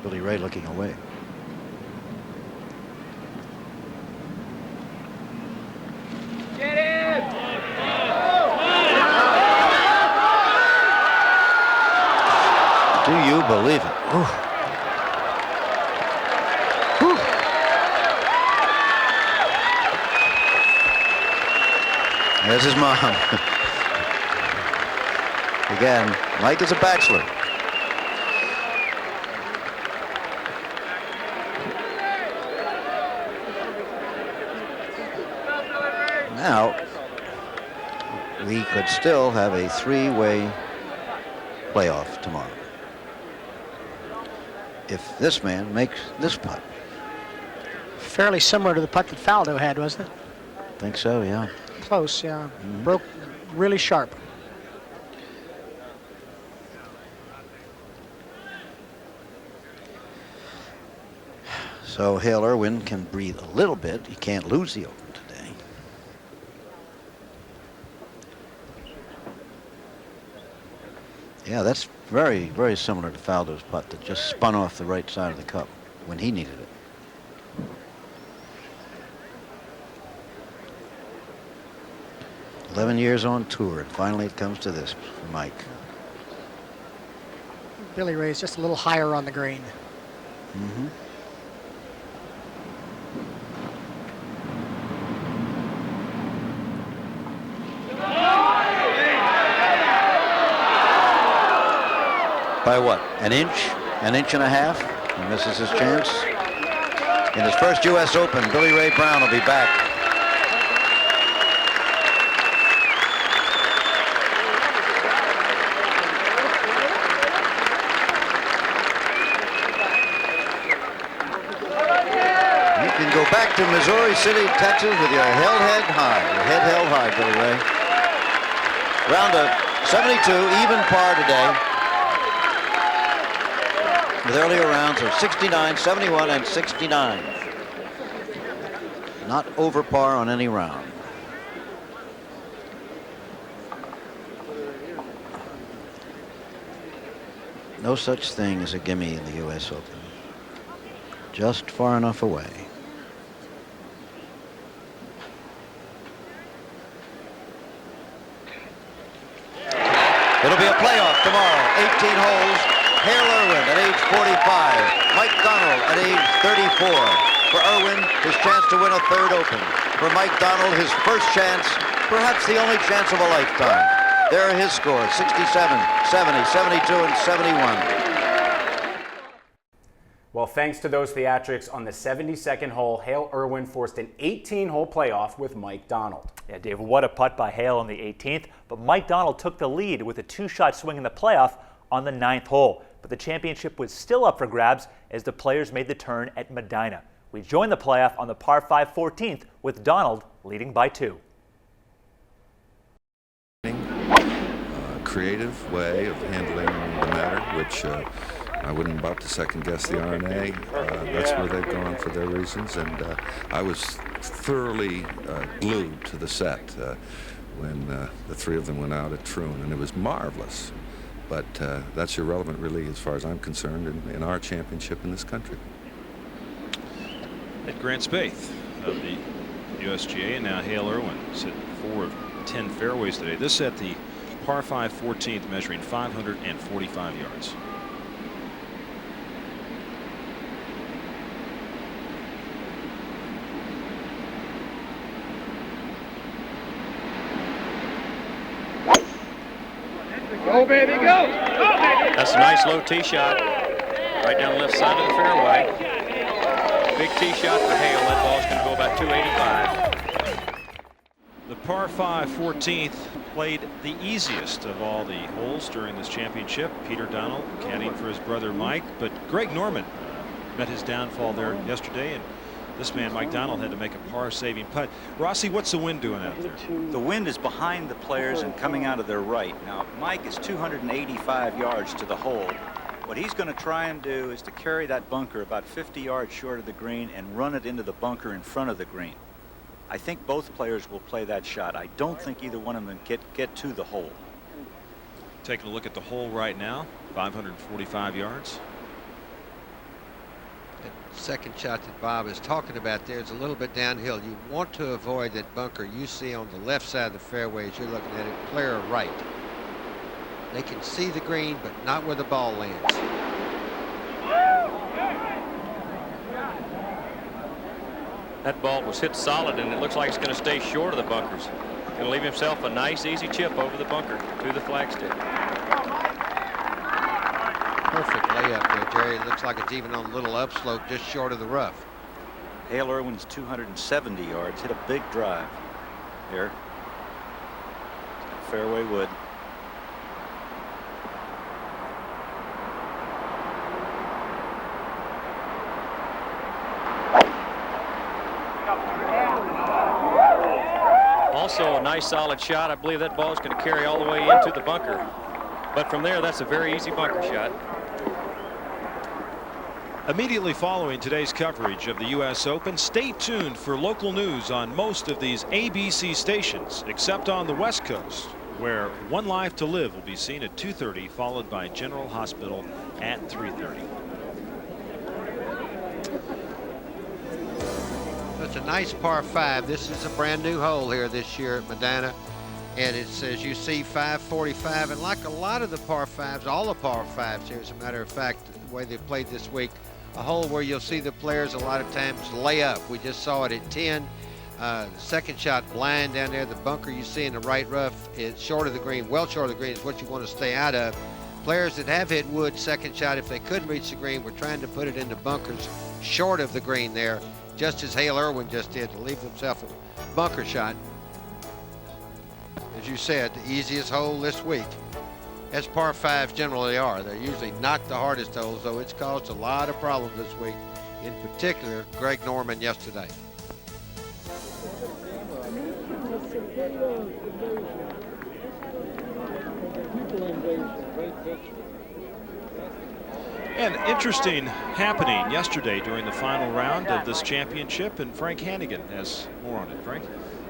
Billy Ray looking away. Get in! Do you believe it? Ooh. Whew. There's his mom. Again, Mike is a bachelor. Now, we could still have a 3-way playoff tomorrow if this man makes this putt. Fairly similar to the putt that Faldo had, wasn't it? I think so, yeah. Close, yeah. Broke really sharp. So Hale Irwin can breathe a little bit. He can't lose the Open today. Yeah, that's very, very similar to Faldo's putt that just spun off the right side of the cup when he needed it. "11 years on tour, and finally it comes to this for Mike." Billy Ray's just a little higher on the green. Mm-hmm. By what? An inch? An inch and a half? He misses his chance. In his first U.S. Open, Billy Ray Brown will be back. You can go back to Missouri City, Texas with your head high. Your head held high, Billy Ray. Round of 72, even par today. With earlier rounds of 69, 71, and 69. Not over par on any round. No such thing as a gimme in the U.S. Open. Just far enough away. It'll be a playoff tomorrow, 18 holes. Hale Irwin at age 45, Mike Donald at age 34. For Irwin, his chance to win a third Open. For Mike Donald, his first chance, perhaps the only chance of a lifetime. There are his scores, 67, 70, 72, and 71. Well, thanks to those theatrics on the 72nd hole, Hale Irwin forced an 18-hole playoff with Mike Donald. Yeah, Dave, what a putt by Hale on the 18th, but Mike Donald took the lead with a 2-shot swing in the playoff on the 9th hole. But the championship was still up for grabs as the players made the turn at Medinah. We joined the playoff on the par 5 14th with Donald leading by 2. Creative way of handling the matter, which I wouldn't about to second guess the R&A. That's where they've gone for their reasons, and I was thoroughly glued to the set when the three of them went out at Troon, and it was marvelous. But that's irrelevant, really, as far as I'm concerned, in our championship in this country. At Grant Spaeth of the USGA, and now Hale Irwin hit 4 of 10 fairways today. This at the par 5 14th, measuring 545 yards. Go, baby, go! Go, baby! That's a nice low tee shot right down the left side of the fairway. Big tee shot for Hale. That ball's going to go about 285. The par 5 14th played the easiest of all the holes during this championship. Peter Donald caddying for his brother Mike, but Greg Norman met his downfall there yesterday, and this man Mike Donald had to make a par-saving putt. Rossi, what's the wind doing out there? The wind is behind the players and coming out of their right. Now Mike is 285 yards to the hole. What he's going to try and do is to carry that bunker about 50 yards short of the green and run it into the bunker in front of the green. I think both players will play that shot. I don't think either one of them get to the hole. Taking a look at the hole right now, 545 yards. That second shot that Bob is talking about there is a little bit downhill. You want to avoid that bunker you see on the left side of the fairway as you're looking at it, player right. They can see the green, but not where the ball lands. That ball was hit solid, and it looks like it's going to stay short of the bunkers. Going to leave himself a nice, easy chip over the bunker to the flagstick. Perfect layup there, Jerry. It looks like it's even on a little upslope just short of the rough. Hale Irwin's 270 yards, hit a big drive there. Fairway wood. Also a nice solid shot. I believe that ball is going to carry all the way into the bunker. But from there, that's a very easy bunker shot. Immediately following today's coverage of the U.S. Open, stay tuned for local news on most of these ABC stations, except on the West Coast, where One Life to Live will be seen at 2:30, followed by General Hospital at 3:30. It's a nice par 5. This is a brand new hole here this year at Medinah. And it's, as you see, 545. And like a lot of the par 5s, all the par 5s here, as a matter of fact, the way they played this week, a hole where you'll see the players a lot of times lay up. We just saw it at 10. The second shot blind down there. The bunker you see in the right rough is short of the green. Well short of the green is what you want to stay out of. Players that have hit wood second shot, if they couldn't reach the green, were trying to put it into bunkers short of the green there, just as Hale Irwin just did, to leave himself a bunker shot. As you said, the easiest hole this week, as par 5s generally are. They're usually not the hardest holes, though it's caused a lot of problems this week, in particular Greg Norman yesterday. And interesting happening yesterday during the final round of this championship, and Frank Hannigan has more on it. Frank?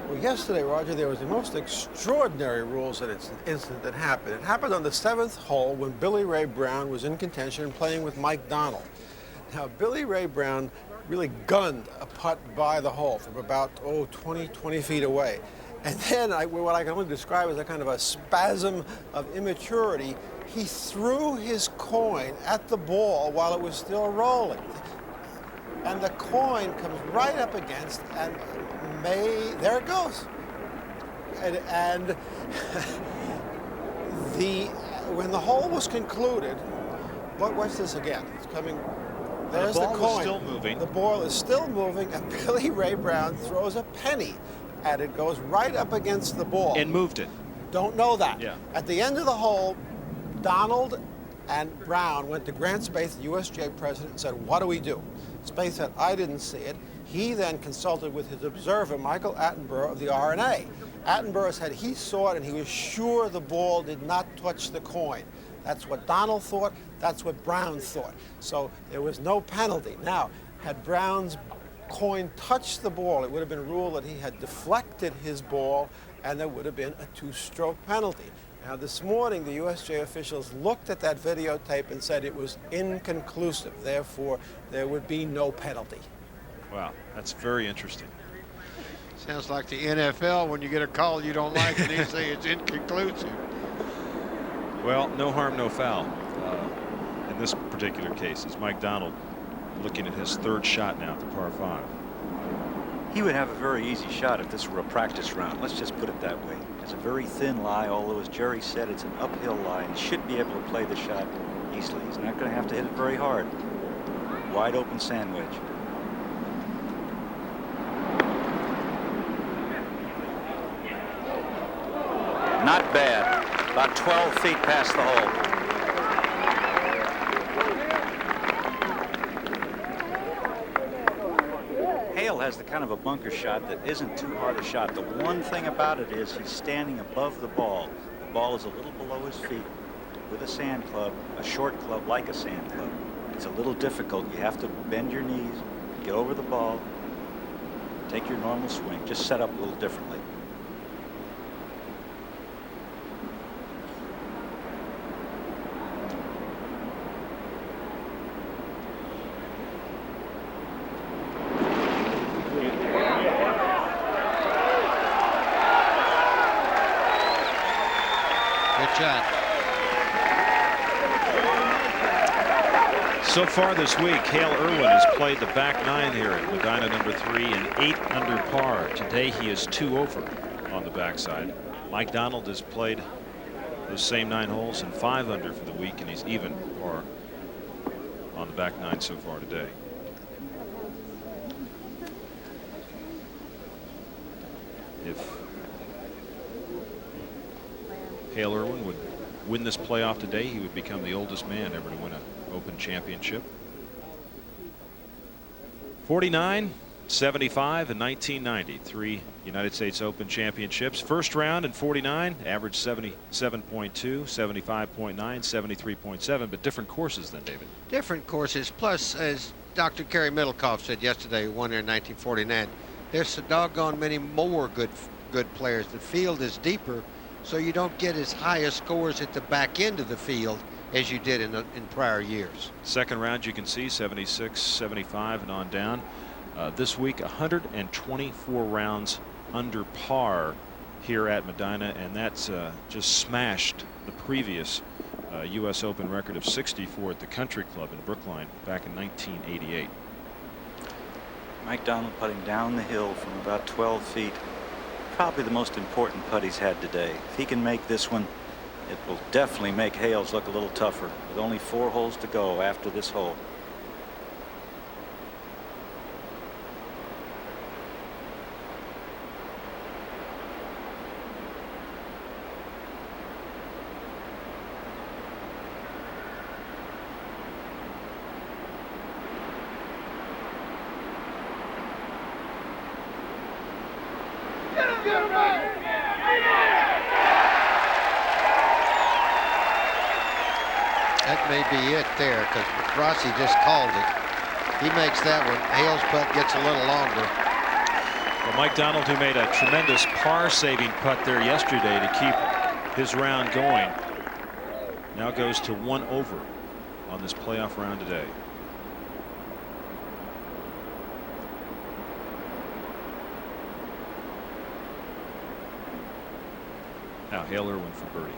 Well, yesterday, Roger, there was the most extraordinary rules incident that happened. It happened on the 7th hole when Billy Ray Brown was in contention playing with Mike Donald. Now, Billy Ray Brown really gunned a putt by the hole from about, 20 feet away. And then what I can only describe as a kind of a spasm of immaturity, he threw his coin at the ball while it was still rolling. And the coin comes right up against, and there it goes. And when the hole was concluded, watch this again. It's coming There's the the ball is coin. still moving. The ball is still moving, and Billy Ray Brown throws a penny, and it goes right up against the ball. And moved it. Don't know that. Yeah. At the end of the hole, Donald and Brown went to Grant Spaeth, the USGA president, and said, what do we do? Spaeth said, I didn't see it. He then consulted with his observer, Michael Attenborough of the R&A. Attenborough said he saw it and he was sure the ball did not touch the coin. That's what Donald thought, that's what Brown thought. So there was no penalty. Now, had Brown's coin touched the ball, it would have been ruled that he had deflected his ball and there would have been a two-stroke penalty. Now, this morning, the USGA officials looked at that videotape and said it was inconclusive. Therefore, there would be no penalty. Wow, that's very interesting. Sounds like the NFL when you get a call you don't like and they say it's inconclusive. Well, no harm, no foul in this particular case. It's Mike Donald looking at his third shot now at the par 5. He would have a very easy shot if this were a practice round. Let's just put it that way. It's a very thin lie, although as Jerry said, it's an uphill lie. He should be able to play the shot easily. He's not going to have to hit it very hard. Wide open sand wedge. Not bad. About 12 feet past the hole. Hale has the kind of a bunker shot that isn't too hard a shot. The one thing about it is he's standing above the ball. The ball is a little below his feet with a sand club, a short club like a sand club. It's a little difficult. You have to bend your knees, get over the ball, take your normal swing, just set up a little differently. So far this week, Hale Irwin has played the back 9 here at Medina number 3 and 8 under par. Today he is 2 over on the backside. Mike Donald has played those same 9 holes and 5 under for the week, and he's even par on the back 9 so far today. If Hale Irwin would win this playoff today, he would become the oldest man ever to win an Open championship. 49, 75, and 1990. 3 United States Open championships. First round in 49, average 77.2, 75.9, 73.7, but different courses than David. Different courses, plus, as Dr. Kerry Middlecoff said yesterday, who won there in 1949, there's so doggone many more good players. The field is deeper, so you don't get as high a scores at the back end of the field as you did in prior years. Second round, you can see 76, 75, and on down. This week, 124 rounds under par here at Medina, and that's just smashed the previous U.S. Open record of 64 at the Country Club in Brookline back in 1988. Mike Donald putting down the hill from about 12 feet. Probably the most important putt he's had today. If he can make this one, it will definitely make Hales look a little tougher with only 4 holes to go after this hole. That may be it there, because Rossi just called it. He makes that one. Hale's putt gets a little longer. Well, Mike Donald, who made a tremendous par-saving putt there yesterday to keep his round going, now goes to 1 over on this playoff round today. Now Hale Irwin for birdie.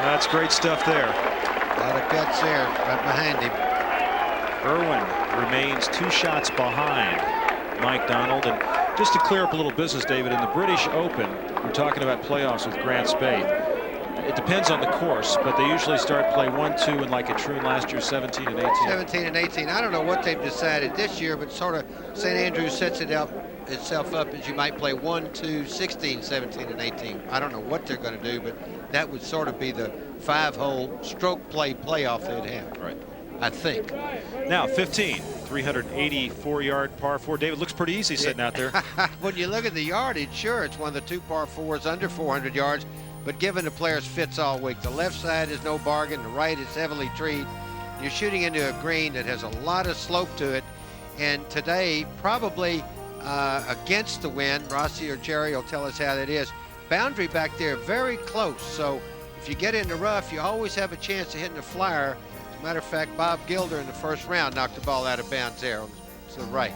That's great stuff there. A lot of guts there right behind him. Irwin remains 2 shots behind Mike Donald. And just to clear up a little business, David, in the British Open, we're talking about playoffs with Grant Spaeth. It depends on the course, but they usually start play 1-2 and like at Troon last year, 17 and 18. 17 and 18. I don't know what they've decided this year, but sort of St. Andrews sets itself up as you might play 1-2, 16, 17, and 18. I don't know what they're going to do, but that would sort of be the 5-hole stroke play playoff they'd have. Right. I think. Now 15, 384-yard par 4. David, looks pretty easy sitting out there. When you look at the yardage, sure, it's one of the 2 par 4s under 400 yards, but given the players fits all week. The left side is no bargain, the right is heavily treed. You're shooting into a green that has a lot of slope to it, and today probably against the wind. Rossi or Jerry will tell us how that is. Boundary back there very close, so if you get in the rough, you always have a chance of hitting a flyer. As a matter of fact, Bob Gilder in the first round knocked the ball out of bounds there to the right.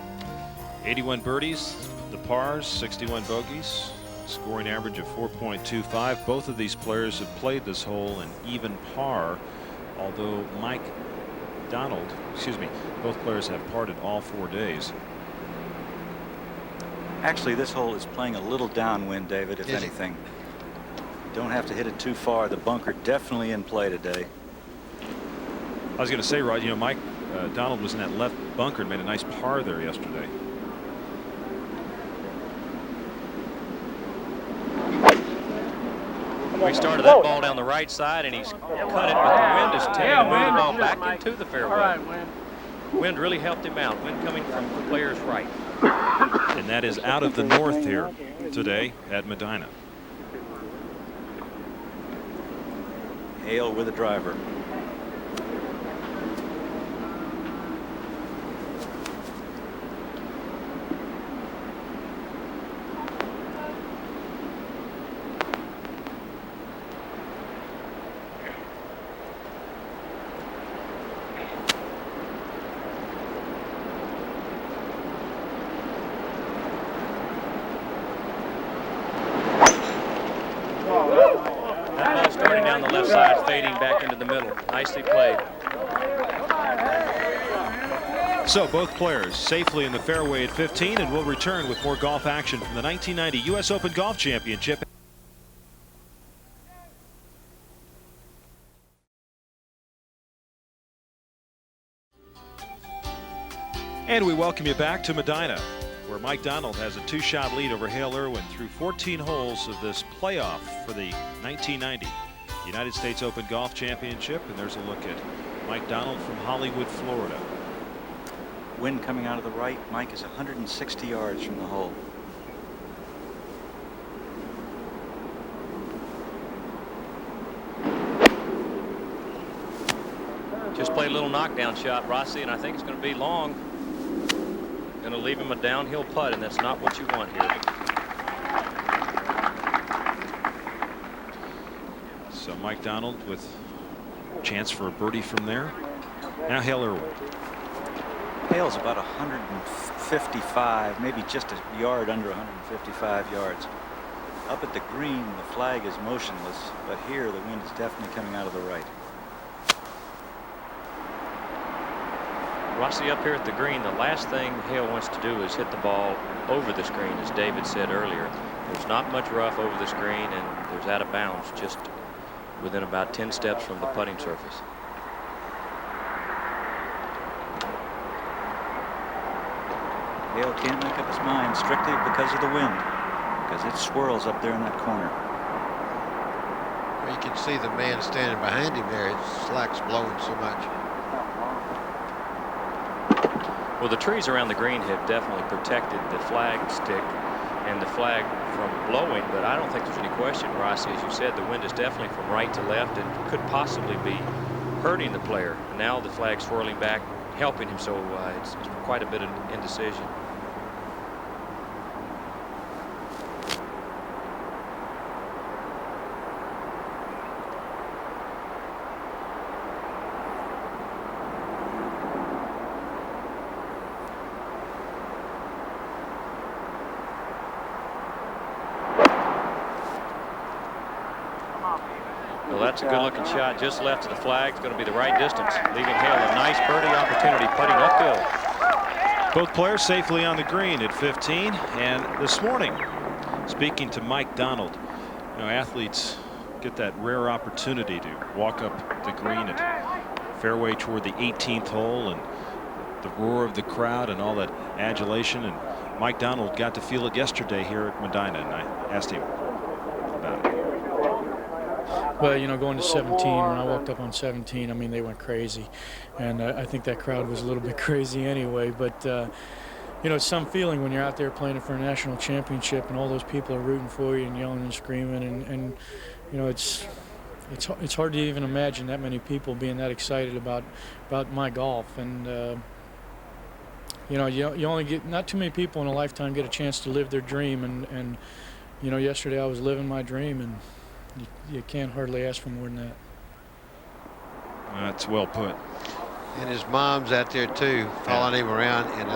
81 birdies, the pars, 61 bogeys, scoring average of 4.25. Both of these players have played this hole in even par, although both players have parted all 4 days. Actually, this hole is playing a little downwind, David, if anything. Don't have to hit it too far. The bunker definitely in play today. I was going to say, Rod, you know, Mike Donald was in that left bunker and made a nice par there yesterday. We started that ball down the right side, and he's cut it, but the wind is taking the ball back into the fairway. Wind really helped him out. Wind coming from the player's right. And that is out of the north here today at Medina. Hale with a driver. Down the left side, fading back into the middle. Nicely played. So both players safely in the fairway at 15, and we'll return with more golf action from the 1990 U.S. Open Golf Championship. And we welcome you back to Medina, where Mike Donald has a 2-shot lead over Hale Irwin through 14 holes of this playoff for the 1990 United States Open Golf Championship. And there's a look at Mike Donald from Hollywood, Florida. Wind coming out of the right. Mike is 160 yards from the hole. Just played a little knockdown shot, Rossi, and I think it's going to be long. Going to leave him a downhill putt, and that's not what you want here. So Mike Donald with a chance for a birdie from there. Now Hale Irwin. Hale's about 155, maybe just a yard under 155 yards. Up at the green, the flag is motionless, but here the wind is definitely coming out of the right. Rossi up here at the green, the last thing Hale wants to do is hit the ball over the screen, as David said earlier. There's not much rough over the screen, and there's out of bounds just within about 10 steps from the putting surface. Hale can't make up his mind strictly because of the wind, because it swirls up there in that corner. Well, you can see the man standing behind him there. His slack's blowing so much. Well, the trees around the green have definitely protected the flag stick and the flag from blowing, but I don't think there's any question, Rossi, as you said, the wind is definitely from right to left and could possibly be hurting the player. And now the flag's swirling back, helping him, so it's quite a bit of indecision. Well, that's a good-looking shot just left of the flag. It's going to be the right distance, leaving Hale a nice birdie opportunity putting uphill. Both players safely on the green at 15. And this morning, speaking to Mike Donald, you know, athletes get that rare opportunity to walk up the green at fairway toward the 18th hole, and the roar of the crowd and all that adulation. And Mike Donald got to feel it yesterday here at Medina, and I asked him about it. Well, you know, going to 17, when I walked up on 17, I mean, they went crazy. And I think that crowd was a little bit crazy anyway. But, you know, it's some feeling when you're out there playing for a national championship and all those people are rooting for you and yelling and screaming. And you know, it's hard to even imagine that many people being that excited about my golf. And, you know, you only get, not too many people in a lifetime get a chance to live their dream. And you know, yesterday I was living my dream, and you can't hardly ask for more than that. That's well put. And his mom's out there too, following him around. And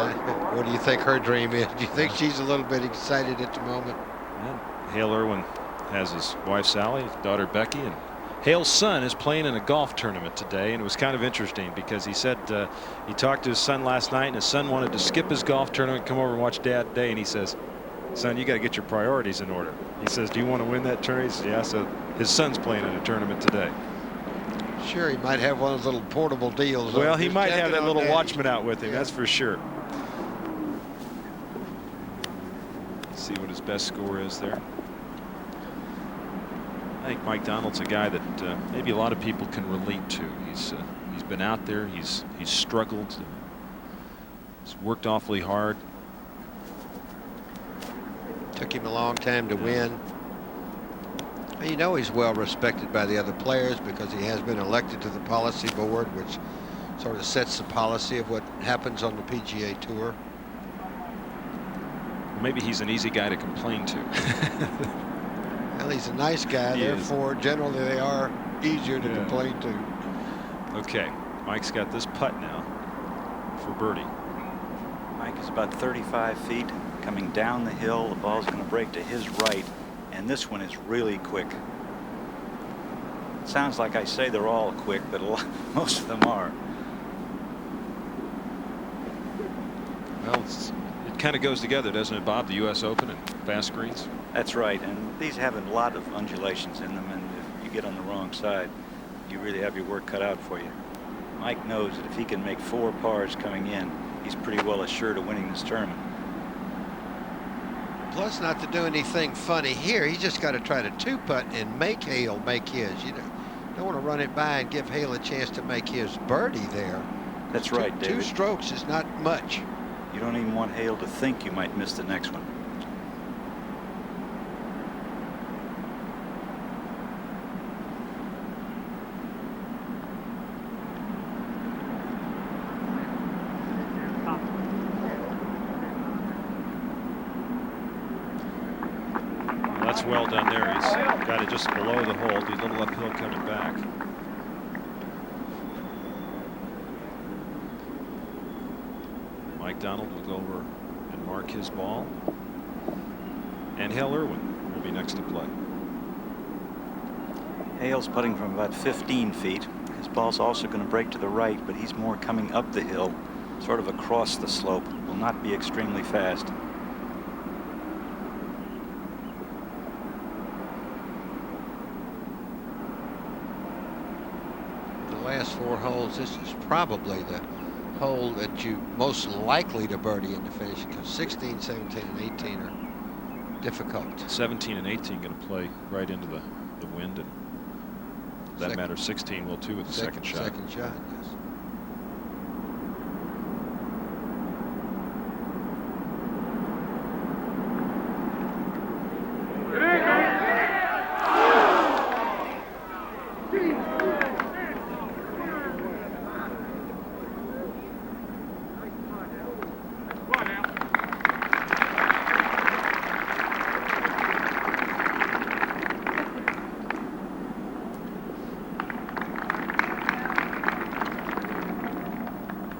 what do you think her dream is? Do you think she's a little bit excited at the moment? Yeah. Hale Irwin has his wife Sally, his daughter Becky, and Hale's son is playing in a golf tournament today. And it was kind of interesting because he said he talked to his son last night, and his son wanted to skip his golf tournament, come over and watch Dad today. And he says, "Son, you got to get your priorities in order." He says, "Do you want to win that tournament?" He says, "Yeah." So his son's playing in a tournament today. Sure, he might have one of those little portable deals. Well, he might have that little watchman out with him, yeah. That's for sure. Let's see what his best score is there. I think Mike Donald's a guy that maybe a lot of people can relate to. He's been out there. He's struggled. He's worked awfully hard. Took him a long time to win. You know, he's well respected by the other players because he has been elected to the policy board, which sort of sets the policy of what happens on the PGA Tour. Maybe he's an easy guy to complain to. Well, he's a nice guy, therefore generally they are easier to complain to. Okay, Mike's got this putt now for birdie. Mike is about 35 feet coming down the hill. The ball's going to break to his right, and this one is really quick. It sounds like I say they're all quick, but most of them are. Well, it kind of goes together, doesn't it, Bob? The U.S. Open and fast greens. That's right, and these have a lot of undulations in them, and if you get on the wrong side, you really have your work cut out for you. Mike knows that if he can make 4 pars coming in, he's pretty well assured of winning this tournament. Plus, not to do anything funny here, he just got to try to 2-putt and make Hale make his. You don't want to run it by and give Hale a chance to make his birdie there. That's right, David. 2 strokes is not much. You don't even want Hale to think you might miss the next one. That's well done there. He's got it just below the hole. The little uphill coming back. Mike Donald will go over and mark his ball. And Hale Irwin will be next to play. Hale's putting from about 15 feet. His ball's also going to break to the right, but he's more coming up the hill, sort of across the slope. Will not be extremely fast. Last 4 holes, this is probably the hole that you most likely to birdie in the finish, because 16, 17, and 18 are difficult. 17 and 18 going to play right into the wind, and for that matter 16 will too with the second shot. Second shot, yes.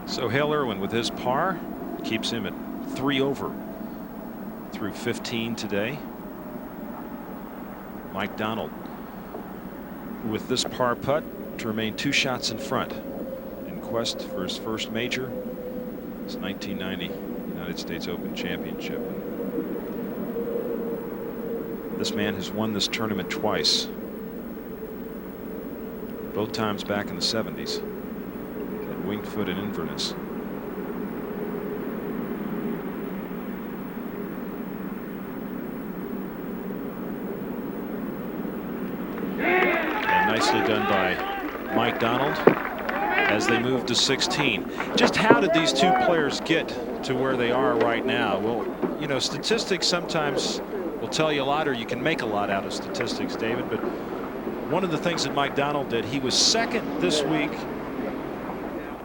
So Hale Irwin with his par keeps him at 3 over through 15 today. Mike Donald with this par putt to remain 2 shots in front in quest for his first major. It's 1990 United States Open Championship. This man has won this tournament twice, both times back in the 70s at Winged Foot in Inverness. And nicely done by Mike Donald as they move to 16. Just how did these two players get to where they are right now? Well, you know, statistics sometimes will tell you a lot, or you can make a lot out of statistics, David, but one of the things that Mike Donald did, he was second this week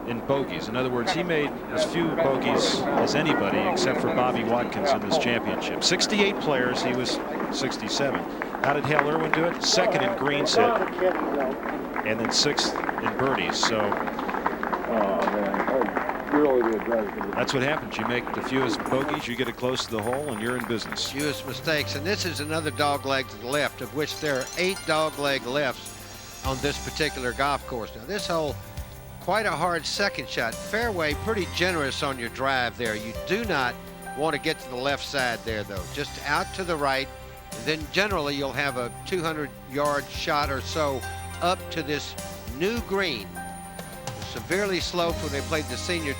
in bogeys. In other words, he made as few bogeys as anybody except for Bobby Watkins in this championship. 68 players, he was 67. How did Hale Irwin do it? Second in greens hit, and then 6th in birdies. So that's what happens. You make the fewest bogeys, you get it close to the hole, and you're in business. Fewest mistakes, and this is another dogleg to the left, of which there are 8 dogleg lefts on this particular golf course. Now this hole, quite a hard second shot. Fairway pretty generous on your drive there. You do not want to get to the left side there though. Just out to the right, and then generally you'll have a 200-yard shot or so up to this new green. Severely sloped when they played the senior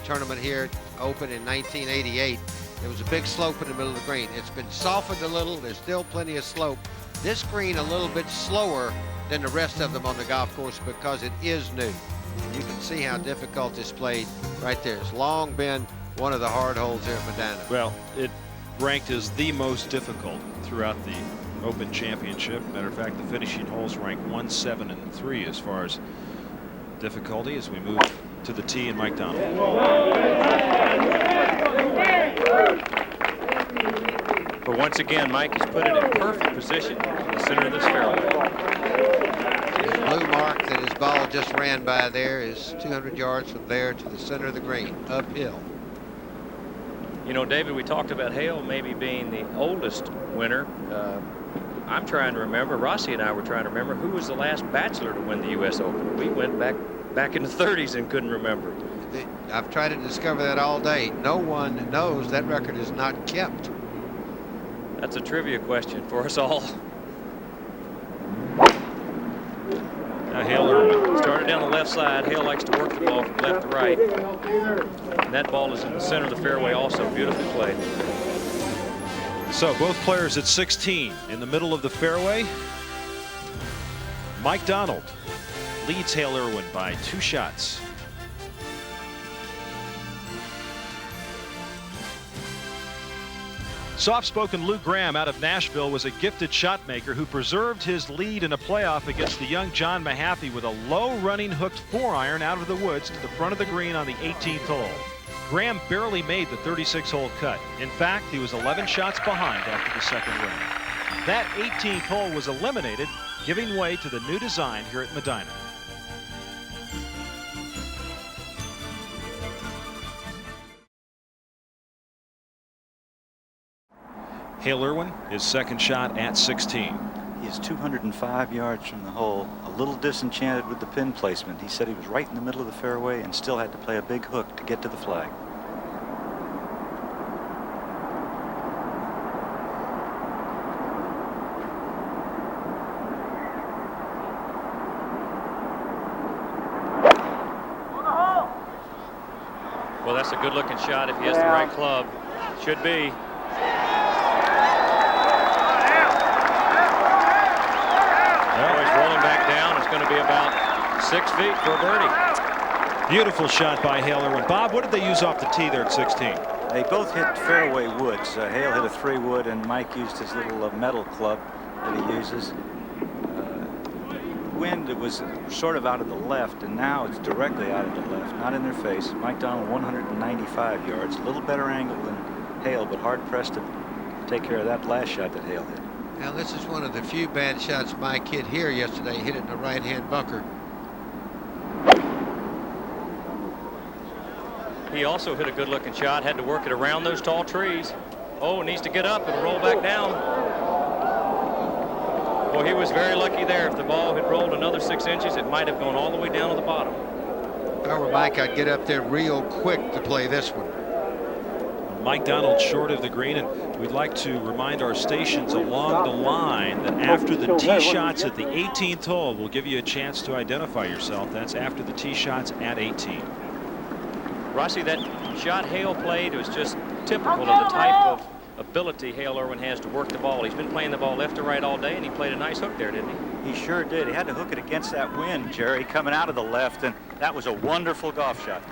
tournament here Open in 1988. There was a big slope in the middle of the green. It's been softened a little. There's still plenty of slope. This green a little bit slower than the rest of them on the golf course because it is new. You can see how difficult this played right there. It's long been one of the hard holes here at Medina. Well, it ranked as the most difficult throughout the Open Championship. Matter of fact, the finishing holes ranked 1, 7, and 3 as far as difficulty as we move to the tee and Mike Donald. But once again, Mike has put it in perfect position in the center of this fairway. The blue mark that his ball just ran by there is 200 yards from there to the center of the green, uphill. You know, David, we talked about Hale maybe being the oldest winner. I'm trying to remember, Rossi and I were trying to remember who was the last bachelor to win the U.S. Open. We went back in the 30s and couldn't remember. I've tried to discover that all day. No one knows. That record is not kept. That's a trivia question for us all. Now Hale Irwin started down the left side. Hale likes to work the ball from left to right. And that ball is in the center of the fairway also. Beautifully played. So both players at 16 in the middle of the fairway. Mike Donald leads Hale Irwin by 2 shots. Soft-spoken Lou Graham out of Nashville was a gifted shot maker who preserved his lead in a playoff against the young John Mahaffey with a low running hooked 4-iron out of the woods to the front of the green on the 18th hole. Graham barely made the 36-hole cut. In fact, he was 11 shots behind after the second round. That 18th hole was eliminated, giving way to the new design here at Medina. Hale Irwin, his second shot at 16. He is 205 yards from the hole, a little disenchanted with the pin placement. He said he was right in the middle of the fairway and still had to play a big hook to get to the flag. Well, that's a good looking shot if he has the right club. Should be. Rolling back down. It's going to be about 6 feet for a birdie. Beautiful shot by Hale Irwin. Bob, what did they use off the tee there at 16? They both hit fairway woods. Hale hit a 3-wood, and Mike used his little metal club that he uses. Wind, it was sort of out of the left, and now it's directly out of the left, not in their face. Mike Donald 195 yards, a little better angle than Hale, but hard pressed to take care of that last shot that Hale hit. Now this is one of the few bad shots Mike hit here yesterday. He hit it in the right-hand bunker. He also hit a good looking shot, had to work it around those tall trees. Oh, needs to get up and roll back down. Well, he was very lucky there. If the ball had rolled another 6 inches, it might have gone all the way down to the bottom. If I were Mike, I'd get up there real quick to play this one. Mike Donald short of the green, and we'd like to remind our stations along the line that after the tee shots at the 18th hole, we'll give you a chance to identify yourself. That's after the tee shots at 18. Rossi, that shot Hale played was just typical of the type of ability Hale Irwin has to work the ball. He's been playing the ball left to right all day, and he played a nice hook there, didn't he? He sure did. He had to hook it against that wind, Jerry, coming out of the left, and that was a wonderful golf shot.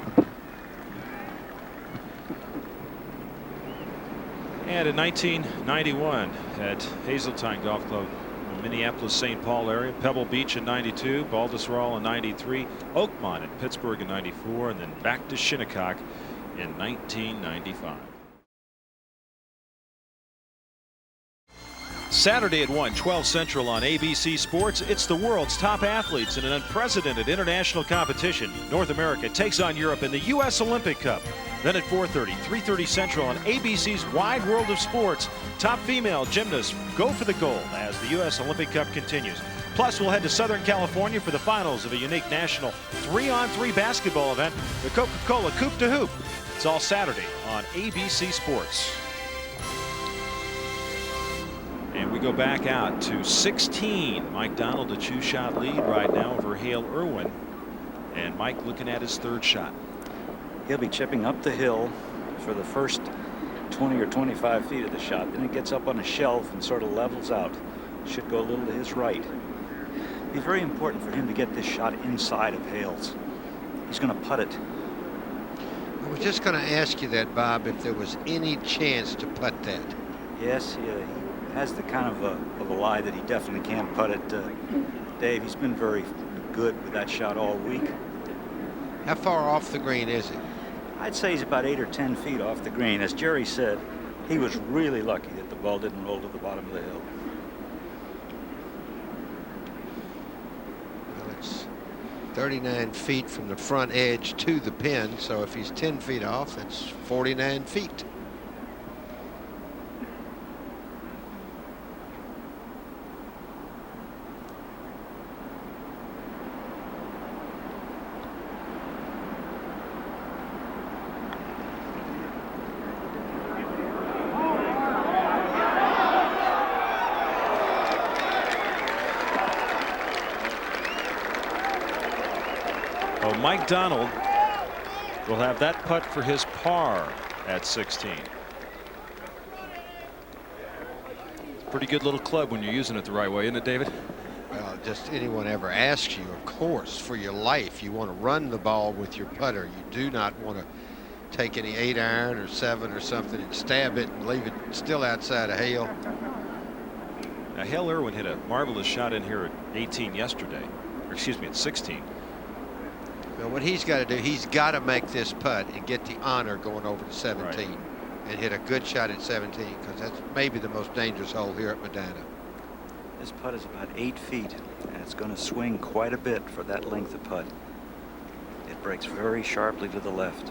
And in 1991 at Hazeltine Golf Club in Minneapolis, St. Paul area, Pebble Beach in 92, Baldwin in 93, Oakmont in Pittsburgh in 94, and then back to Shinnecock in 1995. Saturday at 1, 12 Central on ABC Sports. It's the world's top athletes in an unprecedented international competition. North America takes on Europe in the U.S. Olympic Cup. Then at 4:30, 3:30 Central on ABC's Wide World of Sports. Top female gymnasts go for the gold as the U.S. Olympic Cup continues. Plus, we'll head to Southern California for the finals of a unique national 3-on-3 basketball event, the Coca-Cola Coop to Hoop. It's all Saturday on ABC Sports. And we go back out to 16. Mike Donald, a 2-shot lead right now over Hale Irwin. And Mike looking at his 3rd shot. He'll be chipping up the hill for the first 20 or 25 feet of the shot. Then it gets up on a shelf and sort of levels out. Should go a little to his right. It'll be very important for him to get this shot inside of Hale's. He's going to putt it. I was just going to ask you that, Bob, if there was any chance to putt that. Yes, he has the kind of a lie that he definitely can putt it. Dave, he's been very good with that shot all week. How far off the green is it? I'd say he's about 8 or 10 feet off the green. As Jerry said, he was really lucky that the ball didn't roll to the bottom of the hill. Well, it's 39 feet from the front edge to the pin, so if he's 10 feet off, that's 49 feet. Mike Donald will have that putt for his par at 16. Pretty good little club when you're using it the right way, isn't it, David? Well, just anyone ever asks you, of course, for your life, you want to run the ball with your putter. You do not want to take any 8-iron or 7 or something and stab it and leave it still outside of Hale. Now, Hale Irwin hit a marvelous shot in here at 18 yesterday, or excuse me, at 16. Well, what he's got to do, he's got to make this putt and get the honor going over to 17 right. And hit a good shot at 17, because that's maybe the most dangerous hole here at Medina. This putt is about 8 feet, and it's going to swing quite a bit for that length of putt. It breaks very sharply to the left.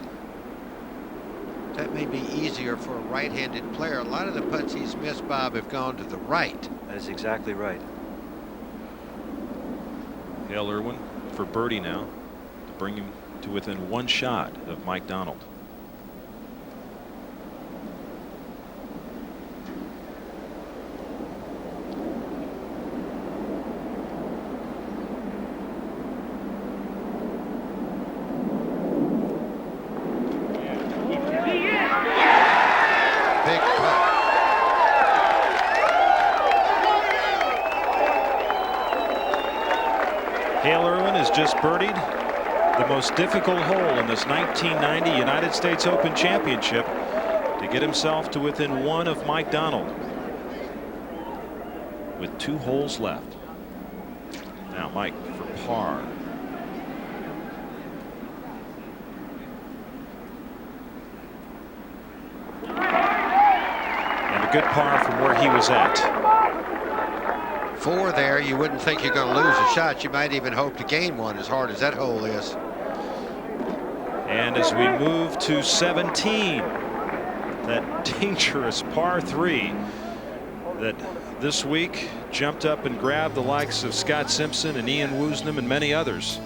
That may be easier for a right-handed player. A lot of the putts he's missed, Bob, have gone to the right. That is exactly right. Hale Irwin for birdie now, to bring him to within 1 shot of Mike Donald. Hale Irwin has just birdied the most difficult hole in this 1990 United States Open Championship to get himself to within 1 of Mike Donald with 2 holes left. Now Mike for par. And a good par from where he was at. 4 there, you wouldn't think you're going to lose a shot. You might even hope to gain one, as hard as that hole is. And as we move to 17, that dangerous par 3 that this week jumped up and grabbed the likes of Scott Simpson and Ian Woosnam and many others.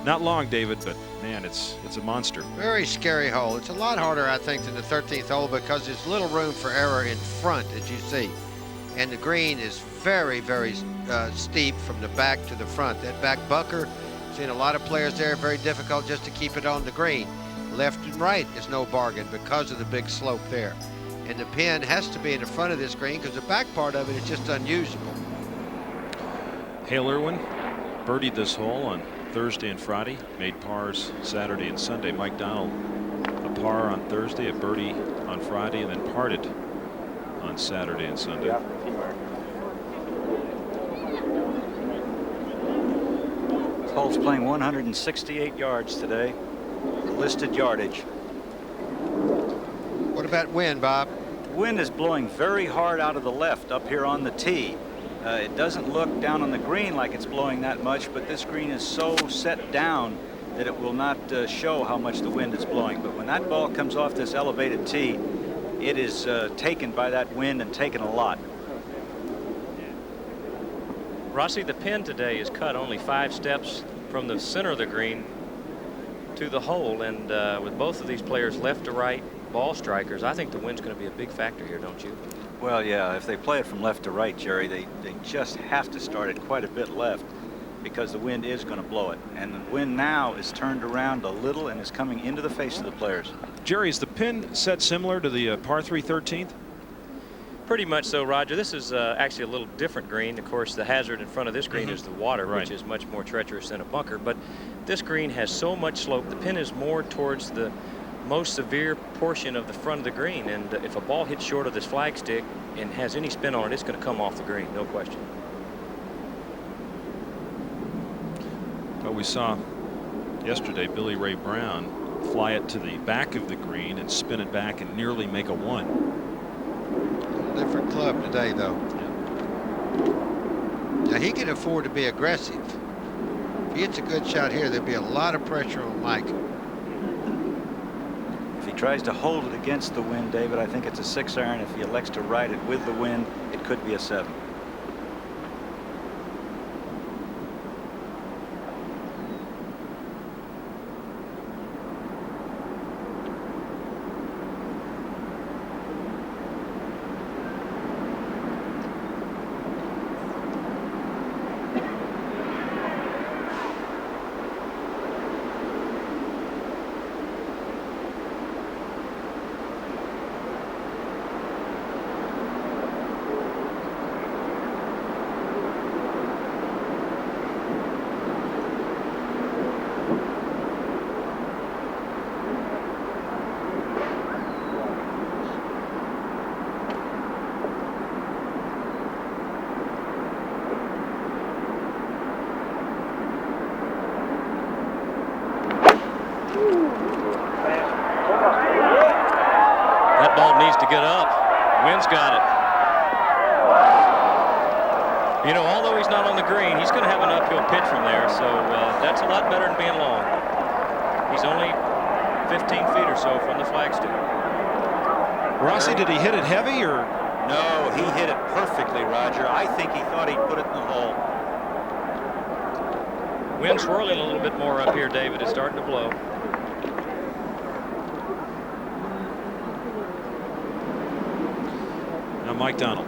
Not long, David, but man, it's a monster. Very scary hole. It's a lot harder, I think, than the 13th hole because there's little room for error in front, as you see. And the green is very, very steep from the back to the front. That back bunker, seen a lot of players there, very difficult just to keep it on the green. Left and right is no bargain because of the big slope there. And the pin has to be in the front of this green because the back part of it is just unusable. Hale Irwin birdied this hole on Thursday and Friday, made pars Saturday and Sunday. Mike Donald a par on Thursday, a birdie on Friday, and then parted on Saturday and Sunday. Hole's playing 168 yards today, listed yardage. What about wind, Bob? Wind is blowing very hard out of the left up here on the tee. It doesn't look down on the green like it's blowing that much, but this green is so set down that it will not show how much the wind is blowing. But when that ball comes off this elevated tee, it is taken by that wind and taken a lot. Rossi, the pin today is cut only 5 steps from the center of the green to the hole, and with both of these players left to right ball strikers, I think the wind's going to be a big factor here, don't you? Well, yeah, if they play it from left to right, Jerry, they just have to start it quite a bit left because the wind is going to blow it. And the wind now is turned around a little and is coming into the face of the players. Jerry, is the pin set similar to the par 3 13th? Pretty much so, Roger. This is actually a little different green. Of course, the hazard in front of this green is the water, which is much more treacherous than a bunker. But this green has so much slope. The pin is more towards the most severe portion of the front of the green, and if a ball hits short of this flagstick and has any spin on it, it's going to come off the green, no question. Well, we saw yesterday Billy Ray Brown fly it to the back of the green and spin it back and nearly make a 1. Different club today, though. Now he can afford to be aggressive. If he hits a good shot here, there'll be a lot of pressure on Mike. If he tries to hold it against the wind, David, I think it's a 6-iron. If he elects to ride it with the wind, it could be a 7. That ball needs to get up. Wind's got it. You know, although he's not on the green, he's going to have an uphill pitch from there, so that's a lot better than being long. He's only 15 feet or so from the flagstick. Rossi, did he hit it heavy or? No, he hit it perfectly, Roger. I think he thought he'd put it in the hole. Wind swirling a little bit more up here, David. It's starting to blow. Now Mike Donald.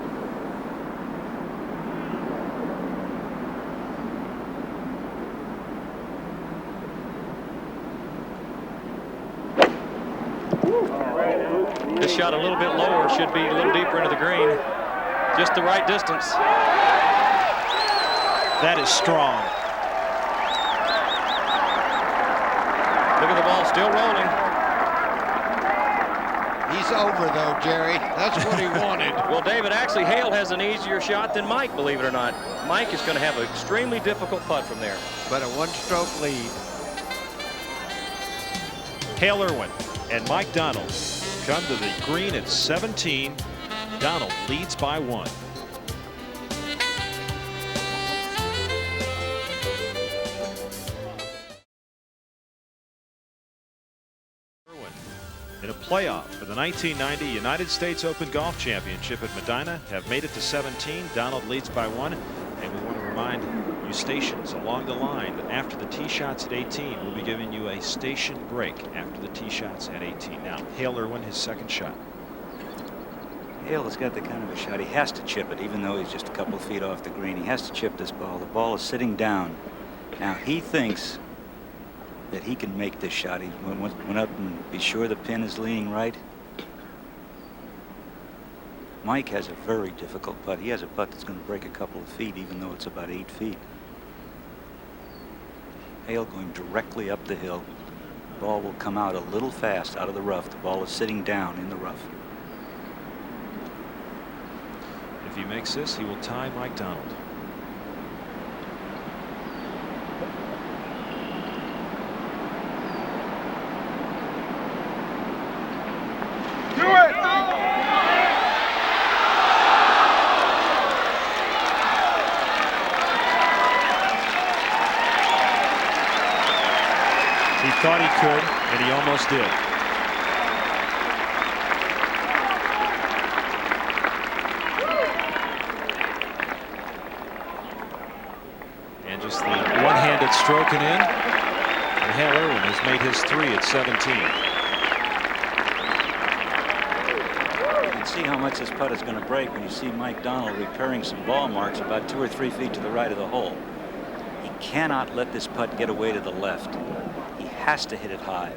This shot a little bit lower, should be a little deeper into the green. Just the right distance. That is strong. Look at the ball still rolling. He's over, though, Jerry. That's what he wanted. Well, David, actually, Hale has an easier shot than Mike, believe it or not. Mike is going to have an extremely difficult putt from there. But a one-stroke lead. Hale Irwin and Mike Donald come to the green at 17. Donald leads by 1. in a playoff for the 1990 United States Open Golf Championship at Medina have made it to 17. Donald leads by 1, and we want to remind you stations along the line that after the tee shots at 18, we'll be giving you a station break after the tee shots at 18. Now, Hale Irwin, his second shot. Hale has got the kind of a shot. He has to chip it, even though he's just a couple of feet off the green. He has to chip this ball. The ball is sitting down. Now, he thinks that he can make this shot. He went up and be sure the pin is leaning right. Mike has a very difficult putt. He has a putt that's going to break a couple of feet, even though it's about 8 feet. Hale going directly up the hill. The ball will come out a little fast out of the rough. The ball is sitting down in the rough. If he makes this, he will tie Mike Donald. Do it! He thought he could, and he almost did. And just the one-handed stroking in. And Hale Irwin has made his 3 at 17. You can see how much this putt is going to break when you see Mike Donald repairing some ball marks about 2 or 3 feet to the right of the hole. He cannot let this putt get away to the left. He has to hit it high.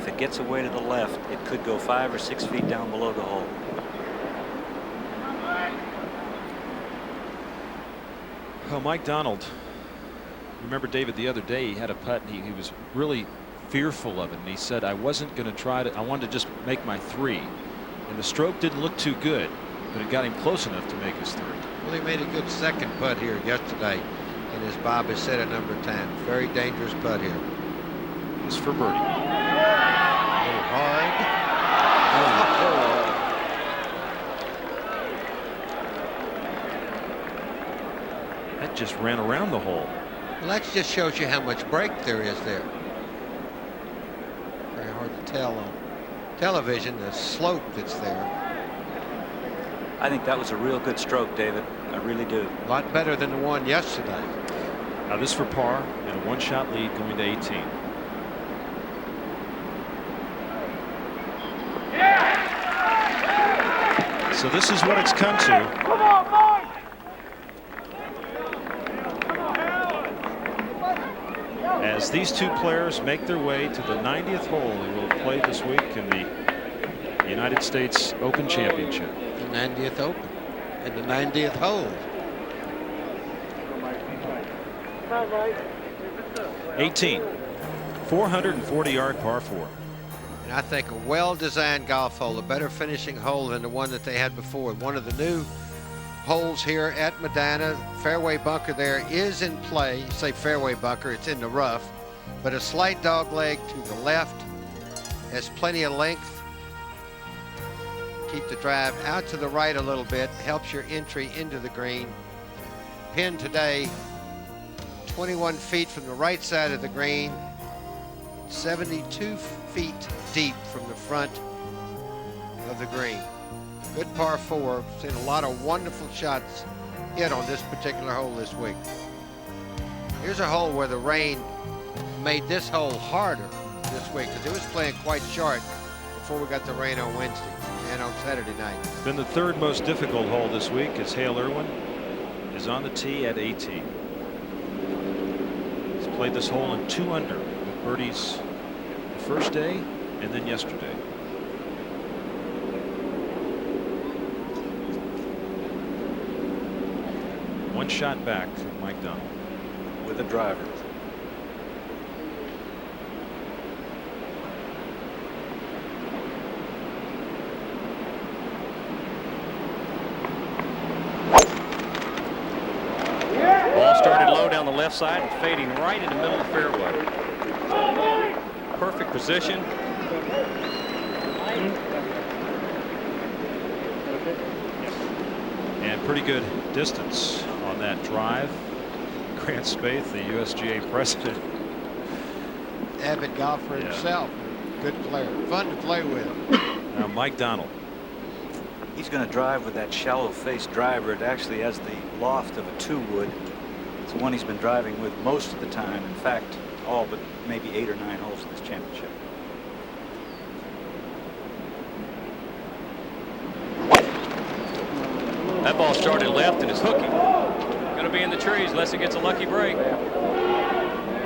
If it gets away to the left, it could go 5 or 6 feet down below the hole. Well, Mike Donald, remember David the other day, he had a putt and he was really fearful of it, and he said, I wasn't going to try to, I wanted to just make my 3. And the stroke didn't look too good, but it got him close enough to make his 3. Well, he made a good second putt here yesterday, and as Bob has said a number of times, very dangerous putt here. It's for birdie. A little hard. That just ran around the hole. Well, that just shows you how much break there is there. Very hard to tell on television, the slope that's there. I think that was a real good stroke, David. I really do. A lot better than the one yesterday. Now this for par and a 1-shot lead going to 18. Yeah! So this is what it's come to. Come on, Mike! As these two players make their way to the 90th hole they will have played this week in the United States Open Championship. The 90th Open and the 90th hole. 18, 440-yard par 4. And I think a well-designed golf hole, a better finishing hole than the one that they had before. One of the new holes here at Medina, fairway bunker there is in play. You say fairway bunker, it's in the rough, but a slight dog leg to the left, has plenty of length. Keep the drive out to the right a little bit, helps your entry into the green. Pin today, 21 feet from the right side of the green, 72 feet deep from the front of the green. Good par 4. Seen a lot of wonderful shots hit on this particular hole this week. Here's a hole where the rain made this hole harder this week because it was playing quite short before we got the rain on Wednesday and on Saturday night. Been the 3rd most difficult hole this week as Hale Irwin is on the tee at 18. He's played this hole in 2 under with birdies the first day and then yesterday. One shot back from Mike Donald with a driver. Ball started low down the left side and fading right in the middle of the fairway. Perfect position. And pretty good distance on that drive. Grant Spaeth, the USGA president, avid golfer himself. Good player. Fun to play with. Now Mike Donald. He's going to drive with that shallow face driver. It actually has the loft of a 2-wood. It's the one he's been driving with most of the time. In fact, all but maybe 8 or 9 holes in this championship. That ball started left and is hooking. Going to be in the trees unless it gets a lucky break.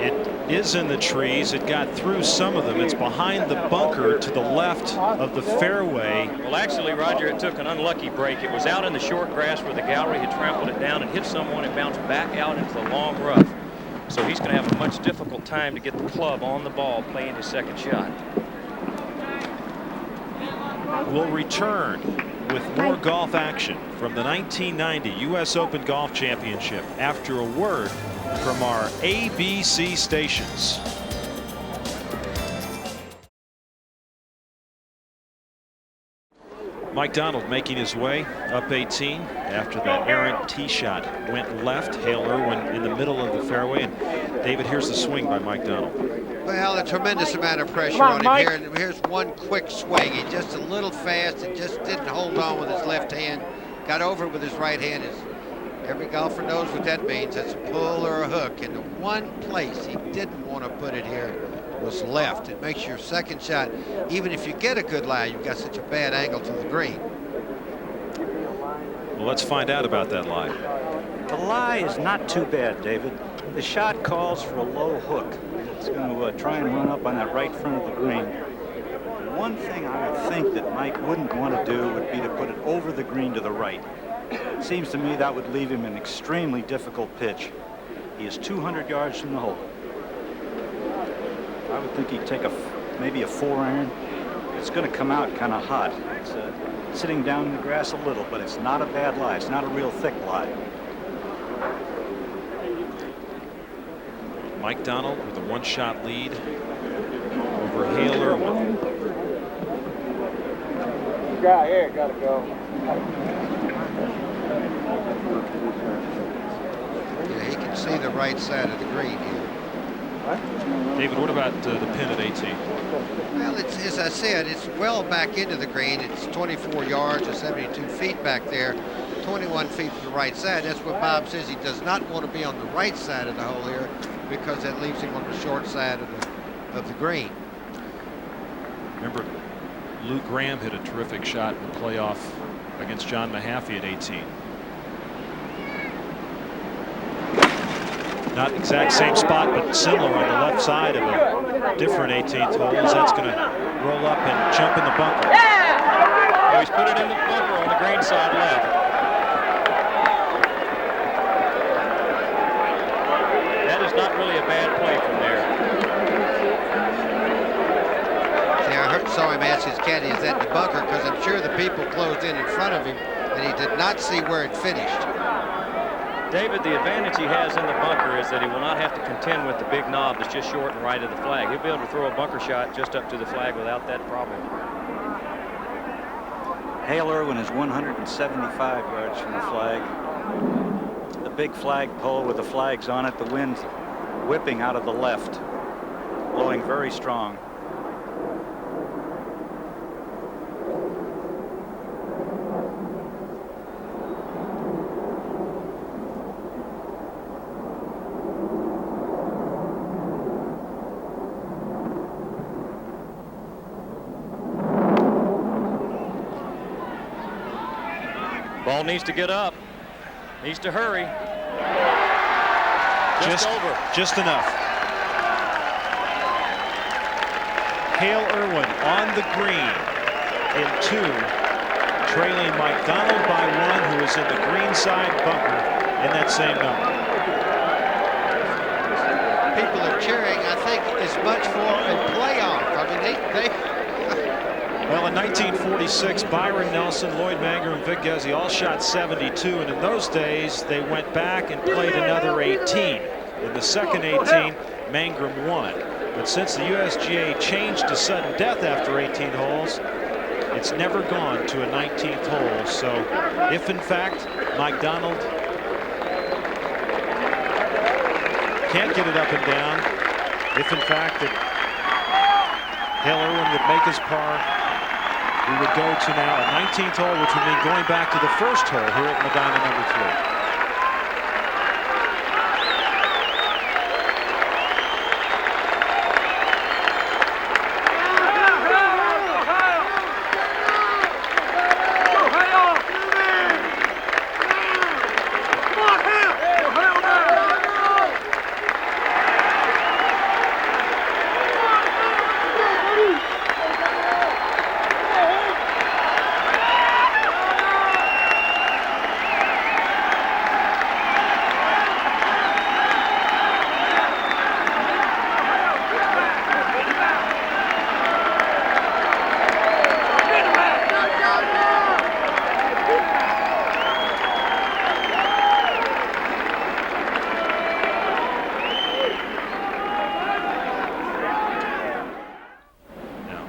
It is in the trees. It got through some of them. It's behind the bunker to the left of the fairway. Well, actually, Roger, it took an unlucky break. It was out in the short grass where the gallery had trampled it down and hit someone and bounced back out into the long rough. So he's going to have a much difficult time to get the club on the ball playing his second shot. We'll return with more golf action from the 1990 U.S. Open Golf Championship after a word from our ABC stations. Mike Donald making his way up 18 after that errant tee shot went left. Hale Irwin in the middle of the fairway. And David, here's the swing by Mike Donald. Well, a tremendous amount of pressure on him here. And here's one quick swing. He just a little fast and just didn't hold on with his left hand. Got over it with his right hand. Every golfer knows what that means. That's a pull or a hook. And the one place he didn't want to put it here was left. It makes your second shot, even if you get a good lie, you've got such a bad angle to the green. Well, let's find out about that lie. The lie is not too bad, David. The shot calls for a low hook. It's going to try and run up on that right front of the green. One thing I would think that Mike wouldn't want to do would be to put it over the green to the right. It seems to me that would leave him an extremely difficult pitch. He is 200 yards from the hole. I would think he'd take maybe a 4-iron. It's going to come out kind of hot. It's sitting down in the grass a little, but it's not a bad lie. It's not a real thick lie. Mike Donald with a 1-shot lead over Hale Irwin. Guy here, gotta go. Yeah, he can see the right side of the green here. David, what about the pin at 18? Well, it's, as I said, it's well back into the green. It's 24 yards or 72 feet back there, 21 feet to the right side. That's what Bob says. He does not want to be on the right side of the hole here because that leaves him on the short side of the green. Remember, Lou Graham hit a terrific shot in the playoff against John Mahaffey at 18. Not exact same spot, but similar on the left side of a different 18th hole. As that's going to roll up and jump in the bunker. Oh, he's put it in the bunker on the green side left. That is not really a bad play from there. See, I saw him ask his caddy, is that the bunker? Because I'm sure the people closed in front of him, and he did not see where it finished. David, the advantage he has in the bunker is that he will not have to contend with the big knob that's just short and right of the flag. He'll be able to throw a bunker shot just up to the flag without that problem. Hale Irwin is 175 yards from the flag. The big flagpole with the flags on it, the wind whipping out of the left, blowing very strong. Ball needs to get up. Needs to hurry. Just over. Just enough. Hale Irwin on the green in 2, trailing Mike Donald by 1, who is in the green side bunker in that same number. People are cheering, I think, as much for a playoff. I mean, they Well, in 1946, Byron Nelson, Lloyd Mangrum, and Vic Gezzi all shot 72, and in those days, they went back and played another 18. In the second 18, Mangrum won. But since the USGA changed to sudden death after 18 holes, it's never gone to a 19th hole. So if, in fact, Mike Donald can't get it up and down, if, in fact, Hale Irwin would make his par. We would go to now a 19th hole, which would mean going back to the first hole here at Medina number 3.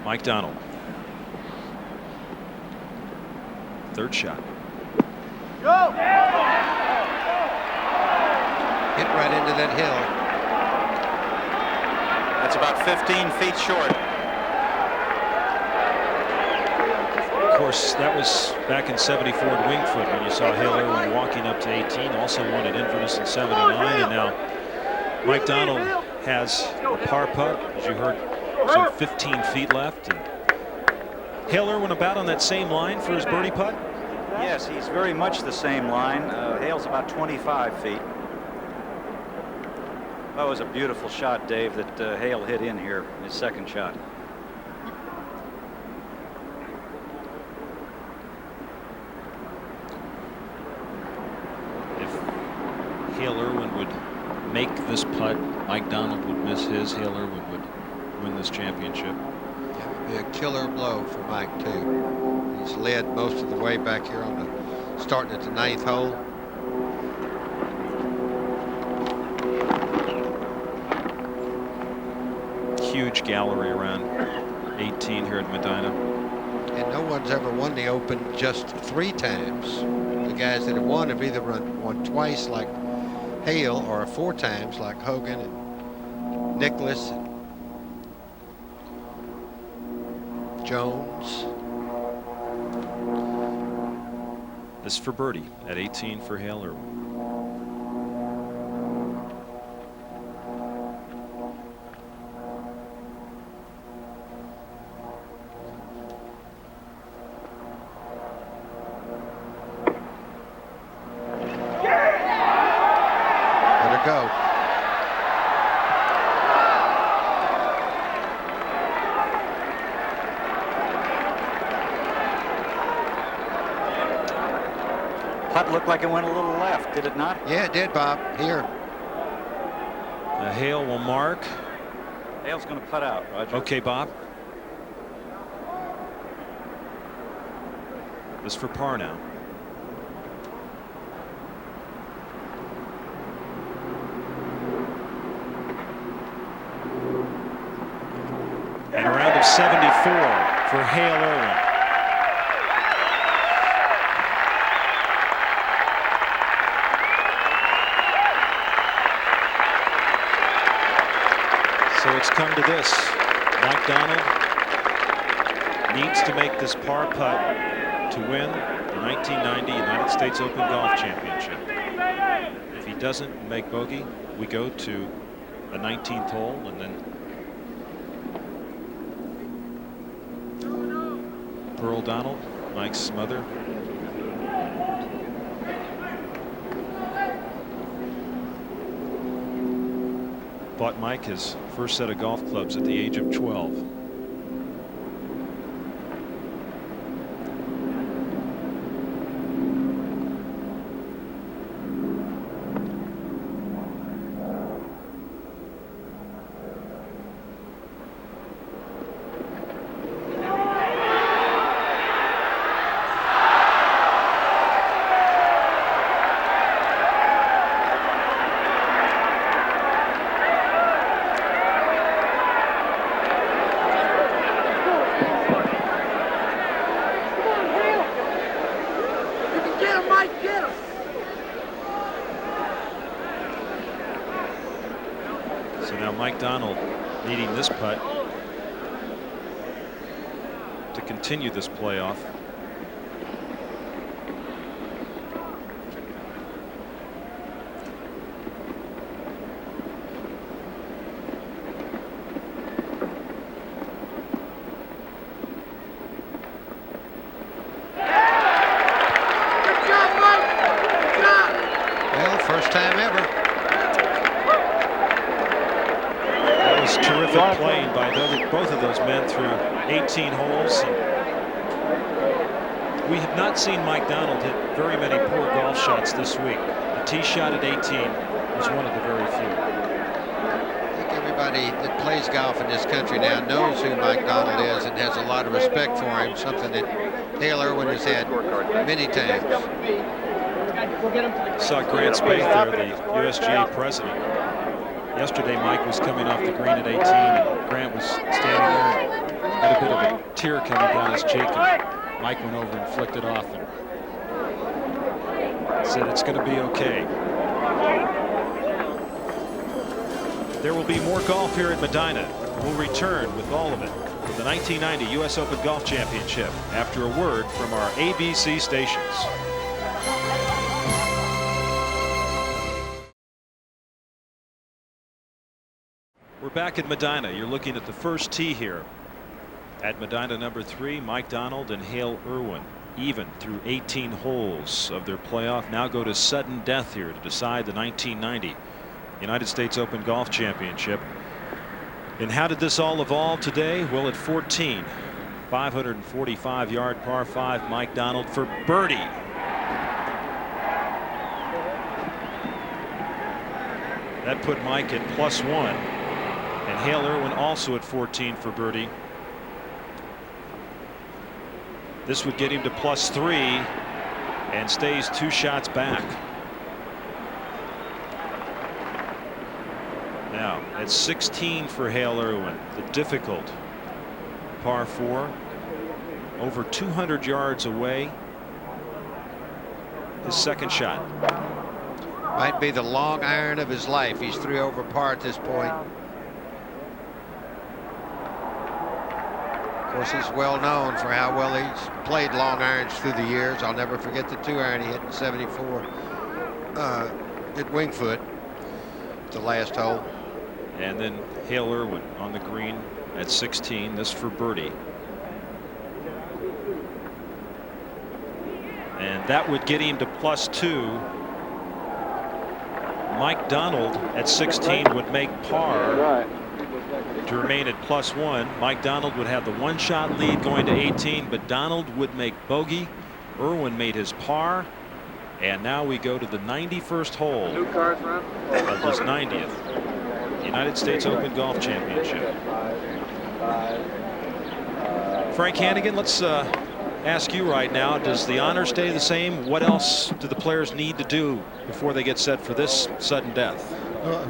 Mike Donald. Third shot. Go! Hit right into that hill. That's about 15 feet short. Of course, that was back in '74 at Winged Foot when you saw Hale Irwin walking up to 18. Also won at Inverness in '79, and now Mike Donald has a par putt, as you heard, some 15 feet left. And Hale Irwin about on that same line for his birdie putt? Yes, he's very much the same line. Hale's about 25 feet. That was a beautiful shot, Dave, that Hale hit in here, his second shot. If Hale Irwin would make this putt, Mike Donald would miss his. Hale Irwin would win this championship. That would be a killer blow for Mike, too. He's led most of the way back here on the starting at the 9th hole. Huge gallery around 18 here at Medina. And no one's ever won the Open just 3 times. The guys that have won have either won twice like Hale or 4 times like Hogan and Nicklaus and Jones. This for birdie at 18 for Hale Irwin. Let her go. Putt looked like it went a little left, did it not? Yeah, it did, Bob. Here. Hale will mark. Hale's going to putt out, Roger. Okay, Bob. This for par now. And a round of 74 for Hale Irwin. So it's come to this. Mike Donald needs to make this par putt to win the 1990 United States Open Golf Championship. If he doesn't make bogey, we go to the 19th hole, and then Pearl Donald, Mike's mother, bought Mike his first set of golf clubs at the age of 12. So now Mike Donald needing this putt continue this playoff. Well, first time ever. That was terrific playing by both of those men through 18 holes. We have not seen Mike Donald hit very many poor golf shots this week. The tee shot at 18 was one of the very few. I think everybody that plays golf in this country now knows who Mike Donald is and has a lot of respect for him, something that Hale Irwin has had many times. Saw Grant Spaeth there, the USGA president. Yesterday, Mike was coming off the green at 18, and Grant was standing there and had a bit of a tear coming down his cheek. And Mike went over and flicked it off and said it's going to be okay. There will be more golf here at Medina. We'll return with all of it for the 1990 U.S. Open Golf Championship after a word from our ABC stations. We're back at Medina. You're looking at the first tee here at Medina number 3. Mike Donald and Hale Irwin even through 18 holes of their playoff. Now go to sudden death here to decide the 1990 United States Open Golf Championship. And how did this all evolve today? Well, at 14, 545-yard par 5, Mike Donald for birdie. That put Mike at +1. And Hale Irwin also at 14 for birdie. This would get him to +3 and stays 2 shots back. Now at 16 for Hale Irwin, the difficult par 4, over 200 yards away. His second shot. Might be the long iron of his life. He's 3 over par at this point. Of course, he's well known for how well he's played long irons through the years. I'll never forget the 2-iron he hit in '74 at Wingfoot, the last hole. And then Hale Irwin on the green at 16, this for birdie. And that would get him to +2. Mike Donald at 16 would make par to remain at +1. Mike Donald would have the 1-shot lead going to 18, but Donald would make bogey. Irwin made his par, and now we go to the 91st hole of this 90th United States Open Golf Championship. Frank Hannigan, let's ask you right now, does the honor stay the same? What else do the players need to do before they get set for this sudden death?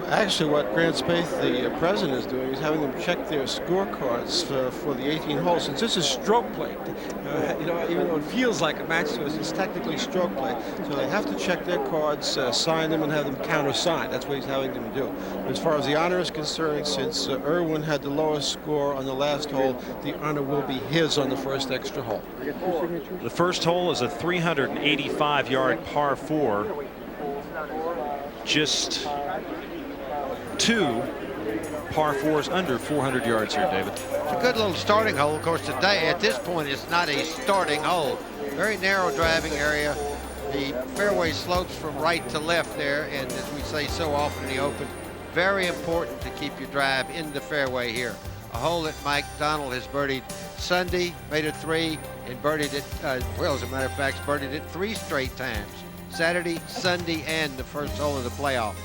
Actually, what Grant Spaeth, the president, is doing is having them check their scorecards for the 18 holes. Since this is stroke play, you know, even though it feels like a match to us, it's technically stroke play. So they have to check their cards, sign them, and have them countersigned. That's what he's having them do. As far as the honor is concerned, since Irwin had the lowest score on the last hole, the honor will be his on the first extra hole. The first hole is a 385-yard par 4. Just 2 par 4s under 400 yards here, David. It's a good little starting hole. Of course, today at this point it's not a starting hole. Very narrow driving area. The fairway slopes from right to left there, and as we say so often in the Open, very important to keep your drive in the fairway here. A hole that Mike Donald has birdied Sunday, made it 3, and birdied it, well, as a matter of fact, birdied it 3 straight times. Saturday, Sunday, and the first hole of the playoff.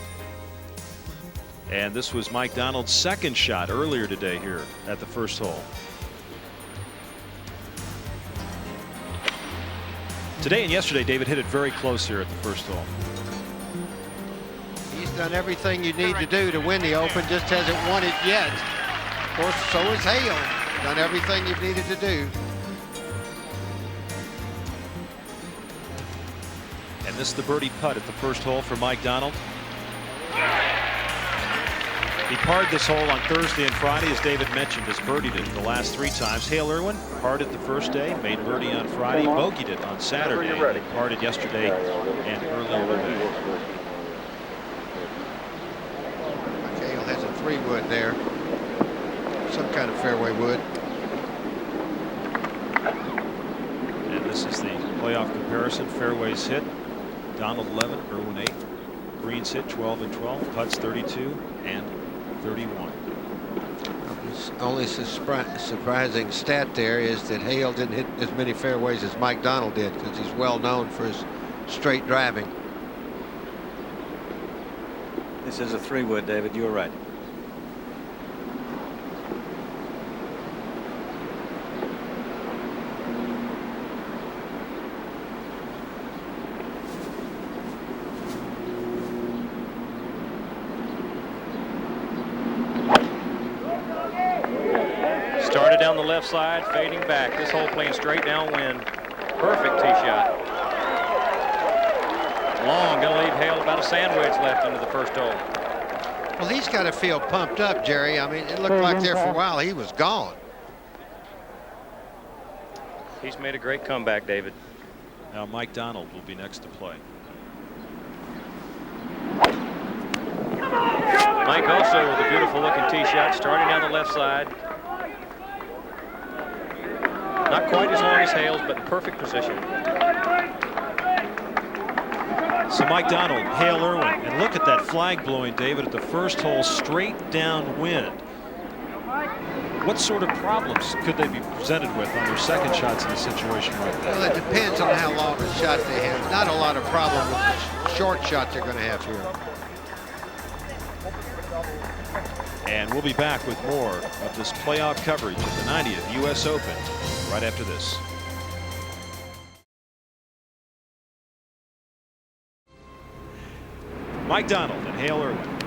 And this was Mike Donald's second shot earlier today here at the first hole. Today and yesterday, David hit it very close here at the first hole. He's done everything you need to do to win the Open, just hasn't won it yet. Of course, so has Hale. Done everything you've needed to do. And this is the birdie putt at the first hole for Mike Donald. He parred this hole on Thursday and Friday, as David mentioned, has birdied it the last 3 times. Hale Irwin parred it the first day, made birdie on Friday, bogeyed it on Saturday, and parred it yesterday and earlier today. Hale has a 3-wood there, some kind of fairway wood. And this is the playoff comparison. Fairways hit, Donald 11, Irwin 8. Greens hit 12 and 12, putts 32 and 31. The only surprising stat there is that Hale didn't hit as many fairways as Mike Donald did, because he's well known for his straight driving. This is a 3-wood, David. You were right. Started down the left side, fading back. This hole playing straight downwind. Perfect tee shot. Long, going to leave Hale about a sandwich left into the first hole. Well, he's got to feel pumped up, Jerry. I mean, it looked like there for a while he was gone. He's made a great comeback, David. Now Mike Donald will be next to play. Mike also with a beautiful looking tee shot, starting down the left side. Not quite as long as Hale's, but in perfect position. So Mike Donald, Hale Irwin, and look at that flag blowing, David, at the first hole, straight downwind. What sort of problems could they be presented with on their second shots in a situation like that? Well, it depends on how long a shot they have. Not a lot of problem with the short shot they're going to have here. And we'll be back with more of this playoff coverage of the 90th U.S. Open right after this. Mike Donald and Hale Irwin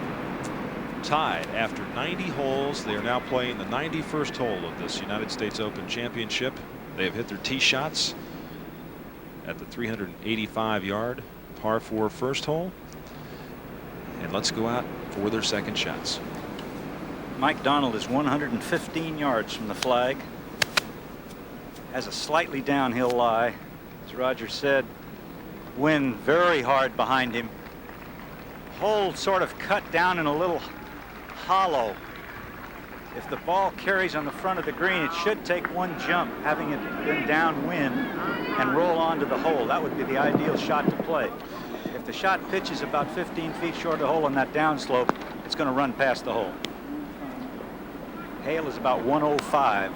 tied after 90 holes. They are now playing the 91st hole of this United States Open Championship. They have hit their tee shots at the 385-yard par 4 first hole. And let's go out for their second shots. Mike Donald is 115 yards from the flag. Has a slightly downhill lie. As Roger said, wind very hard behind him. Hole sort of cut down in a little hollow. If the ball carries on the front of the green, it should take one jump, having it been downwind, and roll onto the hole. That would be the ideal shot to play. If the shot pitches about 15 feet short of the hole on that downslope, it's going to run past the hole. Hale is about 105.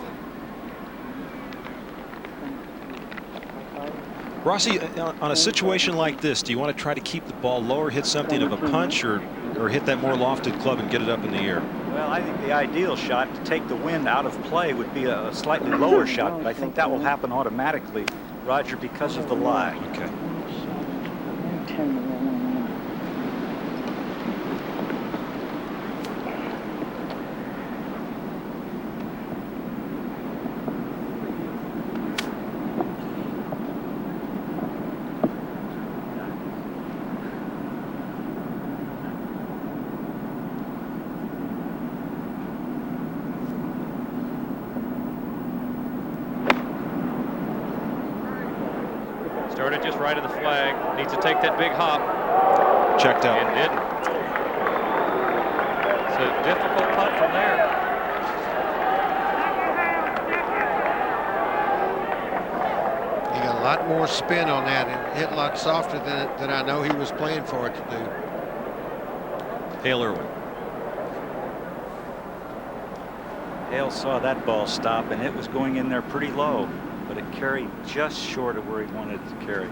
Rossi, on a situation like this, do you want to try to keep the ball lower, hit something of a punch, or hit that more lofted club and get it up in the air? Well, I think the ideal shot to take the wind out of play would be a slightly lower shot, but I think that will happen automatically, Roger, because of the lie. Okay. Started just right of the flag. Needs to take that big hop. Checked out. And didn't. It's a difficult putt from there. He got a lot more spin on that and hit a lot softer than I know he was playing for it to do. Hale Irwin. Hale saw that ball stop, and it was going in there pretty low, but it carried just short of where he wanted it to carry.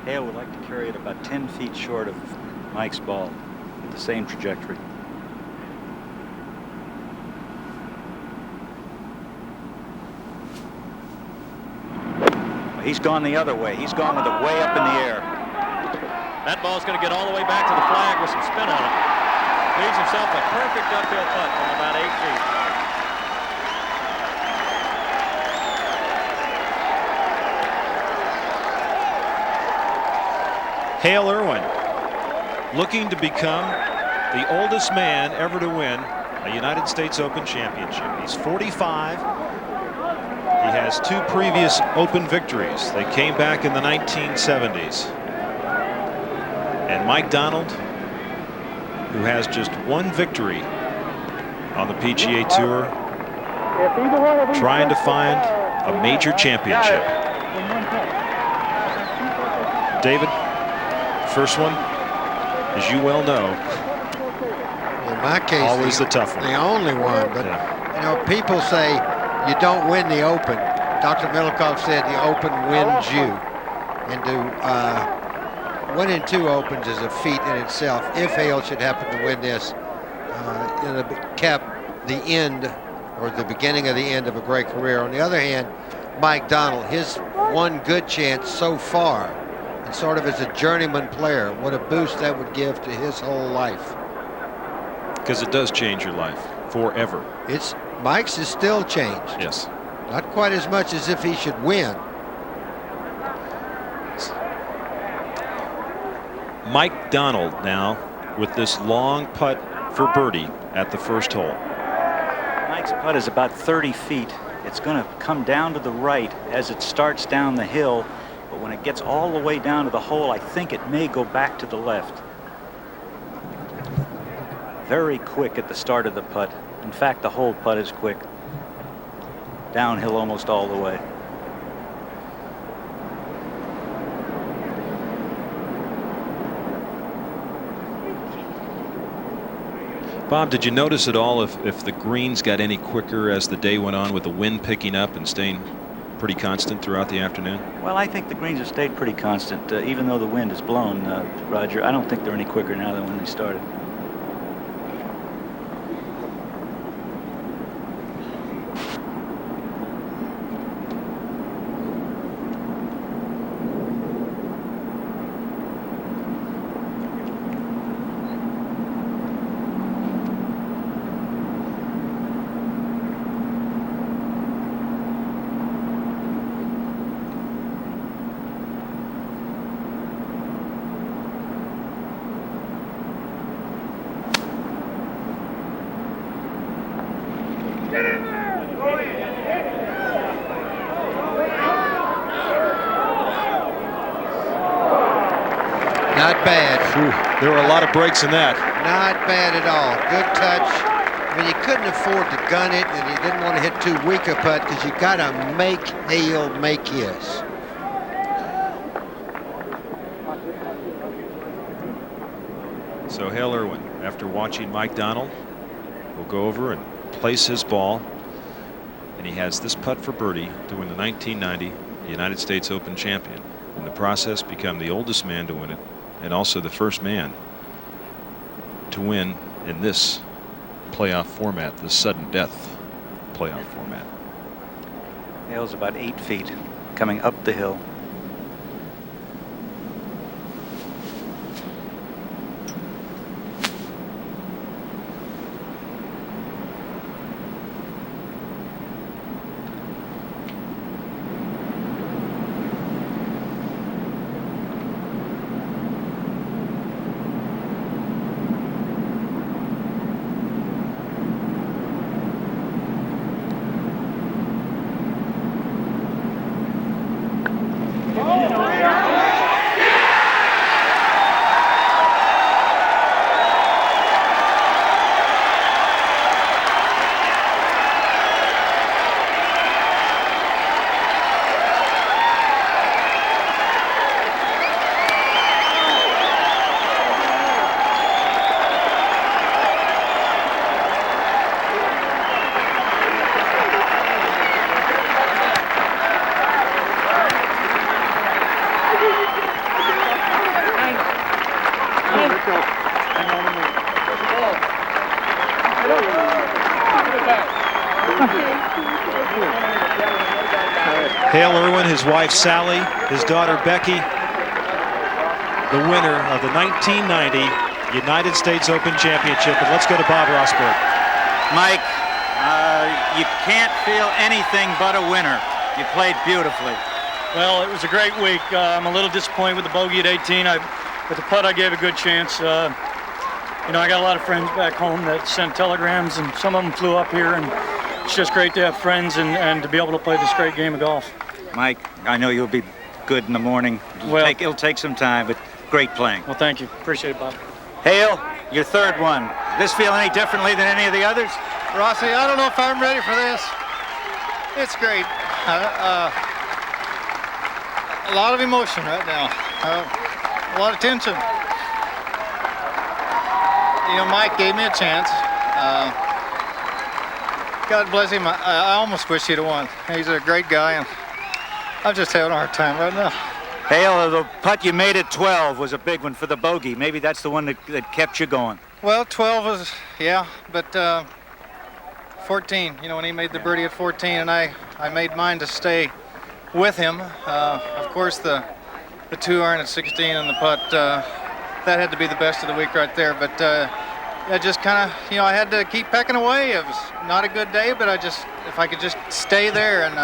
Hale would like to carry it about 10 feet short of Mike's ball with the same trajectory. He's gone the other way. He's gone with it way up in the air. That ball's going to get all the way back to the flag with some spin on it. Leaves himself a perfect uphill putt from about 8 feet. Hale Irwin looking to become the oldest man ever to win a United States Open championship. He's 45. He has 2 previous Open victories. They came back in the 1970s. And Mike Donald, who has just 1 victory on the PGA Tour, trying to find a major championship. David, first one, as you well know, in my case, always the tough one. The only one, but you know, people say you don't win the Open. Dr. Milikoff said the Open wins you, and to winning 2 Opens is a feat in itself. If Hale should happen to win this, it'll cap the end or the beginning of the end of a great career. On the other hand, Mike Donald, his one good chance so far, and sort of as a journeyman player, what a boost that would give to his whole life. Because it does change your life forever. Mike's is still changed. Yes. Not quite as much as if he should win. Mike Donald now with this long putt for birdie at the first hole. Mike's putt is about 30 feet. It's going to come down to the right as it starts down the hill, but when it gets all the way down to the hole, I think it may go back to the left. Very quick at the start of the putt. In fact, the whole putt is quick. Downhill almost all the way. Bob, did you notice at all if the greens got any quicker as the day went on, with the wind picking up and staying pretty constant throughout the afternoon? Well, I think the greens have stayed pretty constant, even though the wind has blown, Roger. I don't think they're any quicker now than when they started. Not bad. There were a lot of breaks in that. Not bad at all. Good touch. I mean, you couldn't afford to gun it, and you didn't want to hit too weak a putt because you got to make Hale make his. So Hale Irwin, after watching Mike Donald, will go over and place his ball, and he has this putt for birdie to win the 1990 United States Open champion. In the process, become the oldest man to win it, and also the first man to win in this playoff format, the sudden death playoff format. Hale's about 8 feet coming up the hill. Hale Irwin, his wife Sally, his daughter Becky, the winner of the 1990 United States Open Championship. And let's go to Bob Rosberg. Mike, you can't feel anything but a winner. You played beautifully. Well, it was a great week. I'm a little disappointed with the bogey at 18. With the putt, I gave a good chance. You know, I got a lot of friends back home that sent telegrams, and some of them flew up here, and it's just great to have friends and to be able to play this great game of golf. Mike, I know you'll be good in the morning. It'll take some time, but great playing. Well, thank you. Appreciate it, Bob. Hale, your third one. This feel any differently than any of the others? Rossi, I don't know if I'm ready for this. It's great. A lot of emotion right now. A lot of tension. You know, Mike gave me a chance. God bless him. I almost wish he'd have won. He's a great guy, and I'm just having a hard time right now. Hale, the putt you made at 12 was a big one for the bogey. Maybe that's the one that kept you going. Well, 12 was, yeah, but 14, you know, when he made the birdie at 14, and I made mine to stay with him. Of course, the 2-iron at 16 and the putt, that had to be the best of the week right there. But I just kind of, you know, I had to keep pecking away. It was not a good day, but if I could just stay there, and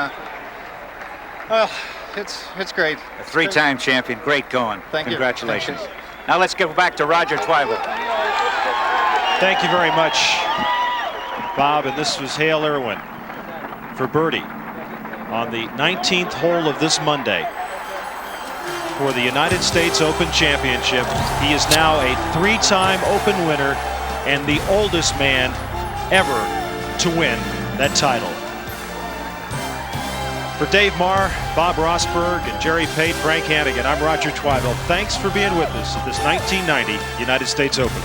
well, it's great. A three-time champion, great going. Thank you. Congratulations. Thank you. Now let's go back to Roger Twibell. Thank you very much, Bob. And this was Hale Irwin for birdie on the 19th hole of this Monday for the United States Open Championship. He is now a 3-time Open winner and the oldest man ever to win that title. For Dave Marr, Bob Rosberg, and Jerry Pate, Frank Hannigan, I'm Roger Twibell. Thanks for being with us at this 1990 United States Open.